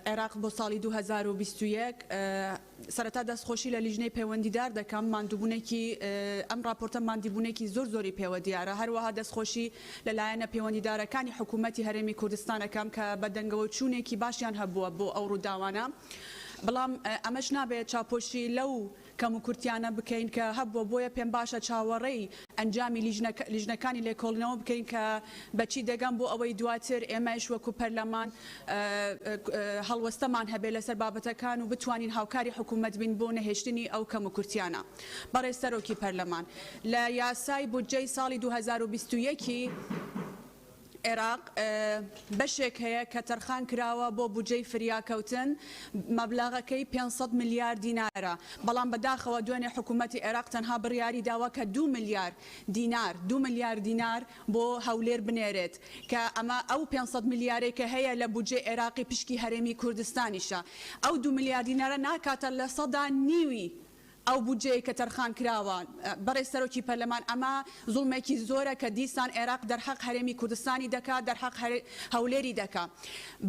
عێراق بۆ ساڵی 2021 سەرەتا دەستخۆشی لە لیژنەی پەیوەندیدار دەکەم. ماندووبوونێکی ئەم راپۆرتە ماندووبوونێکی زۆری پێوە دیارە، هەروەها دەستخۆشی لەلایەنە پەیوەندیدارەکانی حکوومەتی هەرێمی کوردستانەکەم کە بە دەنگەوە چوونێکی باشیان هەبووە بۆ ئەو ڕووداوانە. بەڵام ئەمەش نابێت چاپۆشی لەو کەم و کورتیانە بکەین کە هەبووە بۆیە پێم باشە چاوەڕێی ئەنجامی لیژنەکانی لێکۆڵنەوە بکەین کە بەچی دەگەم بۆ ئەوەی دواتر ئێمەش وەکو پەرلەمان هەڵوەستەمان هەبێت لەسەر بابەتەکان و بتوانین هاوکاری حکوومەت بین بۆ نەهێشتنی ئەو کەم و کورتیانە. بەڕێز سەرۆکی پەرلەمان لە یاسای بودجەی ساڵی 2021 عێراق بەشێک هەیە کە تەرخان کراوە بۆ بودجەی فریاکەوتن مەبلەغەکەی 500 میلیارد دینارە، بەڵام بەداخەوە دوێنێ حکوومەتی عێراق تەنها بڕیاری داوە کە 2 میلیارد دینار بۆ هەولێر بنێرێت کە ئەمە ئەو 500 میلیارێک کە هەیە لە بودجەی عێراقی پشکی هەرێمی کوردستانیشە. ئەو 2 میلیارد دینارە ناکاتە لە سەدا نیوی ئەو بودجەیە کە تەرخان کراوە. بەڕێز سەرۆکی پەرلەمان ئەمە زوڵمێکی زۆرە کە دیسان عێراق دەرحەق هەرێمی کوردستانی دەکات، دەرحەق هەولێری دەکات.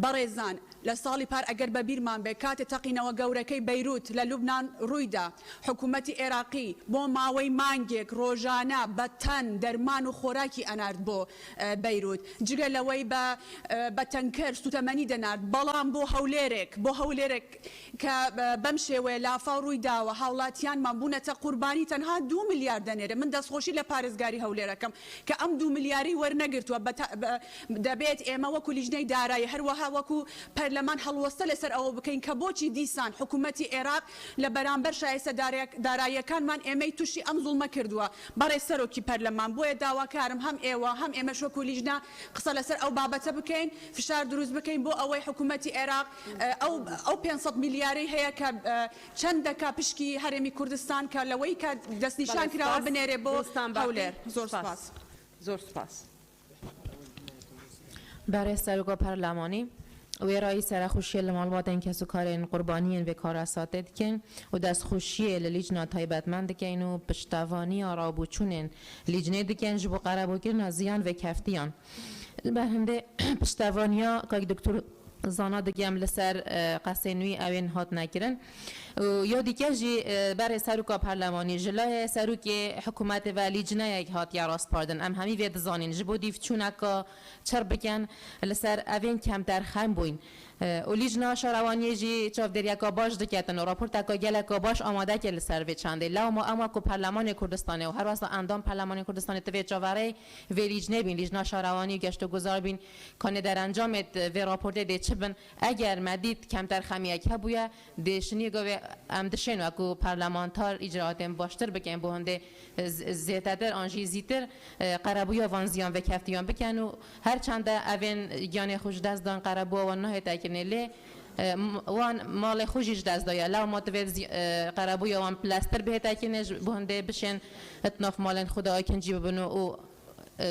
بەڕێزان لە ساڵی پار ئەگەر بە بیرمان بێ کاتێ تەقینەوە گەورەکەی بەیروت لە لوبنان ڕوویدا، حکوومەتی عێراقی بۆ ماوەی مانگێک ڕۆژانە بە تەن دەرمان و خۆراکی ئەنارد بۆ بەیروت، جگە لەوەی بە تەنکەر سوتەمەنی دەنارد. بەڵام بۆ هەولێرێک کە بەم شێوەیە لافاو ڕووی داوە هاوڵاتی کۆمەڵایەتیانمان بوونەتە قوربانی تەنها 2 میلیارد دەنێرە من دەستخۆشی لە پارێزگاری هەولێرەکەم کە ئەم 2 میلیاری وەرنەگرتووە دەبێت ئێمە وەکو لیژنەی دارایی هەروەها وەکو پەرلەمان هەڵوەستە لەسەر ئەوە بکەین کە بۆچی دیسان حکوومەتی عێراق لە بەرامبەر شایستە داراییەکانمان ئێمەی تووشی ئەم زوڵمە کردووە بەڕێز سەرۆکی پەرلەمان بۆیە داواکارم هەم ئێوە هەم ئێمەش وەکو لیژنە قسە لەسەر ئەو بابەتە بکەین فشار دروست بکەین بۆ ئەوەی حکوومەتی عێراق ئەو 500 میلیاری هەیە کە چەند دەکا پشکی هەرێمی کوردستان کە لەوەی کە دەستنیشان کراوە بنێرێ بۆ هەولێر زۆر سپاس زۆر سپاس برای سرگاه پارلمانی وێڕایی سەرخوشیە لە ماڵباتێن کەسوکارێن قوربانیên vê karasatê dikin û destxuşiyê li lîcna taybetmend dikin û piştevaniya rabûçûnên lîcnê dikin ji bo qerebûkirina ziyan vê keftiyan. Li ber hindê piştevaniya kak doktor zana dikim li ser qesên wî ew ên hat nekirin. یا دیگه جی برای سروکا پارلمانی جلای سروکی حکومت و لیجنه یک هاتیا راست پاردن ام همی وید زانین جبو دیف چونکا چر بکن لسر اوین کمتر خیم بوین و لیجنا شاروانی جی چاف دریکا باش دکتن و راپورت کا گلکا باش آماده که لسر وی چنده لو ما اما کو پارلمان کردستان و هر واسه اندام پارلمان کردستان تو چاوره وی لیجنه بین لیجنا شاروانی گشت و گذار بین کنه در انجامت وی راپورت دی چبن اگر مدید کمتر خمیه که بویا دیشنی گوی ام دشین و کو پارلمانتار اجراتم باشتر بکن بو هنده زیاتر آنجی زیتر قربویا وانزیان و کفتیان بکن و هر چند اوین یعنی خوش دست دان قربو و نه تاکنه لی وان مال خوشش دست دایا لو ما توید قربویا وان پلاستر به تاکنه بو هنده بشن اتناف مالن خدا کنجی ببنو و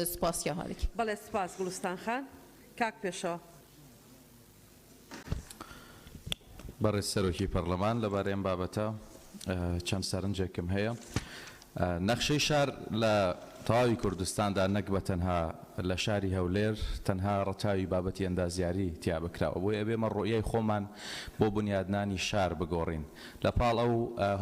سپاس یا حالک. بله سپاس گلستان خان کاک پیشا. بەڕێز سەرۆکی پەرلەمان لەبارەی ئەم بابەتە چەند سەرنجێکم هەیە نەخشەی شار لە تەواوی کوردستاندا نەک بە تەنها لە شاری هەولێر تەنها ڕەتاوی بابەتی ئەندازیاری تیا بکراوە بۆیە ئەبێمە ڕۆیای خۆمان بۆ بنیادنانی شار بگۆڕین لە پاڵ ئەو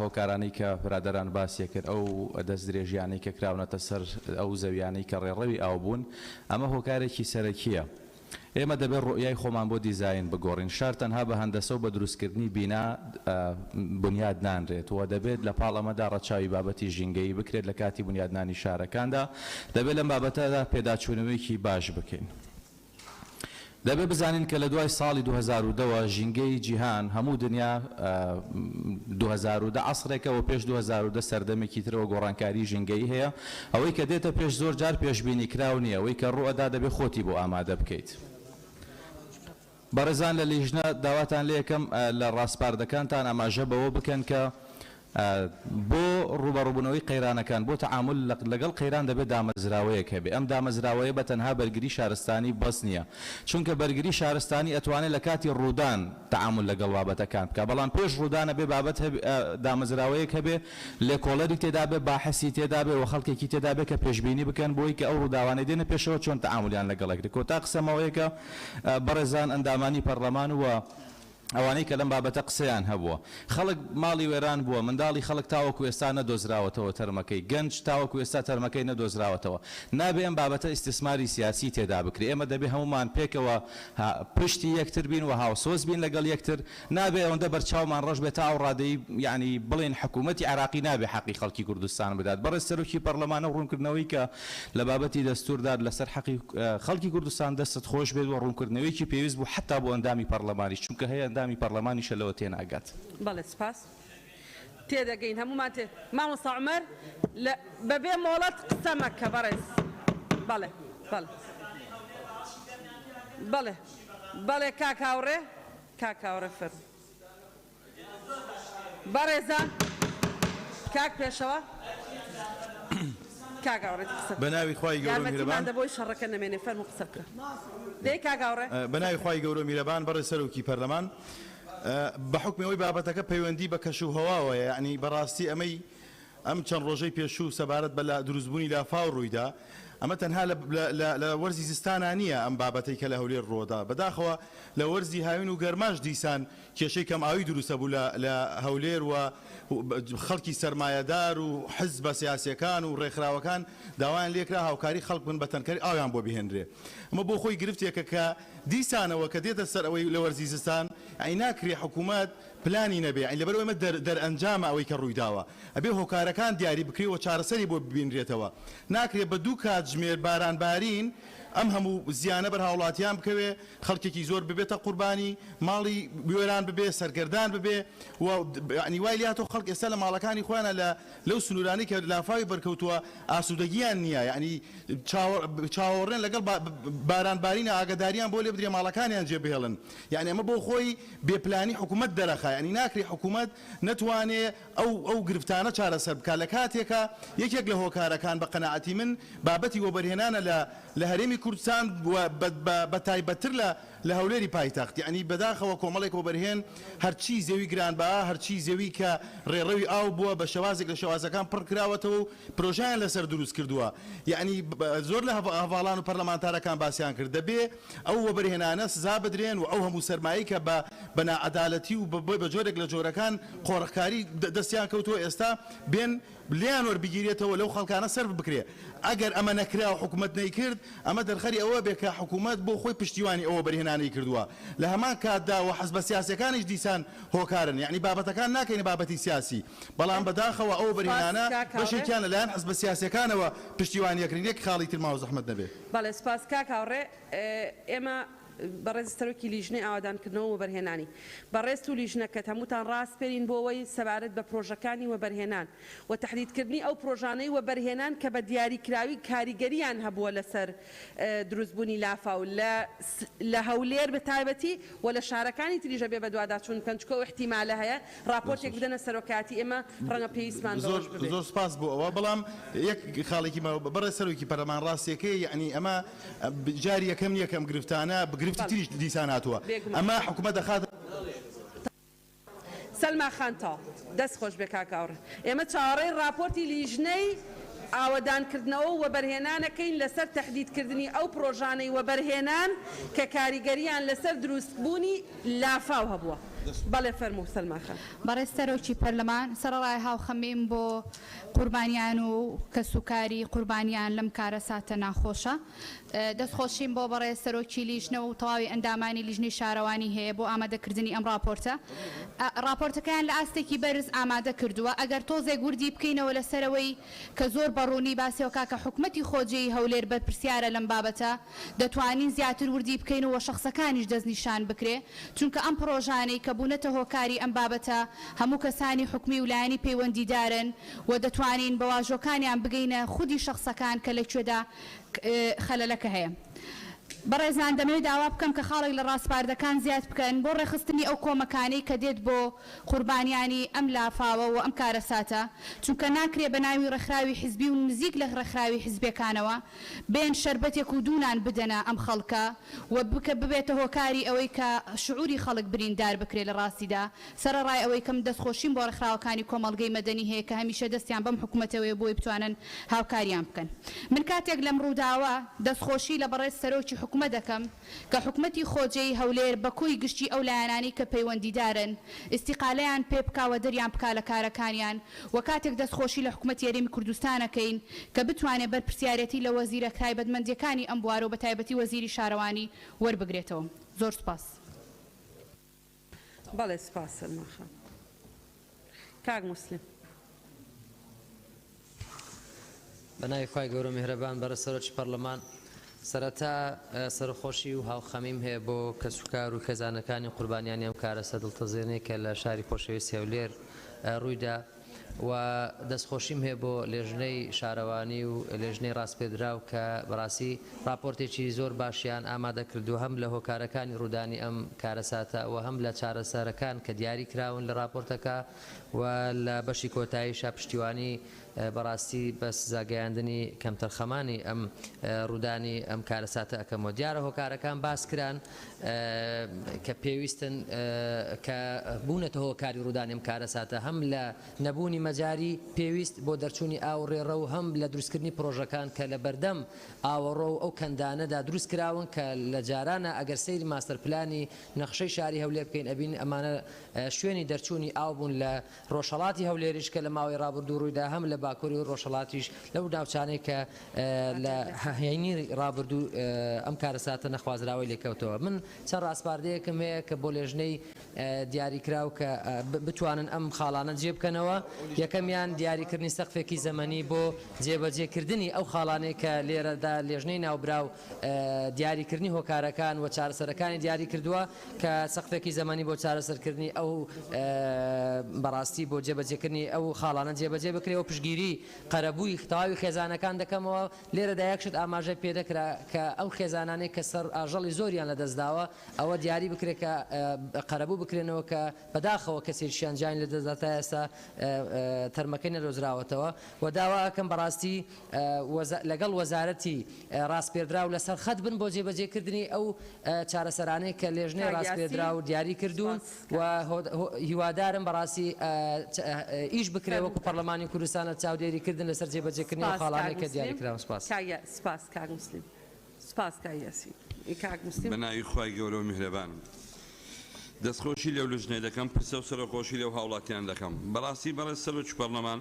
هۆکارانەی کە برادەران باسیە کرد ئەو دەست درێژیانەی کە کراونەتە سەر ئەو زەویانەی کە ڕێڕەوی ئاو بوون ئەمە هۆکارێکی سەرەکیە ئێمە دەبێت ڕۆیای خۆمان بۆ دیزاین بگۆڕین شار تەنها بە هەندەسە و بە دروستکردنی بینا بنیاد نانرێت و دەبێت لە پاڵ ئەمەدا ڕەچاوی بابەتی ژینگەی بکرێت لە کاتی بنیادنانی شارەکاندا دەبێت لەم بابەتەدا پێداچوونەوەیەکی باش بکەین دەبێت بزانین کە لە دوای ساڵی 2010 ژینگەی جیهان هەموو دنیا 2010 عەسرێکەوە پێش 2010 سەردەمێکی ترەوە گۆڕانکاری ژینگەی هەیە ئەوەی کە دێتە پێش زۆر جار پێشبینی کراو نییە ئەوەی کە ڕوئەدا دەبێت خۆتی بۆ ئامادە بکەیت بەڕێزان لە لیژنە داواتان لێ یەکەم لە ڕاستپاردەکانتان ئاماژە بەوە بکەن کە بۆ ڕوبەڕووبوونەوەی قەیرانەکان بۆ تەعامل لەگەڵ قەیران دەبێت دامەزراوەیەک هەبێ ئەم دامەزراوەیە بە تەنها بەرگری شارستانی بەس نییە چونکە بەرگری شارستانی ئەتوانێت لە کاتی ڕوودان تەعامل لەگەڵ بابەتەکان بکە بەڵام پێش ڕوودانە بێ بابەت دامەزراوەیەک هەبێ لێکۆڵەری تێدا بێ باحەسی تێدا بێ و خەڵکێکی تێدا بێ کە پێشبینی بکەن بۆی کە ئەو ڕووداوانەی دێنە پێشەوە چۆن تەعاملیان لەگەڵەکرێت کۆتا قسەمەوەیەکە بەڕێزان ئەندامانی پەرلەمان وە ئەوانەی کە لەم بابەتە قسەیان هەبووە خەڵک ماڵی وێران بووە منداڵی خەڵک تاوەکو ئێستا نەدۆزراوەتەوە تەرمەکەی گەنج تاوەکو ئێستا تەرمەکەی نەدۆزراوەتەوە نابێ ئەم بابەتە ئیسtismاری سیاسی تێدا بکرێ ئێمە دەبێ هەمومان پێکەوە پشتی یەکتر بین و هاوسۆز بین لەگەڵ یەکتر نابێ ئەوەندە بەرچاومان ڕەش بێت تا ڕادەی یعنی بڵێن حکوومەتی عراقی نابێ حەقی خەڵکی کوردستان بدات بەڕێز سەرۆکی پەرلەمانە ڕوونکردنەوەی کە لە بابەتی دەستوردار لەسەر حەقی خەڵکی کوردستان دەستت خۆش بێت و ڕوونکردنەوەیکی پێویست بوو حتا بۆ ئەندامی پەرلەمانی چونکە هەیە ئەندامی پەرلەمانیشە لەوە تێناگات بەڵێ سپاس تێدەگەین هەمومان تێ مامۆستا عومەر بەبێ مۆڵەت قسە مەکە بەڕێز بەڵێ بەڵێ بەڵێ بەڵێ کاکاوڕێ کاکاوڕێ فەر بەڕێزان کاک پێشەوە کاکاوڕێ قسە بەناوی خوای گەورە میرەبان یارمەتیمان دەبۆی شەڕەکە نەمێنێ فەرموو قسە بکە دەی کاکاوڕێ بەناوی خوای گەورە میرەبان بەڕێز سەرۆکی پەرلەمان بە حکمەوەی بابەتەکە پەیوەندی بە کەش و هەواوە یعنی بەڕاستی ئەمەی ئەم چەند ڕۆژەی پێشوو سەبارەت بە دروستبوونی لافاو ڕوویدا ئەمە تەنها لە وەرزی زستانە نییە ئەم بابەتەی کە لە هەولێر ڕۆدا بەداخەوە لە وەرزی هاوین و گەرماش دیسان کێشەی کەم ئاوی دروستە بوو لە هەولێر و خەڵکی سەرمایەدار و حزب سیاسیەکان و ڕێکخراوەکان داوایان لێکرا هاوکاری خەڵک بن بە تەنکەری ئاویان بۆ بهێنرێ ئەمە بۆ خۆی گرفتێکە کە دیسانەوە کە دێتە سەر ئەوەی لە وەرزی زستان ئەی ناکرێ حکوومەت پلانی نەبێ ئەی لەبەر ئەمە دەرئەنجامە ئەوەی کە ڕوویداوە ئەبێ هۆکارەکان دیاری بکرێەوە چارەسەری بۆ ببینرێتەوە ناکرێت بە دوو کات ژمێر بارانبارین ئەم هەموو زیانە بەر هاوڵاتیان بکەوێ خەڵکێکی زۆر ببێتە قوربانی ماڵی وێران ببێ سەرگەردان ببێ ینی وای لاتۆ خەڵک ئێستا لە ماڵەکانی خۆیانە لەو سنوورانی کە لافاوی بەرکەوتووە ئاسوودەگییان نییە ینی چاوەڕێن لەگەڵ بارانبارینە ئاگداریان بۆ لێ بدرێ ماڵەکانیان جێبهێڵن یعنی ئەمە بۆ خۆی بێپلانی حکوومەت دەرەخە ینی ناکری حکوومەت نتوانێ ئەو گرفتانە چارەسەر بکە لە کاتێکە یەکێک لە هۆکارەکان بە قەنەعەتی من بابەتی وەبەرهێنانە لە هەرێمی کوردستان بە تایبەتر لە هەولێری پایتەخت ینی بەداخەوە کۆمەڵێک وەبەرهێن هەرچی زەوی گرانبەها هەرچی زەوی کە ڕێڕەوی ئاو بووە بە شێوازێک لە شێوازەکان پڕ کراوەتەوە و پرۆژیان لەسەر دروست کردووە یعنی زۆر لە هەواڵان و پەرلەمانتارەکان باسییان کرد دەبێ ئەو وەبەرهێنانە سزا بدرێن و ئەو هەموو سەرمایی کە بە نائەدالەتی و بە جۆرێک لە جۆرەکان قۆڕەخکاری دەستیان کەوتووە ئێستا بێن لیان وەربگیرێتەوە لەو خەڵکانە سەرف بکرێ ئەگەر ئەمە نەکرا و حکوومەت نەیکرد ئەمە دەرخەری ئەوە بێ کە حکوومەت بۆ خۆی پشتیوانی ئەوە بەرهێنانەی کردووە لە هەمان کاتدا و حەزبە سیاسەکانیش دیسان هۆکارن یعنی بابەتەکان ناکەین بابەتی سیاسی بەڵام بەداخەوە ئەوە بەرهێنانە بەشێکیان لەلایەن حەزبە سیاسەکانەوە پشتیوانیەکردن یەک خاڵی تر ماوە زەحمەت نەبێ بەڵێ سپاس کاکاوڕێ ئێمە بەڕێز سەرۆکی لیژنەی ئاوادانکردنەوە و بەرهێنانی بەڕێست و لیژنەکەت هەمووتان ڕاست پێین بۆەوەی سەبارەت بە پرۆژەکانی وەبەرهێنان و تەحدیدکردنی ئەو پرۆژانەی وەبەرهێنان کە بە دیاریکراوی کاریگەریان هەبووە لەسەر دروستبوونی لافاو لە هەولێر بە تایبەتی و لە شارەکانی تریژە بێ بە دوواداچوون کەنچکۆ احتیمالە هەیە راپۆرتێک بدەنە سەرۆکاتی ئێمە ڕەنگە پێویستمان زۆر سپاس بۆ ئەوە بەڵام یەک خاڵێکی بەڕێز سەرۆکی پەرلەمان ڕاستیەکەی یعنی ئەمە جاری یەکەم یەکەم گرفتانە گرفتی تریش دیسان هاتووە ئەمە حکوومەت دەخات سەلما خانتاو دەست خۆش بێ کاکاوڕێ ئێمە چاوەڕێی راپۆرتی لیژنەی ئاوەدانکردنەوە و وەبەرهێنانەکەین لەسەر تەحدیدکردنی ئەو پرۆژانەی وەبەرهێنان کە کاریگەریان لەسەر دروستبوونی لافاو هەبووە بەڵێ فەرموو سەلما خان بەڕێز سەرۆکی پەرلەمان سەرەڕای هاوخەمیم بۆ قوربانیان و کەسوکاری قوربانیان لەم کارە ساتە ناخۆشە دەستخۆشیم بۆ بەڕێز سەرۆکی لیژنە و تەواوی ئەندامانی لیژنەی شارەوانی هەیە بۆ ئامادەکردنی ئەم راپۆرتە راپۆرتەکەیان لە ئاستێکی بەرز ئامادە کردووە ئەگەر تۆزێک وردی بکەینەوە لەسەرەوەی کە زۆر بەڕوونی باسیەوە کاکە حکومەتی خۆجێی هەولێر بەرپرسیارە لەم بابەتە دەتوانین زیاتر وردی بکەینەوە شخصەکانیش دەستنیشان بکرێ چونکە ئەم پرۆژانەی کە بوونەتە هۆکاری ئەم بابەتە هەموو کەسانی حکومی و لایەنی پەیوەندیدارن و دەتوانین بە واژۆکانیان بگەینە خودی شخصەکان کە لەکوێدا خەلەلەکە هەیە. بەڕێزان دەمەوێت داوا بکەم کە خاڵێک لە ڕاستپاردەکان زیاد بکەن بۆ ڕێخستنی ئەو کۆمەکانەی کە دێت بۆ قوربانیانی ئەم لافاوە و ئەم کارەساتە چونکە ناکرێ بە ناوی ڕێکخراوی حیزبی و نزیک لە ڕێکخراوی حیزبەکانەوە بێن شەربەتێک و دوونان بدەنە ئەم خەڵکە و ببێتە هۆکاری ئەوەی کە شعوری خەڵک بریندار بکرێت لە ڕاستیدا سەرڕای ئەوەی کەم دەستخۆشیم بۆ ڕێکخراوەکانی کۆمەڵگەی مەدەنی هەیە کە هەمیشە دەستیان بەم حکوومەتەوەی بۆی بتوانن هاوکاریان بکەن من کاتێک لەم ڕووداوە دەستخۆشی لە بەڕێز سەرۆکی حکوومەت دەکەم کە حکوومەتی خۆجێی هەولێر بە کۆی گشتی ئەو لایەنانی کە پەیوەندیدارن ئیستیقالەیان پێ بکاوە دەریان بکا لە کارەکانیان و کاتێک دەستخۆشی لە حکوومەتی هەرێمی کوردستانەکەین کە بتوانێت بەرپرسیارەتی لە وەزیرە تایبەتمەندیەکانی ئەم بوارە و بە تایبەتی وەزیری شارەوانی وەربگرێتەوە زۆر سپاس. بەڵێ سپاس سەلما خان. کاک موسلیم بەناوی خوای گەورە میهرەبان بەرە سەرۆکی پەرلەمان سەرەتا سەرخۆشی و هاوخەمیم هەیە بۆ کەسوکار و خێزانەکانی قوربانیانی ئەم کارەسە دڵتەزێنەی کە لە شاری خۆشەویستی هەولێر ڕوویدا و دەستخۆشیم هەیە بۆ لێژنەی شارەوانی و لێژنەی ڕاستپێدراو کە بەڕاستی راپۆرتێکی زۆر باشیان ئامادە کردو هەم لە هۆکارەکانی ڕوودانی ئەم کارەساتە و هەم لە چارەسەرەکان کە دیاری کراون لە راپۆرتەکە و لە بەشی کۆتاییشە پشتیوانی بەڕاستی بەس زاگەیاندنی کەمتەرخەمانی ئەم ڕوودانی ئەم کارەساتە ئەەکەمەوە دیارە هۆکارەکان باس کران کە پێویستن کە بوونەتە هۆکاری ڕوودانی ئەم کارەساتە هەم لە نەبوونی مەجاری پێویست بۆ دەرچوونی ئاو ڕێڕە و هەم لە دروستکردنی پرۆژەکان کە لە بەردەم ئاوەڕۆ و ئەو کەندانەدا دروست کراون کە لە جارانە ئەگەر سەیری ماستەر پلانی نەخشەی شاری هەولێر بکەین ئەبین ئەمانە شوێنی دەرچوونی ئاو بوون لە ڕۆژهەڵاتی هەولێریش کە لە ماوەی ڕابردوو ڕوویدا هەم لە باکووری و ڕۆژهەڵاتیش لەو ناوچانەی کە لە هەینی ڕابردوو ئەم کارەساتە نەخوازراوی لێکەوتەوە من چەند ڕاستپاردەیەکم هەیە کە بۆ لێژنەی دیاریکراو کە بتوانن ئەم خاڵانە جێ بکەنەوە یەکەمیان دیاریکردنی سەقفێکی زەمەنی بۆ جێبەجێکردنی ئەو خاڵانەی کە لێرەدا لێژنەی ناوبراو دیاریکردنی هۆکارەکان و چارەسەرەکانی دیاری کردووە کە سەقفێکی زەمەنی بۆ چارەسەرکردنی ئەو بەڕاستی بۆ جێبەجێکردنی ئەو خاڵانە جێبەجێ بکرێەوە پشگیری قەرەبووی تەواوی خێزانەکان دەکەمەوە لێرەدا یەکشت ئاماژە پێدەکرا کە ئەو خێزانانەی کە سەر ئاژەڵی زۆریان لە دەستداوە ئەوە دیاری بکرێت کە قەرەبوو بکرێنەوە کە بەداخەوە کەسێکیان جیان لە دەستداتا ئێستا تەرمەکەی نەدۆزراوەتەوە و داواکەم بەڕاستی لەگەڵ وەزارەتی ڕاستپێدرا و لەسەر خەت بن بۆ جێبەجێکردنی ئەو چارەسەرانەی کە لێژنەی ڕاستپێدرا و دیاری کردوون و هیوادارم بەڕاستی ئیش بکرێ وەکو پەرلەمانی کوردستانە چاودێریکردن لەسەر جێبەجێکردنی ئەو خاڵانەی کە دیاریکراون. سپاس کاک مسلیم. سپاس کاک یاسین. کاک مسلیم. بەناوی خوای گەورە و میهرەبانم. دەستخۆشی لەو لژنەی دەکەم پرسە و سەرخۆشی لەو هاوڵاتیان دەکەم. بەڕاستی بەڕێز سەرۆکی پەرلەمان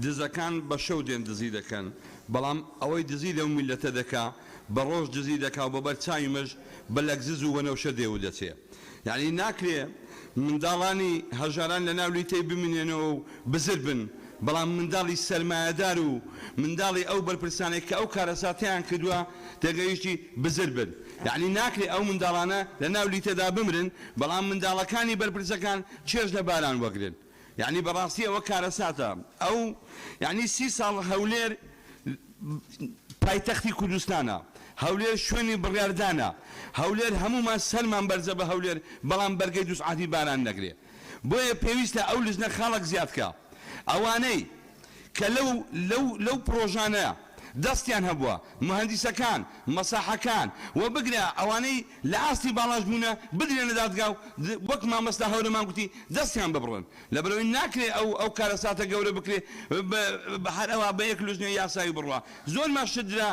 دزەکان بە شەو دێن دزی دەکەن بەڵام ئەوەی دزی لەو میلەتە دەکا بە ڕۆژ دزی دەکا و بە بەرچاوی مەژ بە لەگزز و بەنەوشە دێو دەچێ. یعنی ناکرێ منداڵانی هەژاران لە ناو لیتەی بمێنێنەوە و بزر بن بەڵام منداڵی سەرمایەدار و منداڵی ئەو بەرپرسانێک کە ئەو کارەساتیان کردووە تێگەیشتی بزر بن. یعنی ناکرێ ئەو منداڵانە لە ناو لیتەدا بمرن بەڵام منداڵەکانی بەرپرسەکان چێژ لە باران وەگرن. یعنی بەڕاستی ئەوە کارەساتە ئەو یعنی 30 ساڵ هەولێر پایتەختی کوردستانە هەولێر شوێنی بڕیاردانە هەولێر هەمومان سەرمان بەرزە بە هەولێر بەڵام بەرگەی دووسعاتی باران نەگرێ بۆیە پێویستە ئەو لژنە خاڵک زیادکە ئەوانەی کە لەو پرۆژانەیە دەستیان هەبووە مهندیسەکان مەساحەکان و بگرە ئەوانەی لە ئاستی باڵاش بوونە بدرێنە دادگا و وەک مامەستا هەورەمان گوتی دەستیان ببڕن لەبەرەوەی ناکرێ ئەو کارەساتە گەورە بکرێ هەر ئەوە بە یەک لژنەی یاسایی بڕوە زۆر ماشدرا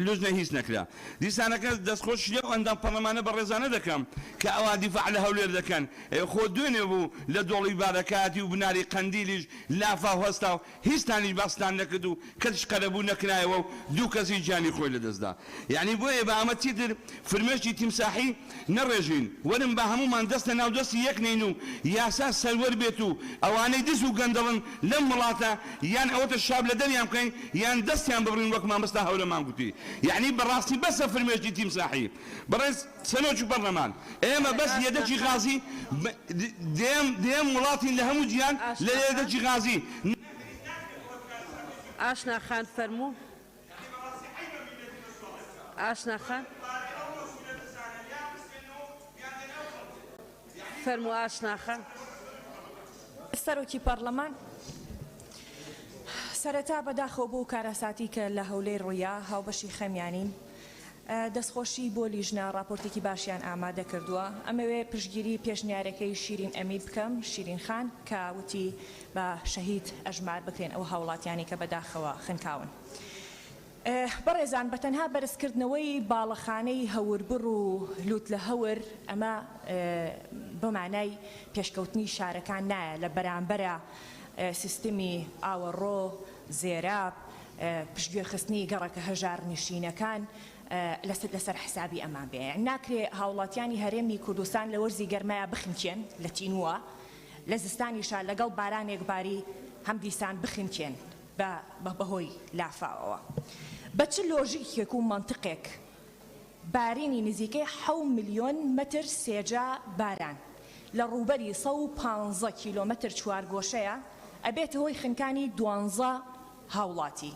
لژنە هیچ نەکرا دیسانەکە دەستخۆش لێو ئەندام پەرلەمانە بە ڕێزانە دەکەم کە ئەوە دیفاع لە هەولێر دەکەن خۆ دوێنێ بوو لە دۆڵی بارەکاتی و بناری قەندیلیش لافا هەستا و هیچتانیش باستان نەکرد و کەش قەرەبوو نەکرایەوە و دوو کەسی جانی خۆی لەدەستدا. یعنی بۆیە بە ئەمە چیتر فرمێشتی تیمساحی نەڕێژین وەرم بە هەمومان دەستە ناو دەستی یەک نین و یاسا سەروەر بێت و ئەوانەی دز و گەندەڵن لەم وڵاتە یان ئەوەتە شاب لە دەریان بکەین یان دەستیان ببڕین وەک مامەستا هەورەمان گوتی. یعنی بەڕاستی بەسە فرمێشتی تیمساحی بەڕێز سەرۆکی پەرلەمان ئێمە بەس یەدەکی غازی دێم وڵاتی لە هەموو جیان لە یەدەکی غازی ئاشنا خان فەرموو ئاشنا خان فەرموو ئاشنا خان. سەرۆکی پەرلەمان سەرەتا بەداخەوە بۆ کارەساتی کە لە هەولێر ڕوویا هاوبەشی خەمیانین دەستخۆشی بۆ لیژنە راپۆرتێکی باشیان ئامادە کردووە ئەمەوێ پشتگیری پێشنیارەکەی شیرین ئەمیر بکەم شیرین خان کە وتی بە شەهید ئەژمار بکرێن ئەو هاوڵاتیانی کە بەداخەوە خنکاون. بەڕێزان بە تەنها بەرزکردنەوەی باڵەخانەی هەوربڕ و لوت لە هەور ئەمە بەمانای پێشکەوتنی شارەکان نایە لە بەرامبەرە سیستمی ئاوەڕۆ زێراب پشتگوێخستنی گەڕەکە هەژار نشینەکان لەسەر حسابی ئەمان بێ ناکرێ هاوڵاتیانی هەرێمی کوردستان لە وەرزی گەرمایە بخنکێن لە تینووە لە زستانیشا لەگەڵ بارانێک باری هەم دیسان بخنکێن بەهۆی لافاوەوە بە چ لۆژیکێک و منطقێک بارینی نزیکەی 7 ملیۆن متر سێجا باران لە ڕووبەری 115 کیلۆمەتر چوارگۆشەیە ئەبێت هۆی خنکانی 12 هاوڵاتی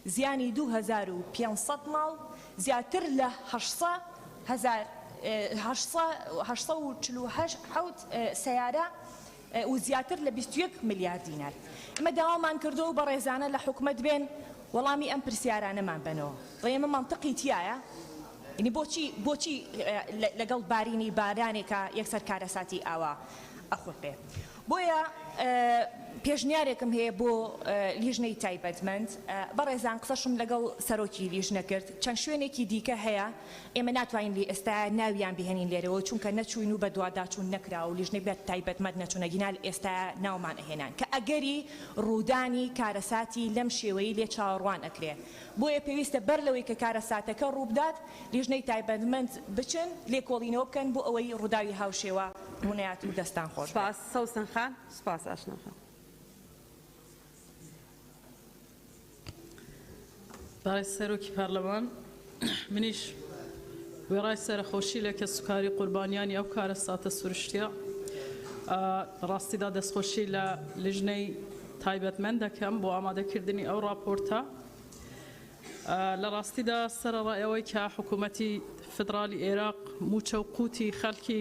زیانی 2500 ماڵ زیاتر لە 848 سەیارە و زیاتر لە 21 میلیارد دینار ئمە داوامان کردو بە ڕێزانە لە حکومەت بێن وەڵامی ئەم پرسیارانەمان بنەوە ڕێمە منطقی تایە ینی بۆچی لەگەڵ بارینی بارانێکە یەکسەر کارەساتی ئاوا ئەخورقێ بۆیە پێشنیارێکم هەیە بۆ لیژنەی تایبەتمەند بەڕێزان قسەشم لەگەڵ سەرۆکی لیژنە کرد چەند شوێنێکی دیکە هەیە ئێمە ناتوانین لی ئێستا ناویان بهێنین لێرەوە چونکە نەچوین و بە دوواداچوون نەکرا و لیژنەی بێت تایبەتمەند نەچوونە گینال ئێستا ناومان ئەهێنان کە ئەگەری ڕوودانی کارەساتی لەم شێوەی لێ چاوەڕوان ئەکرێ بۆیە پێویستە بەر لەوەی کە کارەساتەکە ڕووبدات لیژنەی تایبەتمەند بچن لێکۆڵینەوە بکەن بۆ ئەوەی ڕووداوی هاوشێوە ڕوونەیات و دەستان خۆش سپاس سەوسن خان سپاس ئاشنا خان برای سەرۆکی پارلەمان منیش وێڕای سەرخۆشی لە کەسوکاری قوربانیانی ئەو کارە ساتە سروشتیە ڕاستیدا دەستخۆشی لە لیژنەی تایبەتمەند دەکەم بۆ ئامادەکردنی ئەو راپۆرتە لە ڕاستیدا سەرڕایەوەی کە حکوومەتی فدرالی عێراق موچە و قوتی خەڵکی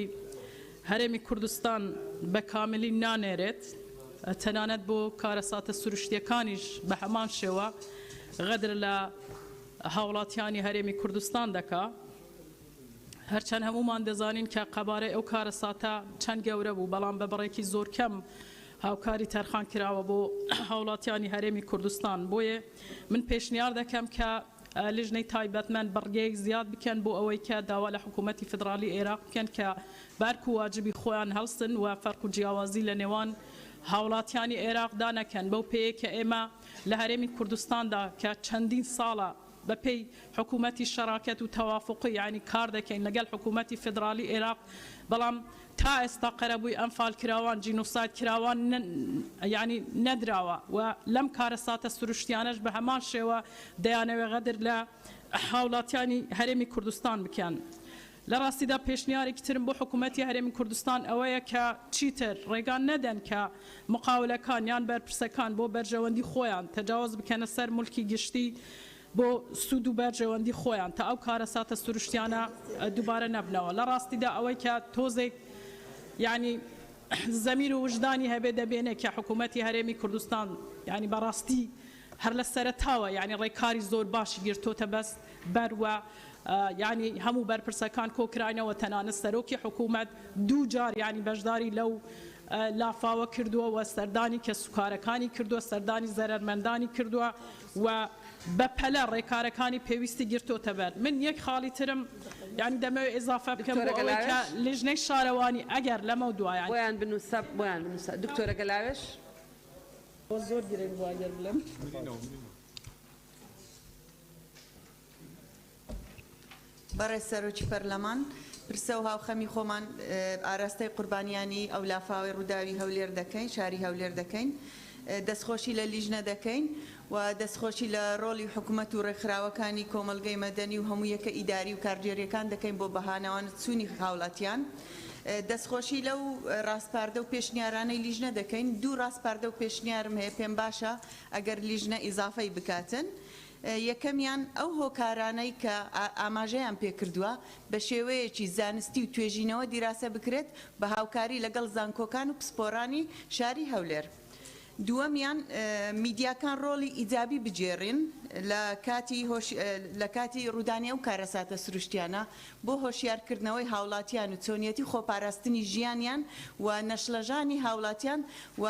هەرێمی کوردستان بە کاملی نانێرێت تەنانەت بۆ کارە ساتە سروشتیەکانیش بە هەمان شێوە غەدر لە هاوڵاتیانی هەرێمی کوردستان دەکا هەرچەند هەمومان دەزانین کە قەبارەی ئەو کارە ساتە چەند گەورە بوو بەڵام بە بەڕێکی زۆر کەم هاوکاری تەرخان کراوە بۆ هاوڵاتیانی هەرێمی کوردستان بۆیە من پێشنیار دەکەم کە لیژنەی تایبەتمەند بەڕگەیەک زیاد بکەن بۆ ئەوەی کە داوا لە حکوومەتی فدرالی عێراق بکەن کە بارک و واجبی خۆیان هەڵسن و فەرق و جیاوازی لە نێوان هاوڵاتیانی عێراقدا نەکەن بەو پێیە کە ئێمە لە هەرێمی کوردستاندا کە چەندین ساڵە بەپێی حکوومەتی شەراکەت و تەوافقی یعنی کار دەکەین لەگەڵ حکوومەتی فدرالی عێراق بەڵام تا ئێستا قەرەبووی ئەمفال کراوان جینۆساید کراوان یعنی نەدراوە و لەم کارە ساتە سروشتیانەش بە هەمان شێوە دەیانەوێ غەدر لە هاوڵاتیانی هەرێمی کوردستان بکەن لە ڕاستیدا پێشنیارێکی ترم بۆ حکوومەتی هەرێمی کوردستان ئەوەیە کە چیتر ڕێگان نەدەن کە مقاولەکان یان بەرپرسەکان بۆ بەرژەوەندی خۆیان تەجاوز بکەنە سەر مولکی گشتی بۆ سوود و بەرژەوەندی خۆیان تا ئەو کارە ساتە سروشتیانە دووبارە نەبنەوە لە ڕاستیدا ئەوەی کە تۆزێک یعنی زەمیر و وجدانی هەبێ دەبێنێ کە حکوومەتی هەرێمی کوردستان یعنی بەڕاستی هەر لە سەرەتاوە یعنی ڕێکاری زۆر باشی گرتۆتە بەست بەروە یعنی هەموو بەرپرسەکان کۆکراینەوە تەنانەت سەرۆکی حکوومەت دوو جار یعنی بەشداری لەو لافاوە کردووە و سەردانی کە سوکارەکانی کردووە سەردانی زەرمەندانی کردووە و بەپەلە ڕێکارەکانی پێویستی گرتۆتە بەر من یەک خاڵی ترم یعنی دەمەوێت ئێزافە بکەم بۆ ئەوەی کە لیژنەی شارەوانی ئەگەر لەمە دوایان بۆیان بنووسە بۆیان بنووسە دکتۆرە گەلاوێش زۆر گرنگ بووە ئەگەر بڵێم بەڕێز سەرۆکی پەرلەمان پرسە و هاوخەمی خۆمان ئاراستەی قوربانیانی ئەو لافاوی ڕووداوی هەولێر دەکەین شاری هەولێر دەکەین دەستخۆشی لە لیژنە دەکەین و دەستخۆشی لە ڕۆڵی حکوومەت و ڕێکخراوەکانی کۆمەلگەی مەدەنی و هەموو یەکە ئیداری و کارگێریەکان دەکەین بۆ بەهانەوان چوونی هاوڵاتیان دەستخۆشی لەو ڕاستپاردە و پێشنیارانەی لیژنە دەکەین دوو ڕاستپاردە و پێشنیارم هەیە پێم باشە ئەگەر لیژنە ئیزافەی بکاتن یەکەمیان ئەو هۆکارانەی کە ئاماژەیان پێکردووە بە شێوەیەکی زانستی و توێژینەوە دیراسە بکرێت بە هاوکاری لەگەڵ زانکۆکان و پسپۆرانی شاری هەولێر دووەمیان میدیاکان ڕۆڵی ئیجابی بجێڕین لە کاتی ڕوودانی ئەو کارەساتە سروشتیانە بۆ هۆشیارکردنەوەی هاوڵاتیان و چۆنیەتی خۆپاراستنی ژیانیان و نەشلەژانی هاوڵاتیان و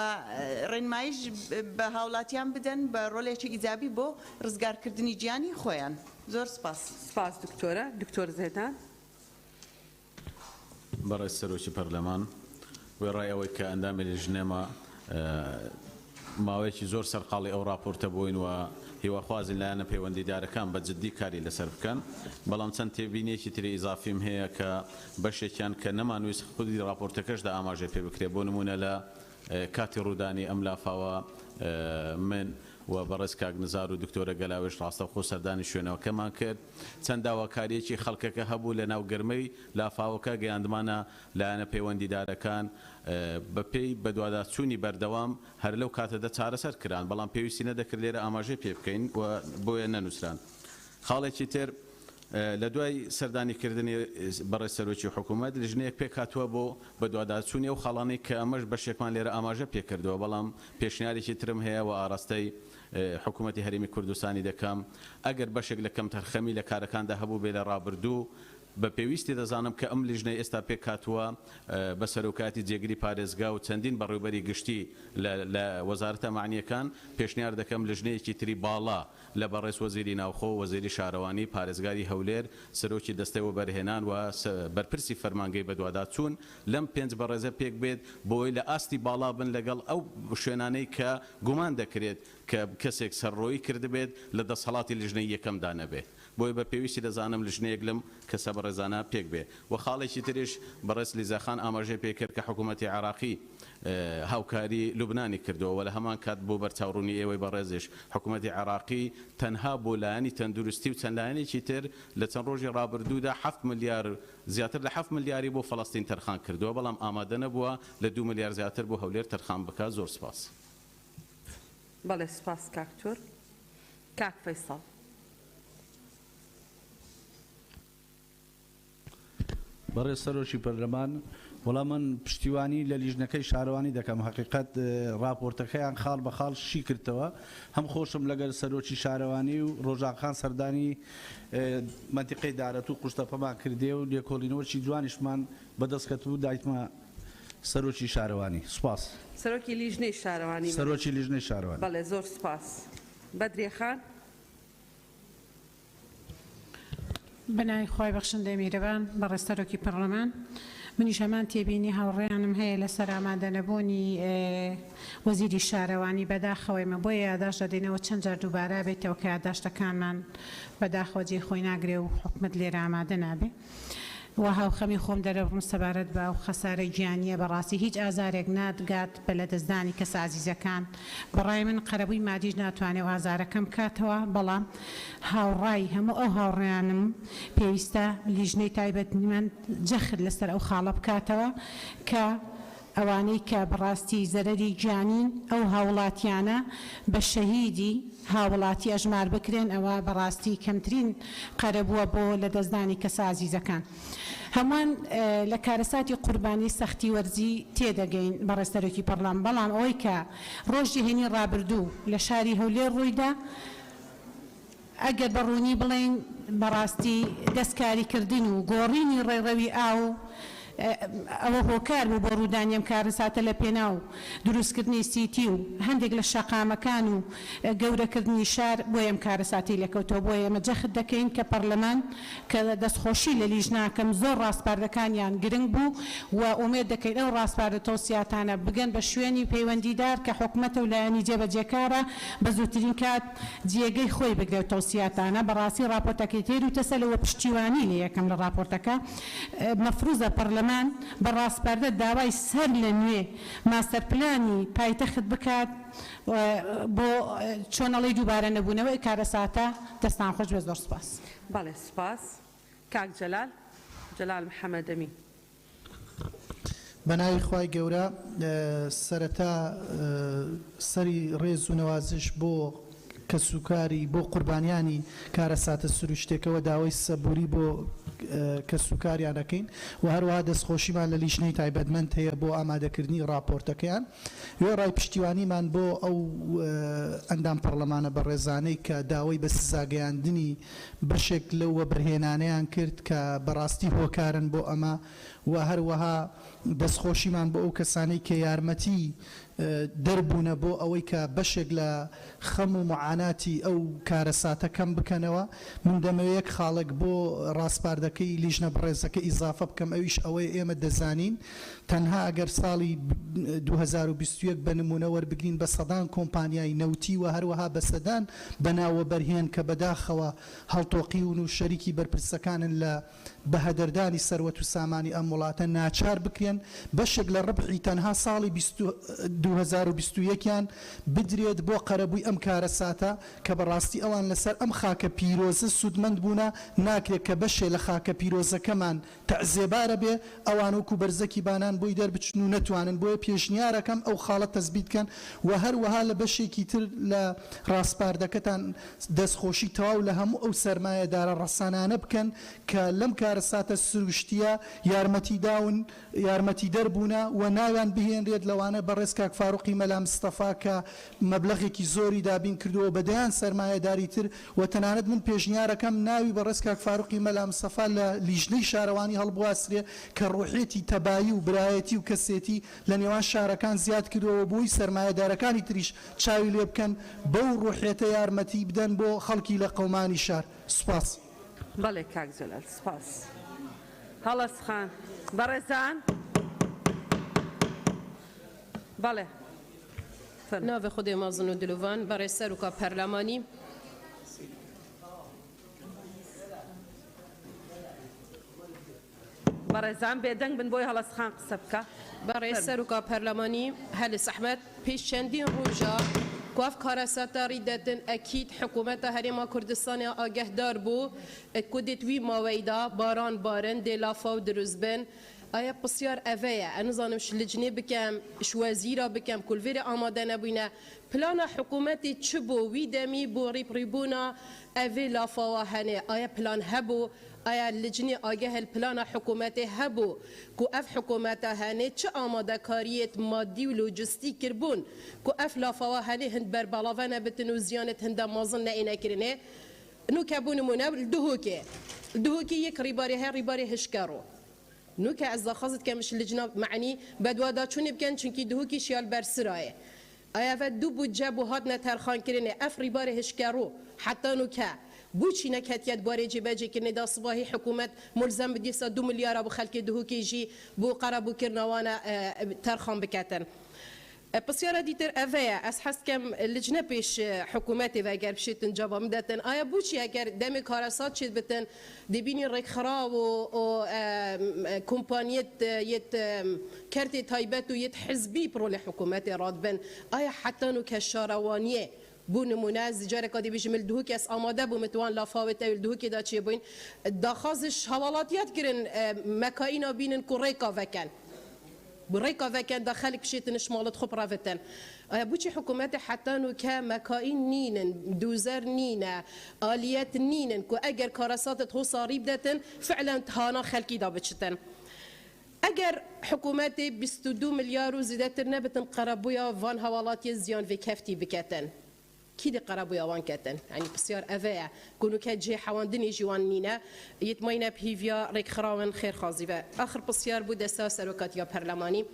ڕێنمایش بە هاوڵاتیان بدەن بە ڕۆڵێکی ئیجابی بۆ ڕزگارکردنی گیانی خۆیان زۆر سپاس سپاس دکتۆرە دکتۆر زێدان بەڕێز سەرۆکی پەرلەمان وێڕای ئەوەی کە ئەندامی لیژنەمە ماوەیەکی زۆر سەرقاڵی ئەو راپۆرتە بووین و هیواخوازین لایەنە پەیوەندیدارەکان بە جددی کاری لەسەر بکەن بەڵام چەند تێبینێکی تری ئیزافیم هەیە کە بەشێکیان کە نەمانویست خودی راپۆرتەکەشدا ئاماژە پێ بکرێت بۆ نمونە لە کاتی ڕوودانی ئەم لافاوە من و بەڕێز کاک نزار و دکتۆرە گەلاوێش ڕاستەوخۆ سەردانی شوێنەوەکەمان کرد چەند داواکاریەکی خەڵکەکە هەبوو لە ناو گەرمەی لافاوەکە گەیاندمانە لایەنە پەیوەندیدارەکان بەپێی بەدواداچوونی بەردەوام هەر لەو کاتەدا چارەسەر کران بەڵام پێویستی نەدەکرد لێرە ئاماژەی پێ بکەین و بۆیە نەنووسران خاڵێکی تر لە دوای سەردانیکردنی بەڕێز سەرۆکی حکوومەت لیژنەیەک پێک هاتووە بۆ بەدواداچوونی و خەڵانی کە ئەمەش بەشێکمان لێرە ئاماژە پێکردەوە بەڵام پێشنیارێکی ترم هەیە و ئاراستەی حکوومەتی هەرێمی کوردستانی دەکەم ئەگەر بەشێک لە کەم تەرخەمی لە کارەکاندا هەبوو بێ لە ڕابردوو بە پێویستی دەزانم کە ئەم لیژنەی ئێستا پێک هاتووە بە سەرۆکاتی جێگری پارێزگا و چەندین بەڕێوەبەری گشتی لە وەزارەتە معنیەکان پێشنیار دەکەم لیژنەیەکی تری باڵا لە بەڕێز وەزیری ناوخۆ وەزیری شارەوانی پارێزگاری هەولێر سەرۆکی دەستەی وەبەرهێنان و بەرپرسی فەرمانگەی بەدواداچوون لەم 5 بەڕێزە پێک بێت بۆی لە ئاستی باڵا بن لەگەڵ ئەو شوێنانەی کە گومان دەکرێت کە کەسێک سەرڕۆیی کردبێت لە دەسەڵاتی لیژنەی یەکەمدا نەبێت بۆی بە پێویستی دەزانم لیژنەیەک لەم کەسە بەڕێزانە پێک بێ و خاڵێکی تریش بەڕێز لیزاخان ئاماژەی پێکرد کە حکوومەتی عراقی هاوکاری لوبنانی کردەوە و لە هەمان کات بۆ بەرچاوڕوونی ئێوەی بەڕێزش حکوومەتی عراقی تەنها بۆ لایەنی تەندروستی و چەند لایەنێکی تر لە چەند ڕۆژی ڕابردوودا 7 ملیار زیاتر لە 7 ملیاری بۆ فەڵەستین تەرخان کردووە بەڵام ئامادە نەبووە لە 2 ملیار زیاتر بۆ هەولێر تەرخان بکات زۆر سپاس. بەڵێ سپاس کاکتۆر. کاک فەیساڵ. بەڕێز سەرۆکی پەرلەمان وەڵام من پشتیوانی لە لیژنەکەی شارەوانی دەکەم حقیقەت راپۆرتەکەیان خاڵ بە خاڵ شی کردەوە هەم خۆشم لەگەر سەرۆکی شارەوانی و ڕۆژاخان سەردانی منتیقەی دارەت و قوشتەپەمان کردێ و لێکۆڵینەوەکی جوانیشمان بەدەستکەوتبوو دایتمە سەرۆکی شارەوانی سوپاس. سەرۆکی لیژنەی شارەوانی. سەرۆکی لیژنەی شارەوانی. بەڵێ زۆر سپاس. بەدرێخان. بەناوی خۆی بەخشندەی میرەبان بەڕێز سەرۆکی پەرلەمان منیش هەمان تێبینی هاوڕێیانم هەیە لەسەر ئامادەنەبوونی وەزیری شارەوانی بەداخەوەیمە بۆیە یاداش دەدەینەوە چەند جار دووبارە بێتەوە کە یاداشتەکانمان بەداخەوە جێ خۆی ناگرێ و حکومەت لێرە ئامادە نابێ و هاوخەمی خۆم دەرەبڕم سەبارەت بە و خەسارەی گیانیە بەڕاستی هیچ ئازارێک نادگات بە لە دەستدانی کەس ئازیزەکان بەڕای من قەرەبووی مادیش ناتوانێت و ئازارەکەم بکاتەوە بەڵام هاوڕای هەموو ئەو هاوڕێیانم پێویستە لیژنەی تایبەتمەند جەخت لەسەر ئەو خاڵە بکاتەوە کە ئەوانەی کە بەڕاستی زەرەری گیانین ئەو هاوڵاتیانە بە شەهیدی هاوڵاتی ئەژمار بکرێن ئەوە بەڕاستی کەمترین قەرەبووە بۆ لە دەستدانی کەس ئازیزەکان. هەمان لە کارەساتی قوربانی سەختی وەرزی تێدەگەین بەڕێز سەرۆکی پەرلەمان بەڵام ئەوەی کە ڕۆژی هێنی ڕابردوو لە شاری هەولێر ڕوویدا ئەگەر بەڕوونی بڵێن بەڕاستی دەستکاریکردن و گۆڕینی ڕێڕەوی ئاو ئەوە هۆکار بوو بۆ ڕوودانیم کارەساتە لە پێناو دروستکردنی سیتی و هەندێک لە شەقامەکان و گەورەکردنی شار بۆ ئەم کارەساتی لەکەوتەوە بۆ ئێمە جەخت دەکەین کە پەرلەمان کە دەستخۆشی لە لیژناکەم زۆر ڕاستپاردەکانیان گرنگ بوو و ئومێد دەکەین ئەو ڕاستپاردە تۆسیاتانە بگەن بە شوێنی پەیوەندیدار کە حکومەتە و لایەنی جێبەجێکارە بە زووترین کات جێگەی خۆی بگرێت تۆسیاتانە بەڕاستی راپۆرتەکەی تێر و تەسە لەوە پشتیوانی لە یەکەم لە راپۆرتەکە مەفروزە پەرلەمان بە ڕاستپاردە داوای سەر لە نوێ ماستەرپلانی پایتەخت بکات بۆ چۆنەڵی دووبارە نەبوونەوەی کارەساتە دەستان خۆش بە زۆر سپاس. بەڵێ سپاس. کاک جەلال. جەلال محەممەدەمی. بەناوی خوای گەورە سەرەتا سەری ڕێز و نەوازش بۆ کەسوکاری بۆ قوربانیانی کارەساتە سروشتێکەوە داوای سەبووری بۆ کەسوکاریانەکەین و هەروەها دەستخۆشیمان لە لیژنەی تایبەتمەند هەیە بۆ ئامادەکردنی راپۆرتەکەیان وێ ڕای پشتیوانیمان بۆ ئەو ئەندام پەرلەمانە بە ڕێزانەی کە داوای بە سزاگەیاندنی بەشێک لەو وەبەرهێنانەیان کرد کە بەڕاستی هۆکارن بۆ ئەمە و هەروەها دەستخۆشیمان بۆ ئەو کەسانەی کە یارمەتی دەربوونە بۆ ئەوەی کە بەشێک لە خەم و معاناتی ئەو کارەساتە کەم بکەنەوە من دەمەوێت خاڵک بۆ ڕاستپاردەکەی لیژنە بەڕێزەکە ئیزافە بکەم ئەویش ئەوەی ئێمە دەزانین تەنها ئەگەر ساڵی 2021 بە نمونە وەربگرین بە سەدان کۆمپانیای نەوتی و هەروەها بە سەدان بەناوە بەرهێن کە بەداخەوە هەڵتۆقیون و شەریکی بەرپرسەکانن لە بەهەدەردانی سەروەت و سامانی ئەم وڵاتە ناچار بکرێن بەشێک لە ڕبعی تەنها ساڵی 2021یان بدرێت بۆ قەرەبووی ئەم کارە ساتە کە بەڕاستی ئەوان لەسەر ئەم خاکە پیرۆزە سوودمەند بوونە ناکرێت کە بەشێ لە خاکە پیرۆزەکەمان تەعزێبارە بێ ئەوان وەکو بەرزەکی بانان بۆی دەربچن و نەتوانن بۆیە پێشنیارەکەم ئەو خاڵە تەزبیت بکەن و هەروەها لە بەشێکی تر لە ڕاستپاردەکەتان دەستخۆشی تەواو لە هەموو ئەو سەرمایەدارە ڕەسانانە بکەن کە لەم کارە ساتە سروشتیە یارمەتی دەربوونە و ناویان بهێنرێت لەوانە بەڕێز کاک فاروقی مەلا مستەفا کە مەبلەغێکی زۆری دابین کردووە بەدەیان سەرمایەداری تر و تەنانەت من پێشنیارەکەم ناوی بەڕێز کاک فاروقی مەلا مستەفا لە لیژنەی شارەوانی هەڵبواسرێ کە ڕۆحێتی تەبایی و برایەتی و کەسێتی لە نێوان شارەکان زیاد کردەوە بۆی سەرمایەدارەکانی تریش چاوی لێ بکەن بەو ڕۆحێتە یارمەتی بدەن بۆ خەڵکی لە قەومانی شار. سوپاس. بەڵێ کاک جەلال سوپاس. هەڵەس خان بەڕێزان بەڵێ ناو خودی مازن و دلوان برای سروکا پرلمانی بەڕێزان بێدەنگ بن بۆی هەڵەس خان قسە بکە. برای سروکا پرلمانی هەلی سەحمەد پێش چەندین ڕۆژە کوف کارەساتاری دەتن ئەکید حکوومەتە هەرێما کوردستانی ئاگەهدار بوو کودێت وی ماوەیدا باران بارن دێلافا و دروست بن. آیا بسیار اوه انزانم شلجنی بکم شوازیرا بکم کلویر آماده نبوینه پلان حکومتی چه بو وی دمی بو ریبونا اوه لافاوا هنه آیا پلان هبو آیا لجنی آگه الپلان حکومتی هبو کو اف حکومت هنه چه آماده کاریت مادی و لوجستیک کربون کو اف لافاوا هنه هند بر بلاوه نبتن و زیانت هند مازن نه کرنه نو کبون منو دهوکی یک ریباری هشکارو نو که از خاصت که مش لجنه معنی بدوادا چونی بکن چونکی دهوکی شیال برسرایه آیا و دو بودجه بو هات نترخان کرنه افری بار هشکارو حتی نو که بوچی نکتیت باره جبهه که ندا صباحی حکومت ملزم بدیسا 2 میلیارد ابو خلک دهوکی جی بو قربو کرنوانا ترخان بکتن بسیار دیتر اوه از حس کم لجنه پیش حکومتی و اگر بشیتن جواب میدادن آیا بوچی اگر دم کارسات شد بتن دبینی رکخرا و کمپانیت یت کرت تایبت و یت حزبی پرول حکومت راد بن آیا حتی نو کشاروانیه بون مناز جاره کادی بیشمل دهو کس آماده بو متوان لافاوت اول دهو که دا چی بوین داخازش حوالاتیات کرن مکاینا بینن کوریکا وکن بريكا فكان داخلك بشيت نشمالت خبرة فتن بوشي حكومات حتى نو كمكائن نينن دوزر نينا آليات نينن كو أجر كارسات هو صاريب دتن فعلا تهانا خلقي دابتشتن أجر حكومات 22 مليار وزيدتر نبتن قربويا فان هوالات زيان في كفتي بكتن كيدي قربويا وان كتن يعني بسيار أفاء كونو كجي حواندني جوان نينا يتمينا بهيفيا ريك خراون خير خازيبه آخر بسيار بود اساس روكات يا برلماني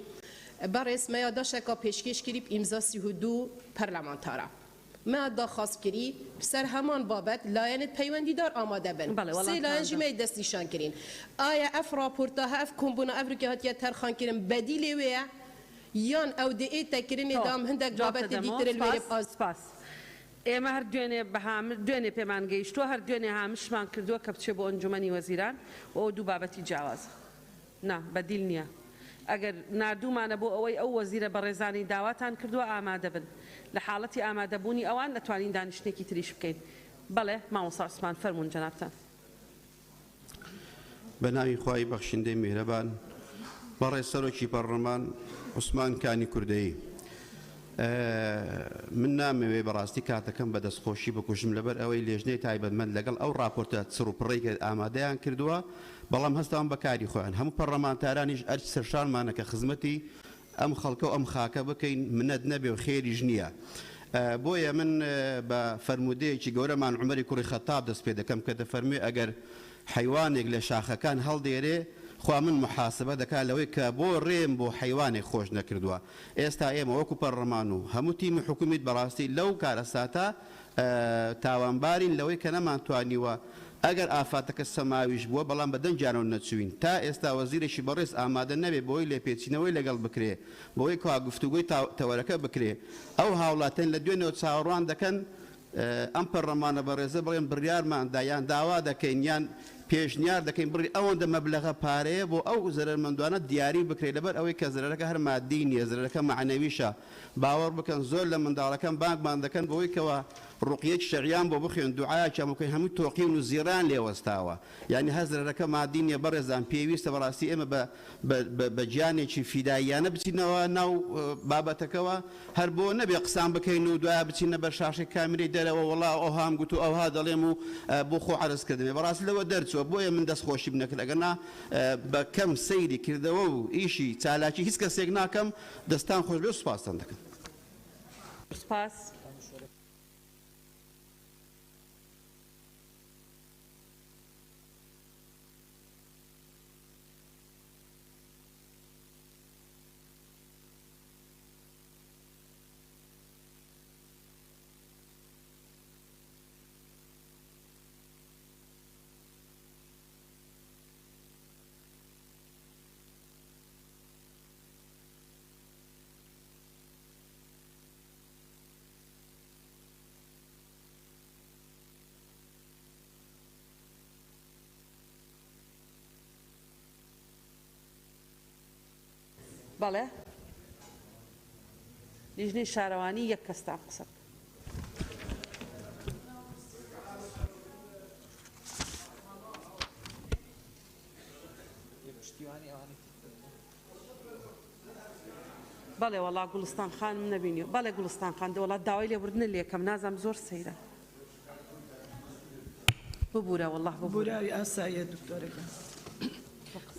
برس ما ياداش اكا پیشکش کریب امضا 32 پرلمانتارا ما دا خاص کری سر همان بابت لاینت پیوندیدار آماده بن سی لاین جمعی دست نشان کرین آیا اف راپورتاها اف کمبونا افریقیا هاتیا ترخان کرن بدیلی ویا یان او دی ای تکرین دام هندک بابت دیتر الویرب آز ئێمە هەر دوێنێ دوێنێ پێمان گەیشتووە هەر دوێنێ هامشمان کردووە کە بچێ بۆ ئەنجومەنی وەزیران و ئەو دوو بابەتی جیاوازە نا بەدیل نییە ئەگەر نردوومانە بۆ ئەوەی ئەو وەزیرە بەڕێزانی داواتان کردووە ئامادە بن لە حاڵەتی ئامادەبوونی ئەوان دەتوانین دانیشتێکی تریش بکەین بەڵێ مامۆستا عوسمان فەرموون جەنابتان بە ناوی خوای بەخشندەی میهرەبان بەڕێز سەرۆکی پەرلەمان عوسمان کانی کوردەیی من نامەوێ بەڕاستی کاتەکەم بە دەستخۆشی بکوژم لەبەر ئەوەی لێژنەی تایبەتمەند لەگەڵ ئەو راپۆرتە سڕوپڕێک ئامادەیان کردووە بەڵام هەستان بەکاری خۆیان هەموو پەرلەمانتارانیش ئەرچ سەرشانمانە کە خزمەتی ئەم خەڵکە و ئەم خاکە بکەین منەت نەبێ و خێریش نییە بۆیە من بە فەرمودەیەکی گەورەمان عومەری کوڕی خەتاب دەست پێ دەکەم کە دەفەرمێ ئەگەر حیوانێک لە شاخەکان هەڵدێرێ خوا من محاسبە دەکات لەوەی کە بۆ ڕێم بۆ حیوانێک خۆش نەکردووە ئێستا ئێمە وەکو پەرلەمان و هەموو تیمی حکومیت بەڕاستی لەو کارەساتە تاوانبارین لەوەی کە نەمانتوانیوە ئەگەر ئافاتەکە سەماویش بووە بەڵام بەدەنجانەوە نەچوین تا ئێستا وەزیرێکی بەڕێز ئامادە نەبێ بۆی لێپێچینەوەی لەگەڵ بکرێ بۆی کوا گفتوگوی تەوەرەکە بکرێ ئەو هاوڵاتەن لە دوێنێەوە چاوەڕوان دەکەن ئەم پەرلەمانە بەڕێزە بڵێن بڕیارماندا یان داوا دەکەین یان پێشنیار دەکەین بڕی ئەوەندە مەبلەغە پارەیە بۆ ئەو زەرمەندوانە دیاری بکرێت لەبەر ئەوەی کە زەرەکە هەر مادی نییە زەرەکە معنەویشە باوەڕ بکەن زۆر لە منداڵەکان بانکمان دەکەن بۆی کەەوە ڕوقیەک شەغیان بۆ بخوێن دوعایا چامەکەی هەموو تۆقین و زیران لێوەستاوە یعنی هەزرەکە مادی نییە بەڕێزان پێویستە بەڕاستی ئێمە بە گیانێکی فیداییانە بچینەوە ناو بابەتەکەەوە هەر بۆ نەبێ قسان بکەین و دوایە بچینە بەر شاشی کامیری دەرەوە وڵا ئەوهام گوت و ئەوها دەڵێم و بۆ خۆ عرزکردنێ بەڕاستی لەوە دەرچووە بۆیە من دەستخۆشی بنەکرد ئەگەرنا بە کەم سەیری کردەوە و ئیشی چالاکی هیچ کەسێک ناکەم دەستان خۆش بێ و سوپاسان دەکەم. سپاس. بەڵێ لیژنەی شارەوانی یەک کەستان قسە بەڵێ وەڵا گوڵستان خانم نەبینی بەڵێ گوڵستان خان وڵات داوای لێبوردنە لێکەم نازام زۆر سەیرە ببوورە وەڵا ببووراوی ئاساییە دکتۆرەکە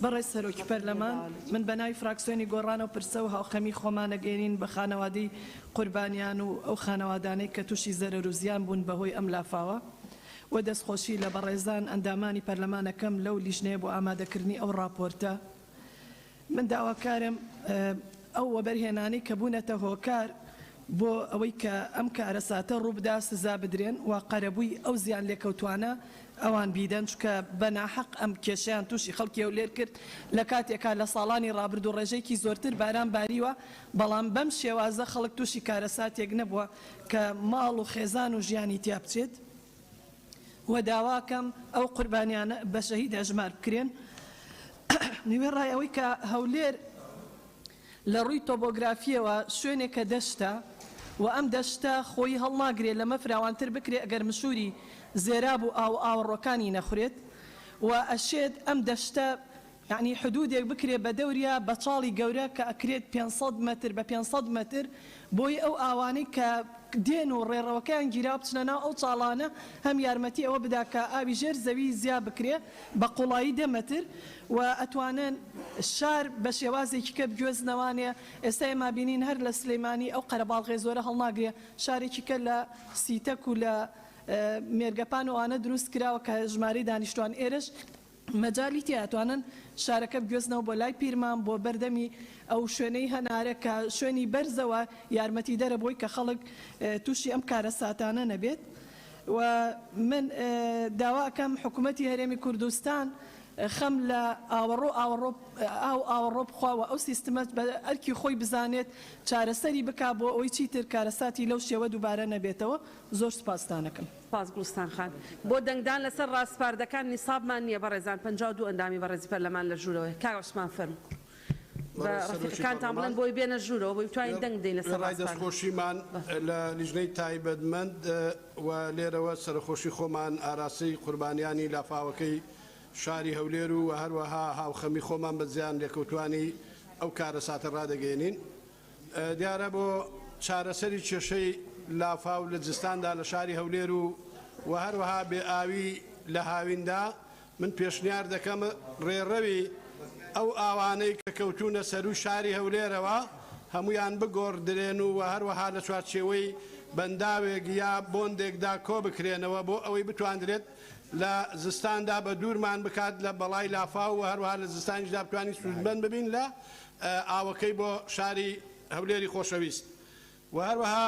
بەڕێز سەرۆکی پەرلەمان من بە ناوی فراکسیۆنی گۆڕانە و پرسە و هاوخەمی خۆمانەگەێنین بە خانەوادەی قوربانیان و ئەو خانەوادانەی کە تووشی زەرەر و زیان بوون بەهۆی ئەم لافاوە و دەستخۆشی لە بەڕێزان ئەندامانی پەرلەمانەکەم لەو لیژنەیە بۆ ئامادەکردنی ئەو راپۆرتە من داواکارم ئەو وەبەرهێنانی کە بوونەتە هۆکار بۆ ئەوەی کە ئەم کارەساتە ڕووبدا سزا بدرێن و قەرەبووی ئەو زیان لێکەوتوانە ئەوان بیدەن چکە بەناحەق ئەم کێشیان تووشی خەڵکی و لێر کرد لە کاتێکا لە ساڵانی ڕابرد و ڕێژەیەکی زۆرتر باران باریوە بەڵام بەم شێوازە خەڵک تووشی کارەساتێک نەبووە کە ماڵ و خێزان و ژیانی تیا بچێت و داواکەم ئەو قوربانیانە بە شەهید هەژمار بکرێن نوێ ڕایەوەی کە هەولێر لە ڕووی تۆبۆگرافیەوە شوێنێکە دەشتە و ئەم دەشتە خۆی هەڵناگرێت لەمە فراوانتر بکرێت ئەگەر مشوری زێراب و ئاوەڕۆکانی نەخورێت و ئەشێت ئەم دەشتە یعنی حدودێک بکرێت بە دەوریا بە چاڵی گەورە کە ئەکرێت 500 متر بە 500 متر بۆی ئەو ئاوانەی کە دێن و ڕێڕەوەکەیان گیرا بچنە ناو ئەو چاڵانە هەم یارمەتی ئەوە بدا کە ئاوی ژێر زەوی زیاد بکرێت بە قوڵایی 10 متر و ئەتوانن شار بە شێوازێکی کە بگوێزنەوانێ ئێستا ئێمە بینین هەر لە سلەیمانی ئەو قەرەباڵغێ زۆرە هەڵناگرێ شارێکی کە لە سیتەک و لە مێرگەپان وانە دروست کراوە کە ژمارەی دانیشتوان ئێرش مەجای تیاتوانن شارەکە بگوێزنەوە بۆ لای پیرمان بۆ بەردەمی ئەو شوێنەی هەنارە کە شوێنی بەرزەوە یارمەتی دەرە بۆی کە خەڵک تووشی ئەم کارە ساتانە نەبێت و من داواکەم حکوومەتی هەرێمی کوردستان خەم لە ئاوەڕۆ بخواوە ئەو سیستمەت بە ئەرکی خۆی بزانێت چارەسەری بک بۆ ئەوەی چیتر کارەساتی لەو شێوە دووبارە نەبێتەوە زۆر سپاسدانەکەم. سپاس گوڵستان خان بۆ دەنگدان لەسەر ڕاستپاردەکان نیسابمان نییە بەڕێزان 52 ئەندامی بەڕێزی پەرلەمان لە ژوورەوە کاوەشمان فەرموو بە ڕەفیقەکانتان بڵێن بۆی بێنە ژوورەوە بۆی بتوانین دەنگ بدەین لەسەر دەستخۆشیمان لە لیژنەی تایبەتمەند و لێرەوە سەرخۆشی خۆمان ئاراسی قوربانیانی لافاوەکەی شاری هەولێر و هەروەها هاوخەمی خۆمان بە زیان لێکەوتوانی ئەو کارەساتە ڕدەگەێنین دیارە بۆ چارەسەری کێشەی لافاو لە جستاندا لە شاری هەولێر و هەروەها بێ ئاوی لە هاویندا من پێشنیار دەکەم ڕێڕەوی ئەو ئاوانەی کە کەوتونە سەر و شاری هەولێرەوە هەمویان بگۆڕدرێن و هەروەها لە چوارچێوەی بەنداوێک یا بۆندێکدا کۆ بکرێنەوە بۆ ئەوەی بتواندرێت لە زستاندا بە دوورمان بکات لە بەڵای لافاو و هەروەها لە زستانیشدا بتوانین سوودمەند ببین لە ئاوەکەی بۆ شاری هەولێری خۆشەویست و هەروەها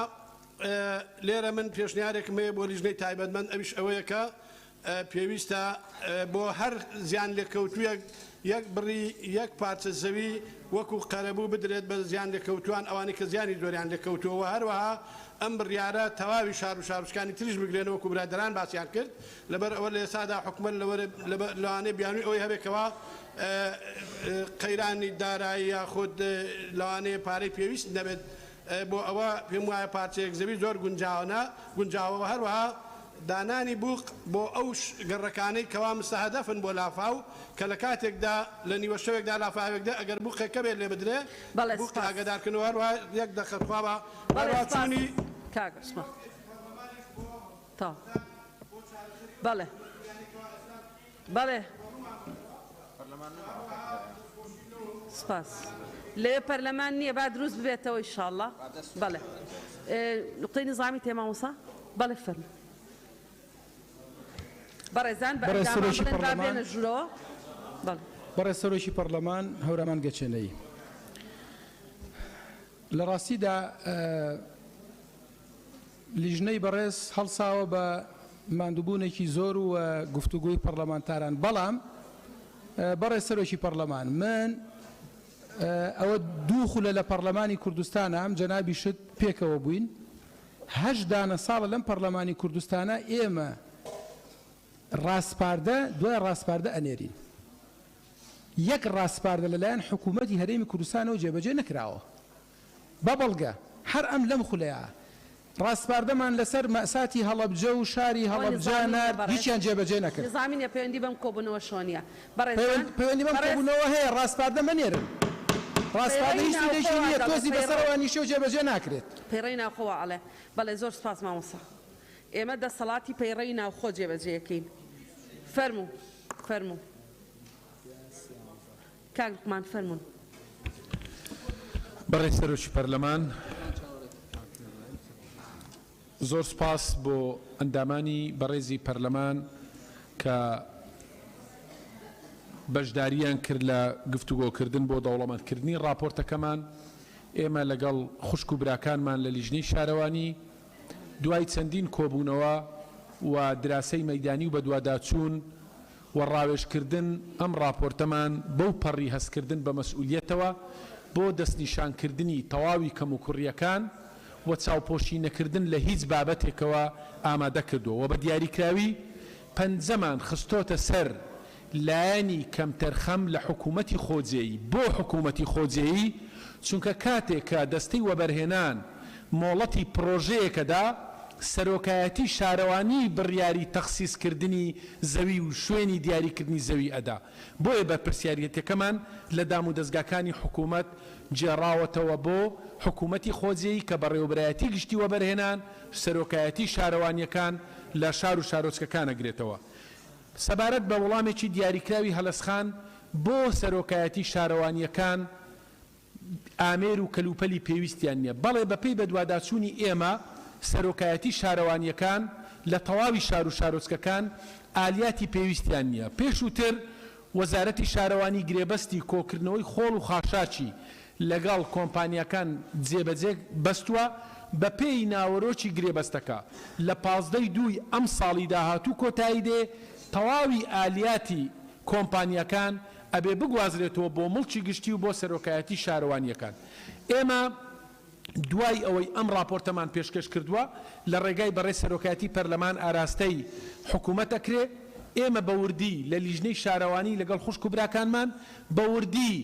لێرە من پێشنیارێکم هەیە بۆ لیژنەی تایبەتمەند ئەویش ئەوەیە کە پێویستە بۆ هەر زیان لێکەوتوویەک یەک بڕی یەک پارچە زەوی وەکو قەرەبوو بدرێت بە زیان لێکەوتوان ئەوانەی کە زیانی زۆریان لێکەوتووە هەروەها ئەم بڕیارە تەواوی شار و شارچکانی تریش بگرێنەوە وەکو برادران باسییان کرد لەبەر ئەوە لە ئێسادا حکومەت لەوانەیە بیانووی ئەوەی هەبێکەوە قەیرانی دارایی یاخود لەوانەیە پارەی پێویست نەبێت بۆ ئەوە پێم وایە پارچەیەک زەوی زۆر گونجاوەوە هەروەها دانانی بوق بۆ ئەو گەڕەکانەی کەوا مستەهدەفن بۆ لافاو کە لە کاتێکدا لە نیوە شەوێکدا لافاوێکدا ئەگەر بوقێکە بێت لێ بدرێ بوق ئاگادارکردنەوە هەروە یەک دەخەتخوا بە هەروەچوونی کاگەسمە تا بەڵێ بەڵێ سپاس لێ پەرلەمان نییە با دروست ببێتەوە ئینشاءالله بەڵێ نقطەی نظامی تێماوەسا بەڵێ فەرمو بەڕێزان بەێنە ژوورەوە بەڕێ سەرۆکی پەرلەمان هەورامان گەچێنەی لە ڕاستیدا لیژنەی بەڕێز هەڵساوە بە ماندووبوونێکی زۆر و گفتوگوی پەرلەمانتاران بەڵام بەڕێ سەرۆکی پەرلەمان من ئەوە دوو خولە لە پەرلەمانی کوردستانە ئەم جەنابی شت پێکەوە بووین هەشت دانە ساڵە لەم پەرلەمانی کوردستانە ئێمە ڕاستپاردە دوای ڕاستپاردە ئەنێرین یەک ڕاستپاردە لەلایەن حکوومەتی هەرێمی کوردستانەوە جێبەجێ نەکراوە بەبەڵگە هەر ئەم لەم خولەیە ڕاستپاردەمان لەسەر مەساتی هەڵەبجە و شاری هەڵەبجانار هیچیان جێبەجێ نەکرد نظامینە پەیوەندی بەم کۆبوونەوە شۆنیە پەیوەندی بەم کۆبوونەوە هەیە ڕاستپاردە مەنێرن ڕاستپاردە هیچ سودێکی نییە تۆزی بەسەرەوە نیشە و جێبەجێ ناکرێت پەیڕەی ناوخۆوە ئەڵێ بەڵێ زۆر سپاس مامۆستا ئێمە دەسەڵاتی پەیڕەی ناوخۆ جێبەجێیەکەین فەرموو کاکمان فەرموون بەڕێ سەرۆکی پەرلەمان زۆر سپاس بۆ ئەندامانی بەڕێزی پەرلەمان کە بەشداریان کرد لە گفتوگۆکردن بۆ دەوڵەمەندکردنی راپۆرتەکەمان ئێمە لەگەڵ خوشک و براکانمان لە لیژنەی شارەوانی دوای چەندین کۆبوونەوە و دراسەی مەیدانی و بە دوواداچوون و ڕاوێژکردن ئەم راپۆرتەمان بەو پەڕی هەستکردن بە مەسئولیەتەوە بۆ دەستنیشانکردنی تەواوی کەم و کوڕیەکان و چاوپۆشی نەکردن لە هیچ بابەتێکەوە ئامادە کردووە و بە دیاریکراوی پەنجەمان خستۆتە سەر لایەنی کەمتەرخەم لە حکوومەتی خۆجێیی بۆ حکوومەتی خۆجێیی چونکە کاتێک کە دەستەی وەبەرهێنان مۆڵەتی پرۆژەیەکەدا سەرۆکایەتی شارەوانی بڕیاری تەخسیسکردنی زەوی و شوێنی دیاریکردنی زەوی ئەدا بۆیە بە پرسیارەتەکەمان لە دام و دەستگاکانی حکوومەت جێڕاوەتەوە بۆ حکوومەتی خۆجێیی کە بەڕێوەبرایەتی گشتی وەبەرهێنان سەرۆکایەتی شارەوانیەکان لە شار و شارۆچکەکان ئەگرێتەوە سەبارەت بە وەڵامێکی دیاریکراوی هەلەسخان بۆ سەرۆکایەتی شارەوانیەکان ئامێر و کەلوپەلی پێویستیان نییە بەڵێ بەپێی بەدواداچوونی ئێمە سەرۆکایەتی شارەوانیەکان لە تەواوی شار و شارۆچکەکان ئالیاتی پێویستیان نییە پێشووتر وەزارەتی شارەوانی گرێبەستی کۆکردنەوەی خۆڵ و خاشاچی لەگەڵ کۆمپانیەکان جێبەجێ بەستووە بە پێی ناوەرۆکی گرێبەستەکە لە 15 ئەم ساڵی داهاتوو کۆتایی دێ تەواوی ئالیاتی کۆمپانیەکان ئەبێ بگوازرێتەوە بۆ مڵکی گشتی و بۆ سەرۆکایەتی شارەوانیەکان ئێمە دوای ئەوەی ئەم راپۆرتەمان پێشکەش کردووە لە ڕێگای بەڕێ سەرۆکایەتی پەرلەمان ئاراستەی حکوومەت ئەکرێ ئێمە بەوردی لە لیژنەی شارەوانی لەگەڵ خوشک و براکانمان بەوردی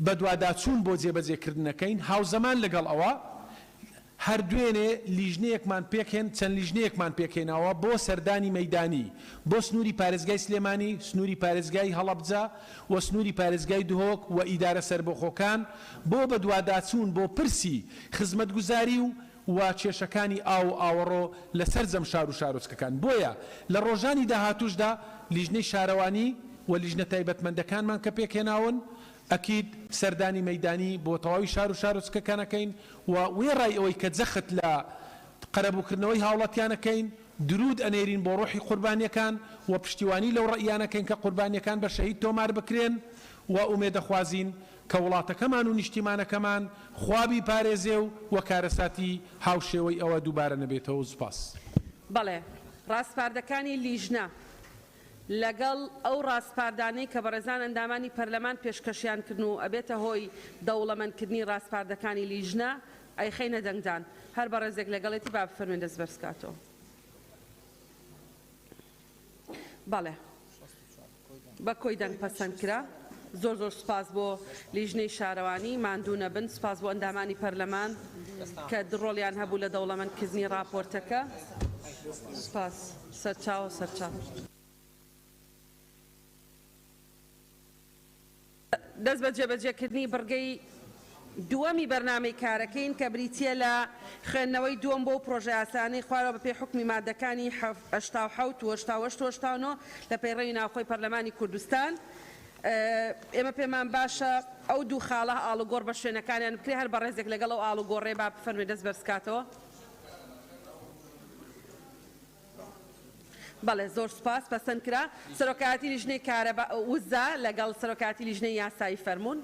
بە دوواداچوون بۆ جێبەجێکردنەکەین هاوزەمان لەگەڵ ئەوە هەردوێنێ لیژنەیەکمان پێکهێن چەند لیژنەیەکمان پێکهێناوە بۆ سەردانی مەیدانی بۆ سنووری پارێزگای سلێمانی سنووری پارێزگای هەڵەبجە و سنووری پارێزگای دهۆک و ئیدارە سەربەخۆکان بۆ بە دوواداچوون بۆ پرسی خزمەتگوزاری و کێشەکانی ئاو ئاوەڕۆ لەسەر جەم شار و شارۆچکەکان بۆیە لە ڕۆژانی داهاتووشدا لیژنەی شارەوانی و لیژنە تایبەتمەندەکانمان کە پێکهێناون ئەکید سەردانی مەیدانی بۆ تەواوی شار و شارۆچکەکانەکەین و وێڕای ئەوەی کە جەخت لە قەرەبووکردنەوەی هاوڵاتیانەکەین درود ئەنێرین بۆ ڕۆحی قوربانیەکان و پشتیوانی لەو ڕئیانەکەین کە قوربانیەکان بە شەهید تۆمار بکرێن و ئومێدەخوازین کە وڵاتەکەمان و نیشتیمانەکەمان خوابی پارێزێ و کارەساتی هاوشێوەی ئەوە دووبارە نەبێتەوە سوپاس بەڵێ ڕاستپاردەکانی لیژنە لەگەڵ ئەو ڕاستپاردانەی کە بەڕێزان ئەندامانی پەرلەمان پێشکەشیان کردن و ئەبێتە هۆی دەوڵەمەندکردنی ڕاستپاردەکانی لیژنە ئەیخەینە دەنگدان هەر بە ڕێزێک لەگەڵێتی با بفەرمێن دەست بەرزکاتەوە. بەڵێ بە کۆی دەنگ پەسەند کرا. زۆر زۆر سپاس بۆ لیژنەی شارەوانی ماندوو نەبن، سپاس بۆ ئەندامانی پەرلەمان کە ڕۆڵیان هەبوو لە دەوڵەمەندکردنی راپۆرتەکە. سپاس. سەرچاو سەرچاو. دەست بە جێبەجێکردنی بڕگەی دووەمی بەرنامەی کارەکەین کە بریتیە لە خوێندنەوەی دووەم بۆ پرۆژە یاسانەی خوارەوە بەپێی حکمی مادەکانی 87 و 88 لە پەیڕەوی ناوخۆی پەرلەمانی کوردستان. ئێمە پێمان باشە ئەو دوو خاڵە ئاڵوگۆڕ بە شوێنەکانیان بکرێ هەر بە ڕێزێک لەگەڵ ئەو ئاڵوگۆڕێ با بفەرمێ دەست بەرزکاتەوە. بەڵێ زۆر سپاس پەسەند کرا. سەرۆکایەتی لیژنەی کارەبا وزە لەگەڵ سەرۆکایەتی لیژنەی یاسایی فەرموون.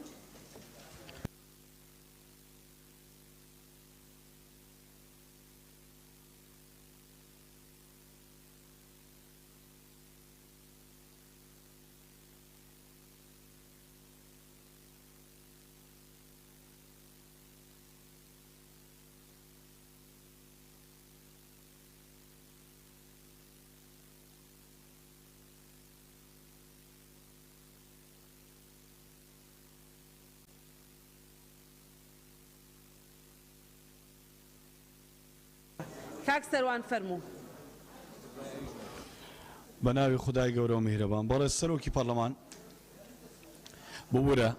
کاک سەروان فەرموو. بە ناوی خودای گەورە و میهرەبان. بەڵێ سەرۆکی پەرلەمان ببوورە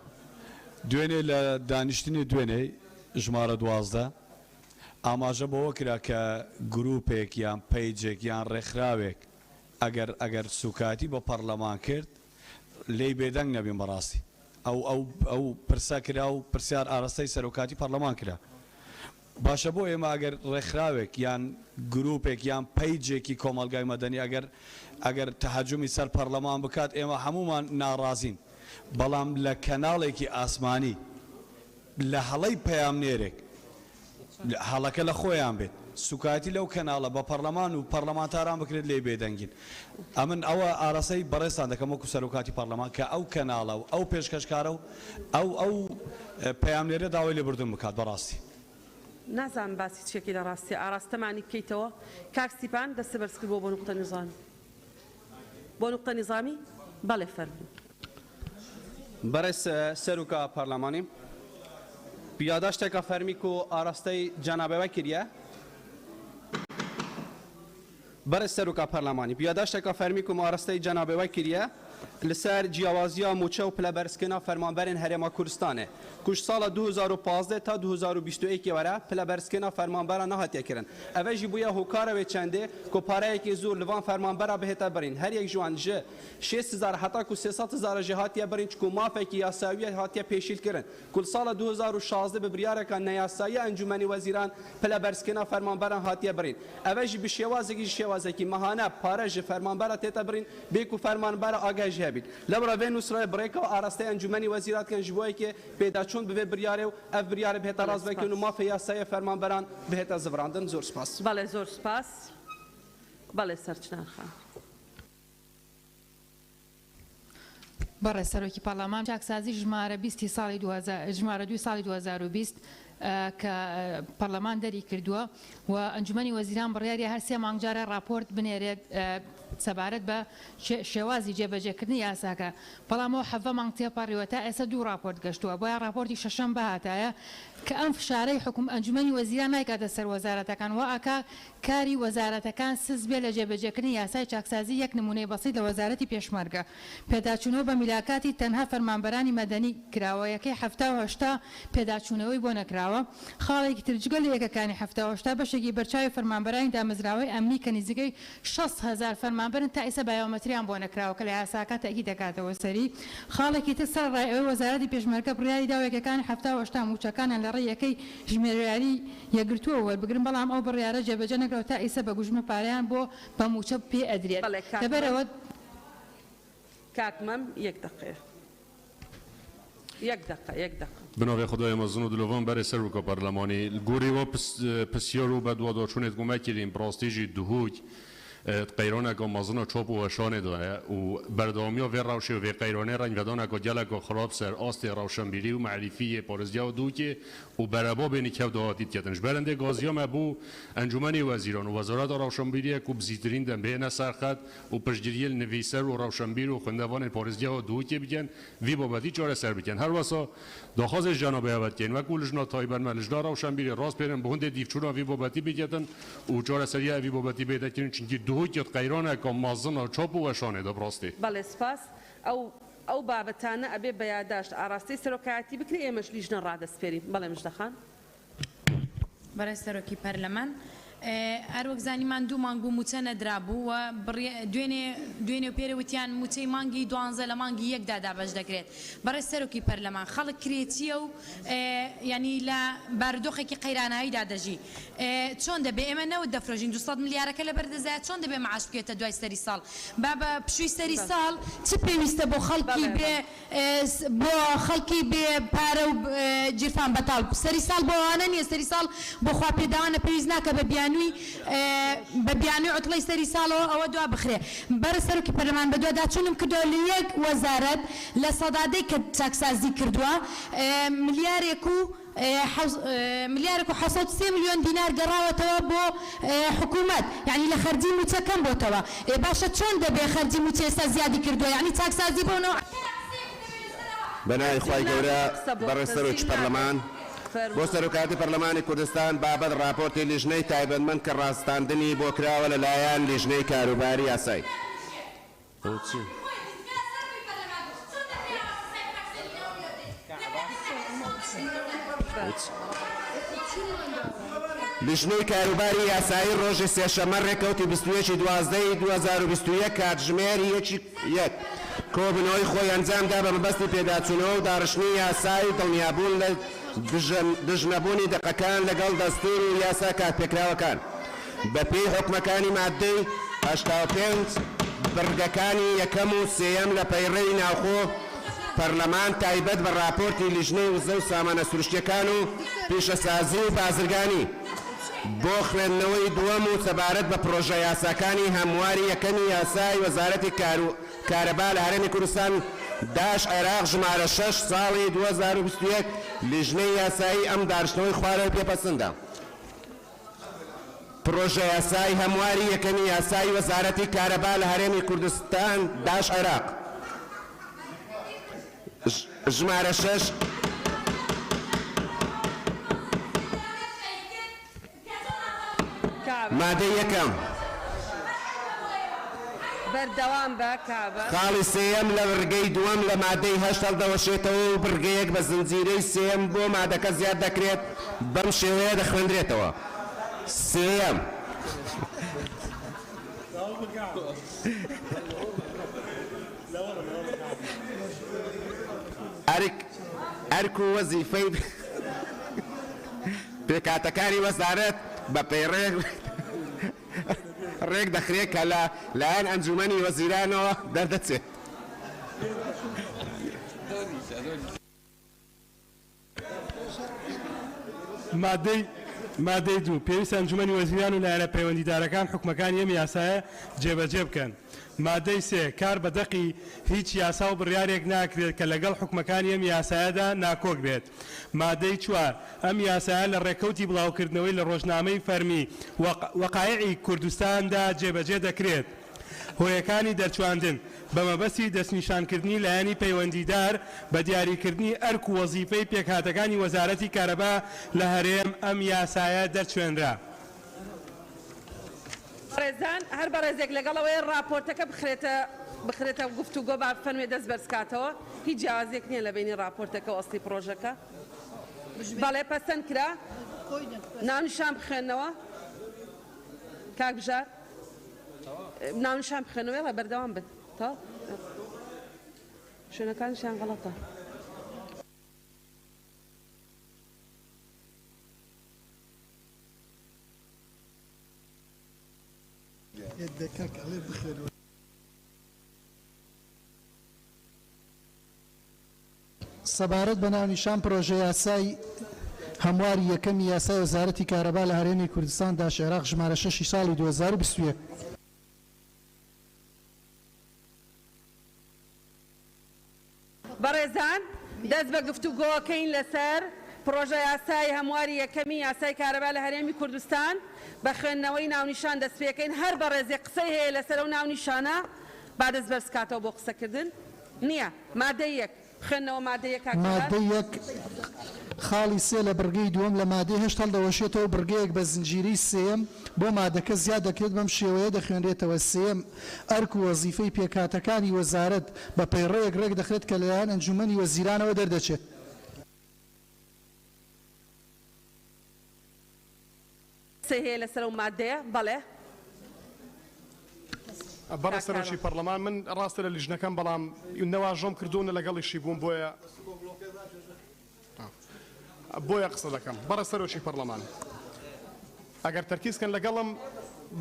دوێنێ لە دانیشتنی دوێنێ ژمارە 12 ئاماژە بەوە کرا کە گروپێک یان پەیجێک یان ڕێکخراوێک ئەگەر سوکاتی بە پەرلەمان کرد لێی بێدەنگ نەبین بەڕاستی. ئەو پرسە کرا و پرسیار ئاراستەی سەرۆکاتی پەرلەمان کرا. باشە بۆ ئێمە ئەگەر ڕێکخراوێک یان گروپێک یان پەیجێکی کۆمەلگای مەدەنی ئەگەر تەهەجومی سەر پەرلەمان بکات ئێمە هەمومان ناڕازین، بەڵام لە کەناڵێکی ئاسمانی لە هەڵەی پەیامنێرێک هەڵەکە لە خۆیان بێت سوکاتی لەو کەناڵە بە پەرلەمان و پەرلەمانتاران بکرێت لێ بێدەنگین. ئەمن ئەوە ئاراستەی بەڕێستان دەکەم وەکو سەرۆکاتی پەرلەمان کە ئەو کەناڵە و ئەو پێشکەشکارە و ئەو پەیامنێرە داوای لێبوردن بکات بەڕاستی. نازانم باسی چێکی لە ڕاستی ئاراستەمانی بکەیتەوە. کاک سیپان دەستە بەرز کرد بۆ نوقتە نیزامی. بۆ نوقتە نیزامی بەڵێ فەرموو. بەڕێز سەرۆکا پەرلەمانی پیاداشتێکە فەرمیک و ئاراستەی جەنابەوە کردە. بەڕێز سەرۆکا پەرلەمانی پیاداشتێکە فەرمیک و ئاراستەی جەنابەوە کردە لەسەر جیاوازیە موچە و پلەبەرزکردنا فەرمانبەرên هەرێما کوردستانê ku ji sala 2015 ta 2021 were pilebezkirina fermanbera nehatiye kirin. Ev jî bûye hokara wê çendê ku pareyekê zûr li van fermanbera bihête birîn. Her yek ji wan ji 6000 heta ku 300,000 jî hatiye birîn çikû mafekî yasawiye hatiye pêşîl kirin. Ku li sala 2016 bi biryareka neyasayî encûmenî wezîran pilebezkirina fermanberan hatiye birîn. Ev jî bi şêwazekî ji şêwazekî mehane pare ji fermanbera tête birîn bê ku fermanbera agah jî hebîn. Lebra vê nûsrayê birêka arasteyê encûmenî wezîrat kirin ji bo yekê pêdaçûn bi vê biryarê û ev biryarê bihêta razvekin û mafê yasayê fermanberan bihête zivrandin. Zor spas. Bale zor spas. Bale Serçinan xan. بەڕێ سەرۆکی پەرلەمان چاکسازی ژمارە 20 ساڵی 2 ساڵی 2020 کە پەرلەمان دەری کردووە و ئەنجومەنی وەزیران بڕیاری هەر سێ مانگجارە راپۆرت بنێرێت سەبارەت بە شێوازی جێبەجێکردنی یاساکە. بەڵام ئەو حەڤە مانگ تێپەڕیوە تا ئێستا دوو راپۆرت گەشتووە بۆیە راپۆرتی شەشەم بەهاتایە کە ئەم فشارەی حکوم ئەنجومەنی وەزیران نایکاتە سەر وەزارەتەکان و ئاکا کاری وەزارەتەکان سز بێ لە جێبەجێکردنی یاسای چاکسازی یەک نمونەی بەسیط لە وەزارەتی پێشمەرگە. پێداچوونەوە بە میلاکاتی تەنها فەرمانبەرانی مەدەنی کراوە یەکەی 78 پێداچوونەوەی بۆ نەکراوە. خاڵێکی ترجگەل لە یەکەکانی 78 بەشێکی بەرچاوی فەرمانبەرانی دامەزراوەی ئەمنی کە نزیکەی 6,000 فەرمانبەرن تا ئێستا بایۆمەتریان بۆ نەکراوە کە لە یاساکە تەکی دەکاتەوە سەری. خاڵێکی تر سەر ڕایەوەی وەزارەتی پێشمەرگە بڕیاری دا یەکەکانی 78 موچەکانیان لە ڕێی یەکەی ژمێریاری یەکگرتووە وەربگرن بەڵام ئەو بڕیارە جێبەجێ نەکراوە تا ئێستا بە گوژمە پارەیان بۆ بە موچە پێ ئەدرێت. لەبەرەوە کاکمەم یەک دقیقه. یک دقیقه. بنابه خدای مزون و دلوان برای سروکا پارلمانی گوری و پسیارو به دو چونت گمه کردیم براستیجی دهوک قیرانه که مازن چوب و شانه داره و بردامی و راوشی و قیرانه رنگ ودانه که جلک و خراب سر آست روشنبیری و معرفی پارزیا و دوکی و برابا بینی که دادید کتنش برنده گازیام ابو انجمن وزیران و وزارت روشنبیری که بزیترین دم بین سرخط و پشگیری نویسر و روشنبیر و خندوان پارزیا و دوکی بگن وی بابتی چاره سر بکن هر واسه داخواست جناب عوض کن و کولش ناتایبر مالجدار روشنبیری راست پیرن بهند دیفچورا وی بابتی بگن و چاره سریع وی بابتی بیاد کن چنکی دوکی قیرانه که مازن و چوب و شانه دو براستی. بله سپاس او بابتانه ابي بياداشت اراستی سروکاتی بکری ایمش لیجنا راد اسپری بله مجدخان برای سروکی پارلمان ئەروەک زانیمان دوو مانگ بوو موچە نەدرابوو و دوێنێ پێرەوتیان موچەی مانگی 12 لە مانگی یەکدا دابەش دەکرێت بەڕێز سەرۆکی پەرلەمان خەڵک کرێتیە و ینی لە بارودۆخێکی قەیراناویدا دەژی چۆن دەبێ ئێمە نەوت دەفرۆژین 200 ملیارەکە لە بەردەزایە چۆن دەبێ مەعاش بکێتە دوای سەری ساڵ با بە پشووی سەری ساڵ چ پێویستە بۆ خەڵکی بێ پارە و جیرفان بەتاڵ سەری ساڵ بۆ ئەوانە نییە سەری ساڵ بۆ خواپێداوانە پێویست ناکە بە بیانوی عطلەی سەری ساڵەوە ئەوە دوا بخرێ بەرە سەرۆکی پەرلەمان بە دووەدا چوونم کردووە لە یەک وەزارەت لە سەدادەی کە چاکسازی کردووە ملیارێک و 603 میلیۆن دینار گەڕاوەتەوە بۆ حکوومەت یعنی لە خەرجی موچە کەم بۆتەوە باشە چۆن دەبێ خەرجی موچە ئێستا زیادی کردووە یعنی چاکسازی بۆنەوە بەناوی خوای گەورە بەڕێز سەرۆکی پەرلەمان بۆ سەرۆکاتی پەرلەمانی کوردستان بابەت راپۆرتی لیژنەی تایبەتمەند کە ڕاستاندنی بۆ کراوە لەلایەن لیژنەی کاروباری یاسایی لیژنەی کاروباری یاسایی ڕۆژی سێشەممە ڕێکەوتی 21/12/2021 کاتژمێری 1 کۆبنەوەی خۆی ئەنجامدا بە مەبەستی پێداچوونەوە و داڕشتنی یاسایی دڵنیابوون لە دژنەبوونی دقەکان لەگەڵ دەستور و یاسا کاتپێکراوەکان بە پێی حکومەکانی مادەی 85 بڕگەکانی یەکەم و سێیەم لە پەیڕەی ناوخۆ پەرلەمان تایبەت بە راپۆرتی لیژنەی وزە و سامانە سروشتیەکان و پیشەسازی و بازرگانی بۆ خوێندنەوەی دووەم و سەبارەت بە پرۆژە یاساکانی هەمواری یەکەمی یاسای وەزارەتی کارەبا لە هەرێمی کوردستان داش عێراق ژمارە 6 ساڵی 2021 لیژنەی یاسایی ئەم داڕشتنەوەی خوارەوە پێپەسەندە پرۆژە یاسای هەمواری یەکەمی یاسای وەزارەتی کارەبا لە هەرێمی کوردستان داش عێراق ژمارە 6 مادەی یەکەم بەردەوام بە کابە خاڵی سێیەم لە بڕگەی دووەم لە مادەی 8 هەڵدەوەشێتەوە و بڕگەیەک بە زنجیرەی سێم بۆ مادەکە زیاد دەکرێت بەم شێوەیە دەخوێندرێتەوە سێم ئەرک و وەزیفەی پێکاتەکانی وەزارەت بە پەیڕێک ڕێک دەخرێت کە لایەن ئەنجومەنی وەزیرانەوە دەردەچێت مادەی دوو پێویستە ئەنجومەنی وەزیران و لایەنە پەیوەندیدارەکان حکومەکانی ئەم یاسایە جێبەجێ بکەن مادەی سێ کار بە دەقی هیچ یاسا و بڕیارێک ناکرێت کە لەگەڵ حکومەکانی ئەم یاسایەدا ناکۆک بێت مادەی چوار ئەم یاسایە لە ڕێکەوتی بڵاوکردنەوەی لە ڕۆژنامەی فەرمی وەقایعی کوردستاندا جێبەجێ دەکرێت هۆیەکانی دەرچواندن بە مەبەستی دەستنیشانکردنی لایەنی پەیوەندیدار بە دیاریکردنی ئەرک و وەزیفەی پێکهاتەکانی وەزارەتی کارەبا لە هەرێم ئەم یاسایە دەرچوێنرا ڕێزان هەر بەڕێزێک لەگەڵەوەی راپۆرتەکە بخرێتە گفتوگۆ با فەرمێ دەست بەرزکاتەوە هیچ جیاوازێک نییە لە بینی راپۆرتەکە و ئەسڵی پرۆژەکە بەڵێ پەسەند کرا ناونیشان بخوێنەوە کاک بژار ناونیشان بخوێنەوە لە بەردەوام بن تا شوێنەکانیشیان غەڵەتە سەبارەت بە ناونیشان پرۆژە یاسای هەمواری یەکەمی یاسای وەزارەتی کارەبا لە هەرێمی کوردستان داش عێراق ژمارە 6 ساڵی 2021 بەڕێزان دەست بە گفتوگۆکەین لەسەر پرۆژە یاسای هەمواری یەکەمی یاسای کارەبا لە هەرێمی کوردستان بە خوێندنەوەی ناونیشان دەست پێکەین هەر بەڕێزێ قسەی هەیە لەسەر ئەو ناونیشانە با دەست بەرزکاتەوە بۆ قسەکردن نییە مادەی یەک خوێندنەوە مادەی یەک مادەی یەک خاڵی سێ لە بڕگەی دووەم لە مادەی هێشت هەڵدەوەشێتەوە بڕگەیەک بە زنجیری سێم بۆ مادەکە زیاد دەکرێت بەم شێوەیە دەخوێنرێتەوە سێم ئەرک و وەزیفەی پێکاتەکانی وەزارەت بە پەیڕەیەک ڕێک دەخرێت کە لەلایەن ئەنجومەنی وەزیرانەوە دەردەچێت. هەیە لەسەر ئەو مادەیە بەڵێ بەڕێ سەرۆکی پەرلەمان من ڕاستە لە لیژنەکەم بەڵام نەواژۆم کردوونە لەگەڵیشی بووم بۆیە قسە دەکەم بەڕێ سەرۆکی پەرلەمان ئەگەر تەرکیزکەن لەگەڵم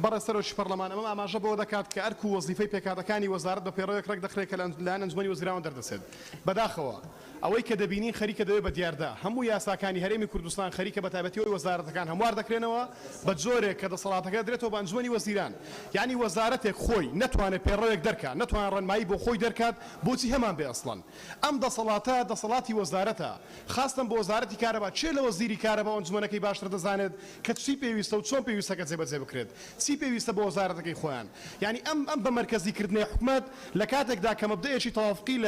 بەڕێ سەرۆکی پەرلەمان ئەمە ئاماژە بۆ دەکات کە ئەرک و وەزیفەی پێکاتەکانی وەزارەت بە پێڕەوەیەک ڕێک دەخرێت کە لایەن ئەنجومەنی وەزیران دەردەچێت بەداخەوە ئەوەی کە دەبینین خەریکە دەوێت بە دیاردا هەموو یاساکانی هەرێمی کوردستان خەریکە بە تایبەتیەوەی وەزارەتەکان هەموار دەکرێنەوە بە جۆرێک کە دەسەڵاتەکە درێتەوە بە ئەنجومەنی وەزیران یعنی وەزارەتێک خۆی نەتوانێت پێڕەوێک دەرکات نەتوانێت ڕێنمایی بۆ خۆی دەرکات بۆچی هەمان بێ ئەسڵەن ئەم دەسەڵاتە دەسەڵاتی وەزارەتە خاستن بۆ وەزارەتی کارەبا چێ لە وەزیری کارەبا ئەنجومەنەکەی باشتر دەزانێت کە چی پێویستە و چۆن پێویستەکە جێبەجێ بکرێت چی پێویستە بۆ وەزارەتەکەی خۆیان یعنی ئەم بە مەرکەزیکردنی حکومەت لە کاتێکدا کە مەبدەیەکی تەوافقی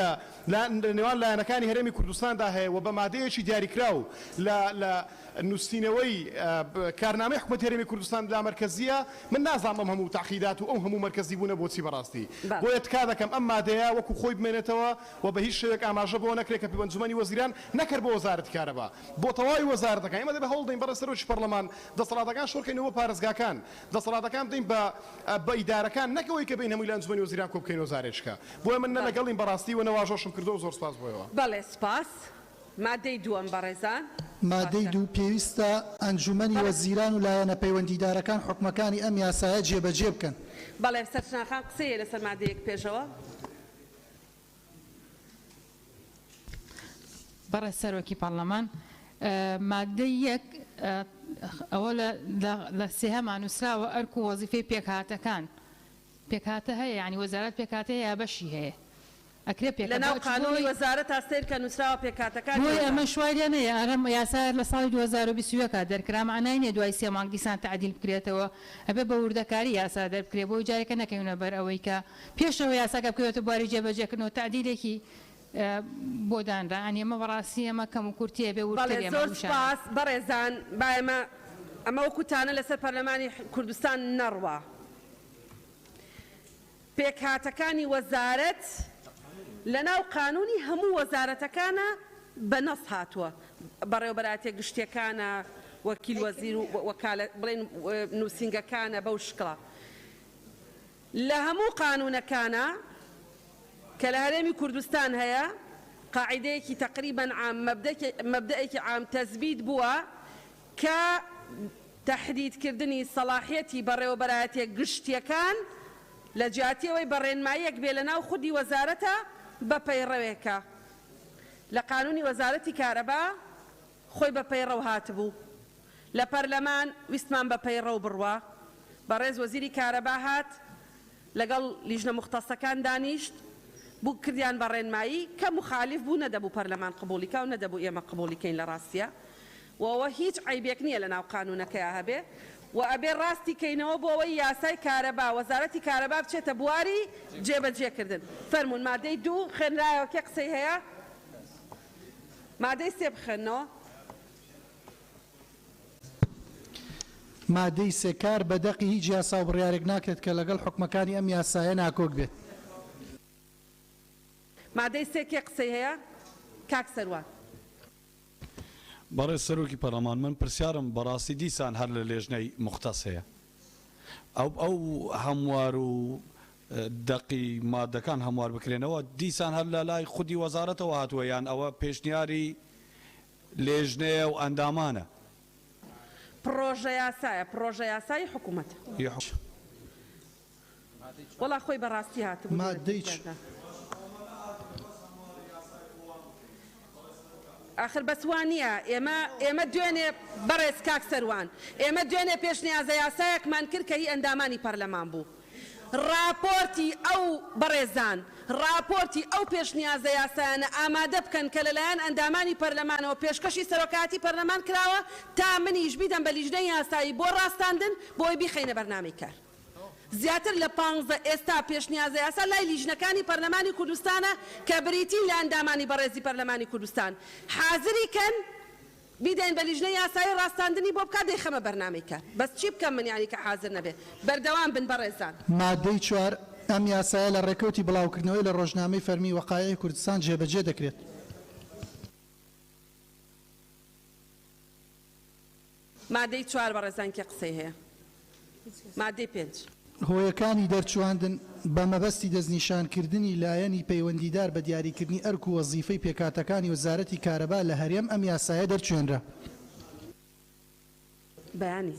لە نێوان لایەنەکانی هەرێمی کوردستاندا هەیە و بە مادەیەکی دیاریکراو لە نووسینەوەی کارنامەی حکومەتی هەرێمی کوردستان لا مەرکەزیە من نازانم ئەم هەموو تاقیدات و ئەو هەموو مەرکەزی بوونە بۆچی بەڕاستی بۆیە تکا دەکەم ئەم مادەیە وەکو خۆی بمێنێتەوە و بە هیچ شێوەیەک ئاماژە بۆ نەکرێت کە ئەنجومەنی وەزیران نەکرد بۆ وەزارەتی کارەبا بۆ تەواوی وەزارەتەکان ئێمە دەبێ هەوڵ بدەین بەڕێ سەرۆکی پەرلەمان دەسەڵاتەکان شۆڕکەینەوە پارێزگاکان دەسەڵاتەکان بدەین بە ئیدارەکان نەکەوەی کە بین هەمووی لە ئەنجومەنی وەزیران کۆ بکەین وەزارێتشکە بۆیە من نە لەگەڵین بەڕاستی و نەواژۆشم کردەوە زۆر سپاس بۆیەوە بەڵێ سپاس مادەی دووەم بەڕێزان مادەی دوو پێویستە ئەنجومەنی وەزیران و لایەنە پەیوەندیدارەکان حکومەکانی ئەم یاسایە جێبەجێ بکەن بەڵێ سەرچناخان قسەیە لەسەر مادەیەک پێشەوە بەڕێ سەرۆکی پەرلەمان مادەی یەک ئەوە لە سێهەمان نووسراوە ئەرک و وەزیفەی پێکهاتە هەیە ینی وەزارەت پێکاتە هەیە بەشی هەیە لەناو قانونی وەزارەت هەستێر کە نووسراوە پێکاتەکان ئەمە شوارە نەیە ئەرم یاسا لە ساڵی 2020 دەرکرا معنای نیە دوای سێ مانگ دیسان تعدیل بکرێتەوە ئەبێ بە وردەکاری یاسا دەربکرێ بۆ جارێکە نەکەونە بەر ئەوەی کە پێشەوە یاساکە بکەوێتە بواری جێبەجێکردنەوە تعدیلێکی بۆ دانرا ئەنی ئەمە بەڕاستی ئەمە کەم و کورتیە بێ وردە زۆر سپاس بەڕێزان با ئەمە وەکوتانە لەسەر پەرلەمانی کوردستان نەڕوە پێکهاتەکانی وەزارەت لەناو قانونی هەموو وەزارەتەکانە بە نەس هاتووە بەڕێوەبەراتێک گشتیەکانە وەکیل وەزیر و بڵێن نووسینگەکانە بەو شکڵە لە هەموو قانونەکانە کە لە هەرێمی کوردستان هەیە قاعدەیەکی تقریبا عام مەبدەیەکی عام تەزبیت بووە کە تەحدیدکردنی سەلاحیەتی بەڕێوەبەراتێک گشتیەکان لە جیاتیەوەی بەڕێنماییەک بێ لە ناو خودی وەزارەتە بە پەیڕەوێکە لە قانونی وەزارەتی کارەبا خۆی بە پەیڕەو هاتبوو لە پەرلەمان ویستمان بە پەیڕەو بڕوە بەڕێز وەزیری کارەبا هات لەگەڵ لیژنە مختصەکان دانیشت بوو کردیان بە ڕێنمایی کە مخالیف بوو نەدەبوو پەرلەمان قبولیکە و نەدەبوو ئێمە قبولیکەین لە ڕاستیە وەوە هیچ عیبێک نییە لە ناو قانونەکەیە هەبێ و ئەبێ ڕاستی کەینەوە بۆ ئەوەی یاسای کارەبا وەزارەتی کارەبا بچێتە بواری جێبەجێکردن فەرمونون مادەی دوو خوێنرایەوە کێ قسەی هەیە مادەی سێ بخێنەوە مادەی سێکار بە دەقی هیچ یاسا و بڕیارێک ناکرێت کە لەگەڵ حکومەکانی ئەم یاسایە ناکۆک بێت مادەی سێ کێ قسەی هەیە کاک سەروان بەڕێز سەرۆکی پەرلەمان من پرسیارم بەڕاستی دیسان هەر لە لێژنەی مختص هەیە ئەو هەموار و دەقی مادەکان هەموار بکرێنەوە دیسان هەر لە لای خودی وەزارەتەوە هاتووە یان ئەوە پێشنیاری لێژنەیە و ئەندامانە پرۆژە یاسایە پرۆژە یاسایی حکوومەت وەڵا خۆی بەڕاستی هاتبوو مادەی آخر بەسوانیە ئێمە دوێنێ بەڕێز کاک سەروان ئێمە دوێنێ پێشنیازە یاسایەکمان کرد کە هی ئەندامانی پەرلەمان بوو راپۆرتی ئەو بەڕێزان راپۆرتی ئەو پێشنیازە یاسایانە ئامادە بکەن کە لەلایەن ئەندامانی پەرلەمانەوە پێشکەشی سەرۆکاتی پەرلەمان کراوە تا منیش بیدەم بە لیژنەی یاسایی بۆ ڕاستاندن بۆی بیخەینە بەرنامەی کار. زیاتر لە 15 ئێستا پێشنیازە یاسا لای لیژنەکانی پەرلەمانی کوردستانە کە بریتی لە ئەندامانی بەڕێزی پەرلەمانی کوردستان حازری کەن بیدەین بە لیژنەی یاسایی ڕاستاندنی بۆ بکات دەیخەمە بەرنامەی کار. بەس چی بکەم من یانی کە حازر نەبێ بەردەوام بن بەڕێزان. مادەی 4 ئەم یاسایە لە ڕێکەوتی بڵاوکردنەوەی لە ڕۆژنامەی فەرمی وەقایعی کوردستان جێبەجێ دەکرێت. مادەی 4 بەڕێزان کێ قسەی هەیە؟ مادەی 5 هۆیەکانی دەرچواندن بە مەبەستی دەستنیشانکردنی لایەنی پەیوەندیدار بە دیاریکردنی ئەرک و وەزیفەی پێکاتەکانی وەزارەتی کارەبا لە هەرێم ئەم یاسایە دەرچوێنرا. بەیانی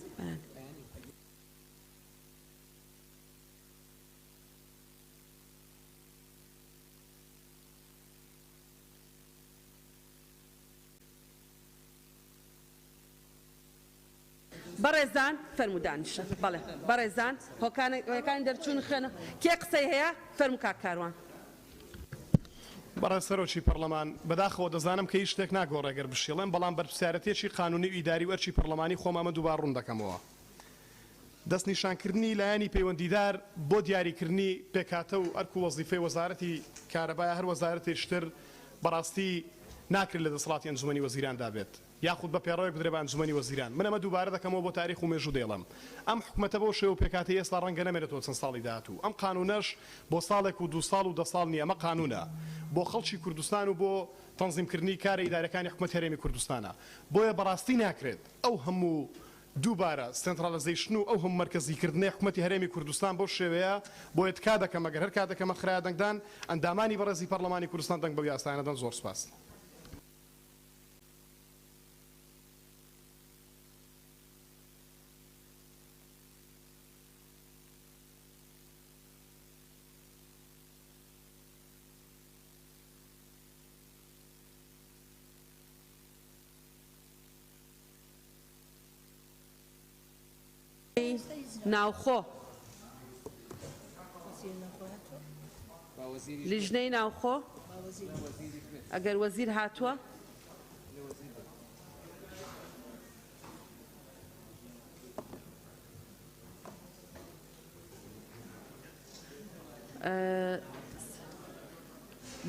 بەڕێزان فەرمودانیشە بەڵێ بەڕێزان هۆکانی دەرچوون خێنە کێ قسەی هەیە فەرمو کاکاروان. بەڕێز سەرۆکی پەرلەمان بەداخەوە دەزانم کە هیچ شتێک ناگۆڕێگەر بشێڵێن بەڵام بەرپرسیارەتێکی قانونی و ئیداری و ئەرچی پەرلەمانی خۆمامە دووبار ڕوون دەکەمەوە. دەستنیشانکردنی لایەنی پەیوەندیدار بۆ دیاریکردنی پێکاتە و ئەرک و وەزیفەی وەزارەتی کارەبایە هەر وەزارەتێشتر بەڕاستی ناکرێت لە دەسەڵاتی ئەنجومەنی وەزیراندا بێت. یاخود بە پێڕەوەی بدرێ بە ئەنجومەنی وەزیران. من ئەمە دووبارە دەکەمەوە بۆ تاریخ و مێژوو دێڵم. ئەم حکومەتە بۆ شێوە پێکاتی ئێستا ڕەنگە نەمێنێتەوە چەند ساڵی داهاتوو. ئەم قانونەش بۆ ساڵێک و 2 ساڵ و 10 ساڵ نییە. ئەمە قانونە بۆ خەڵکی کوردستان و بۆ تەنظیمکردنی کارە ئیدارەکانی حکومەت هەرێمی کوردستانە. بۆیە بەڕاستی ناکرێت ئەو هەموو دووبارە سنترالایزیشن و ئەو هەموو مەرکەزیکردنی حکومەتی هەرێمی کوردستان بۆ شێوەیە بۆیە تکا دەکەم ئەگەر هەر کاتەکەمە خرایا دەنگدان ئەندامانی بەڕێزی پەرلەمانی کوردستان دەنگ بە یاسایانەدەن. زۆر سپاس. ناوخۆ لیژنەی ناوخۆ ئەگەر وەزیر هاتووە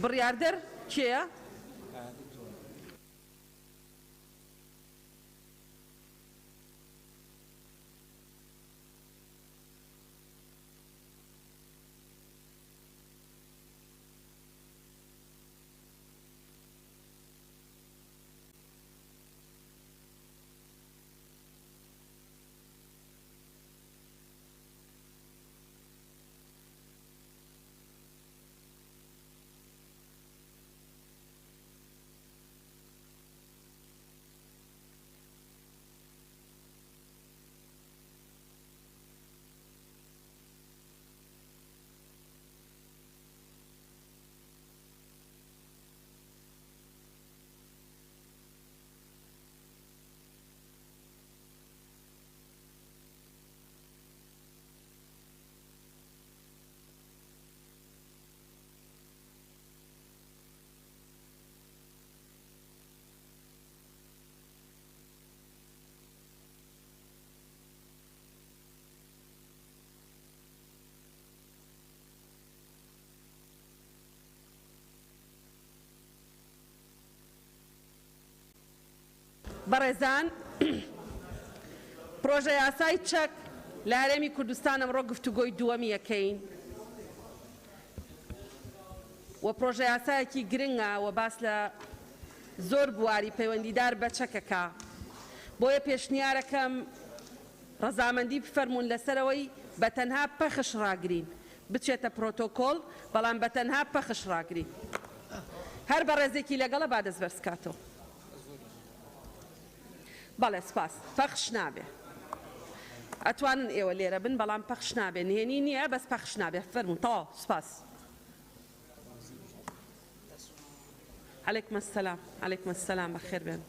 بڕیاردەر کێیە؟ بەڕێزان پرۆژە یاسای چەک لە هەرێمی کوردستان ئەمڕۆ گفتوگۆی دووەمی یەکەین و پرۆژە یاسایەکی گرنگە و باس لە زۆر بواری پەیوەندیدار بە چەکەکە. بۆیە پێشنیارەکەم ڕەزامەندی بفەرمونون لەسەرەوەی بە تەنها پەخش ڕاگرین بچێتە پرۆتۆکۆڵ بەڵام بە تەنها پەخش ڕاگرین. هەر بە ڕێزێکی لەگەڵە با دەست بەرزکاتەوە. بەڵێ سپاس پەخش نابێ. ئەتوانن ئێوە لێرە بن بەڵام پەخش نابێ. نهێنی نییە بەس پەخش نابێ. فەرموون تەواو سپاس. عليكم السلام عليكم السلام بخير بن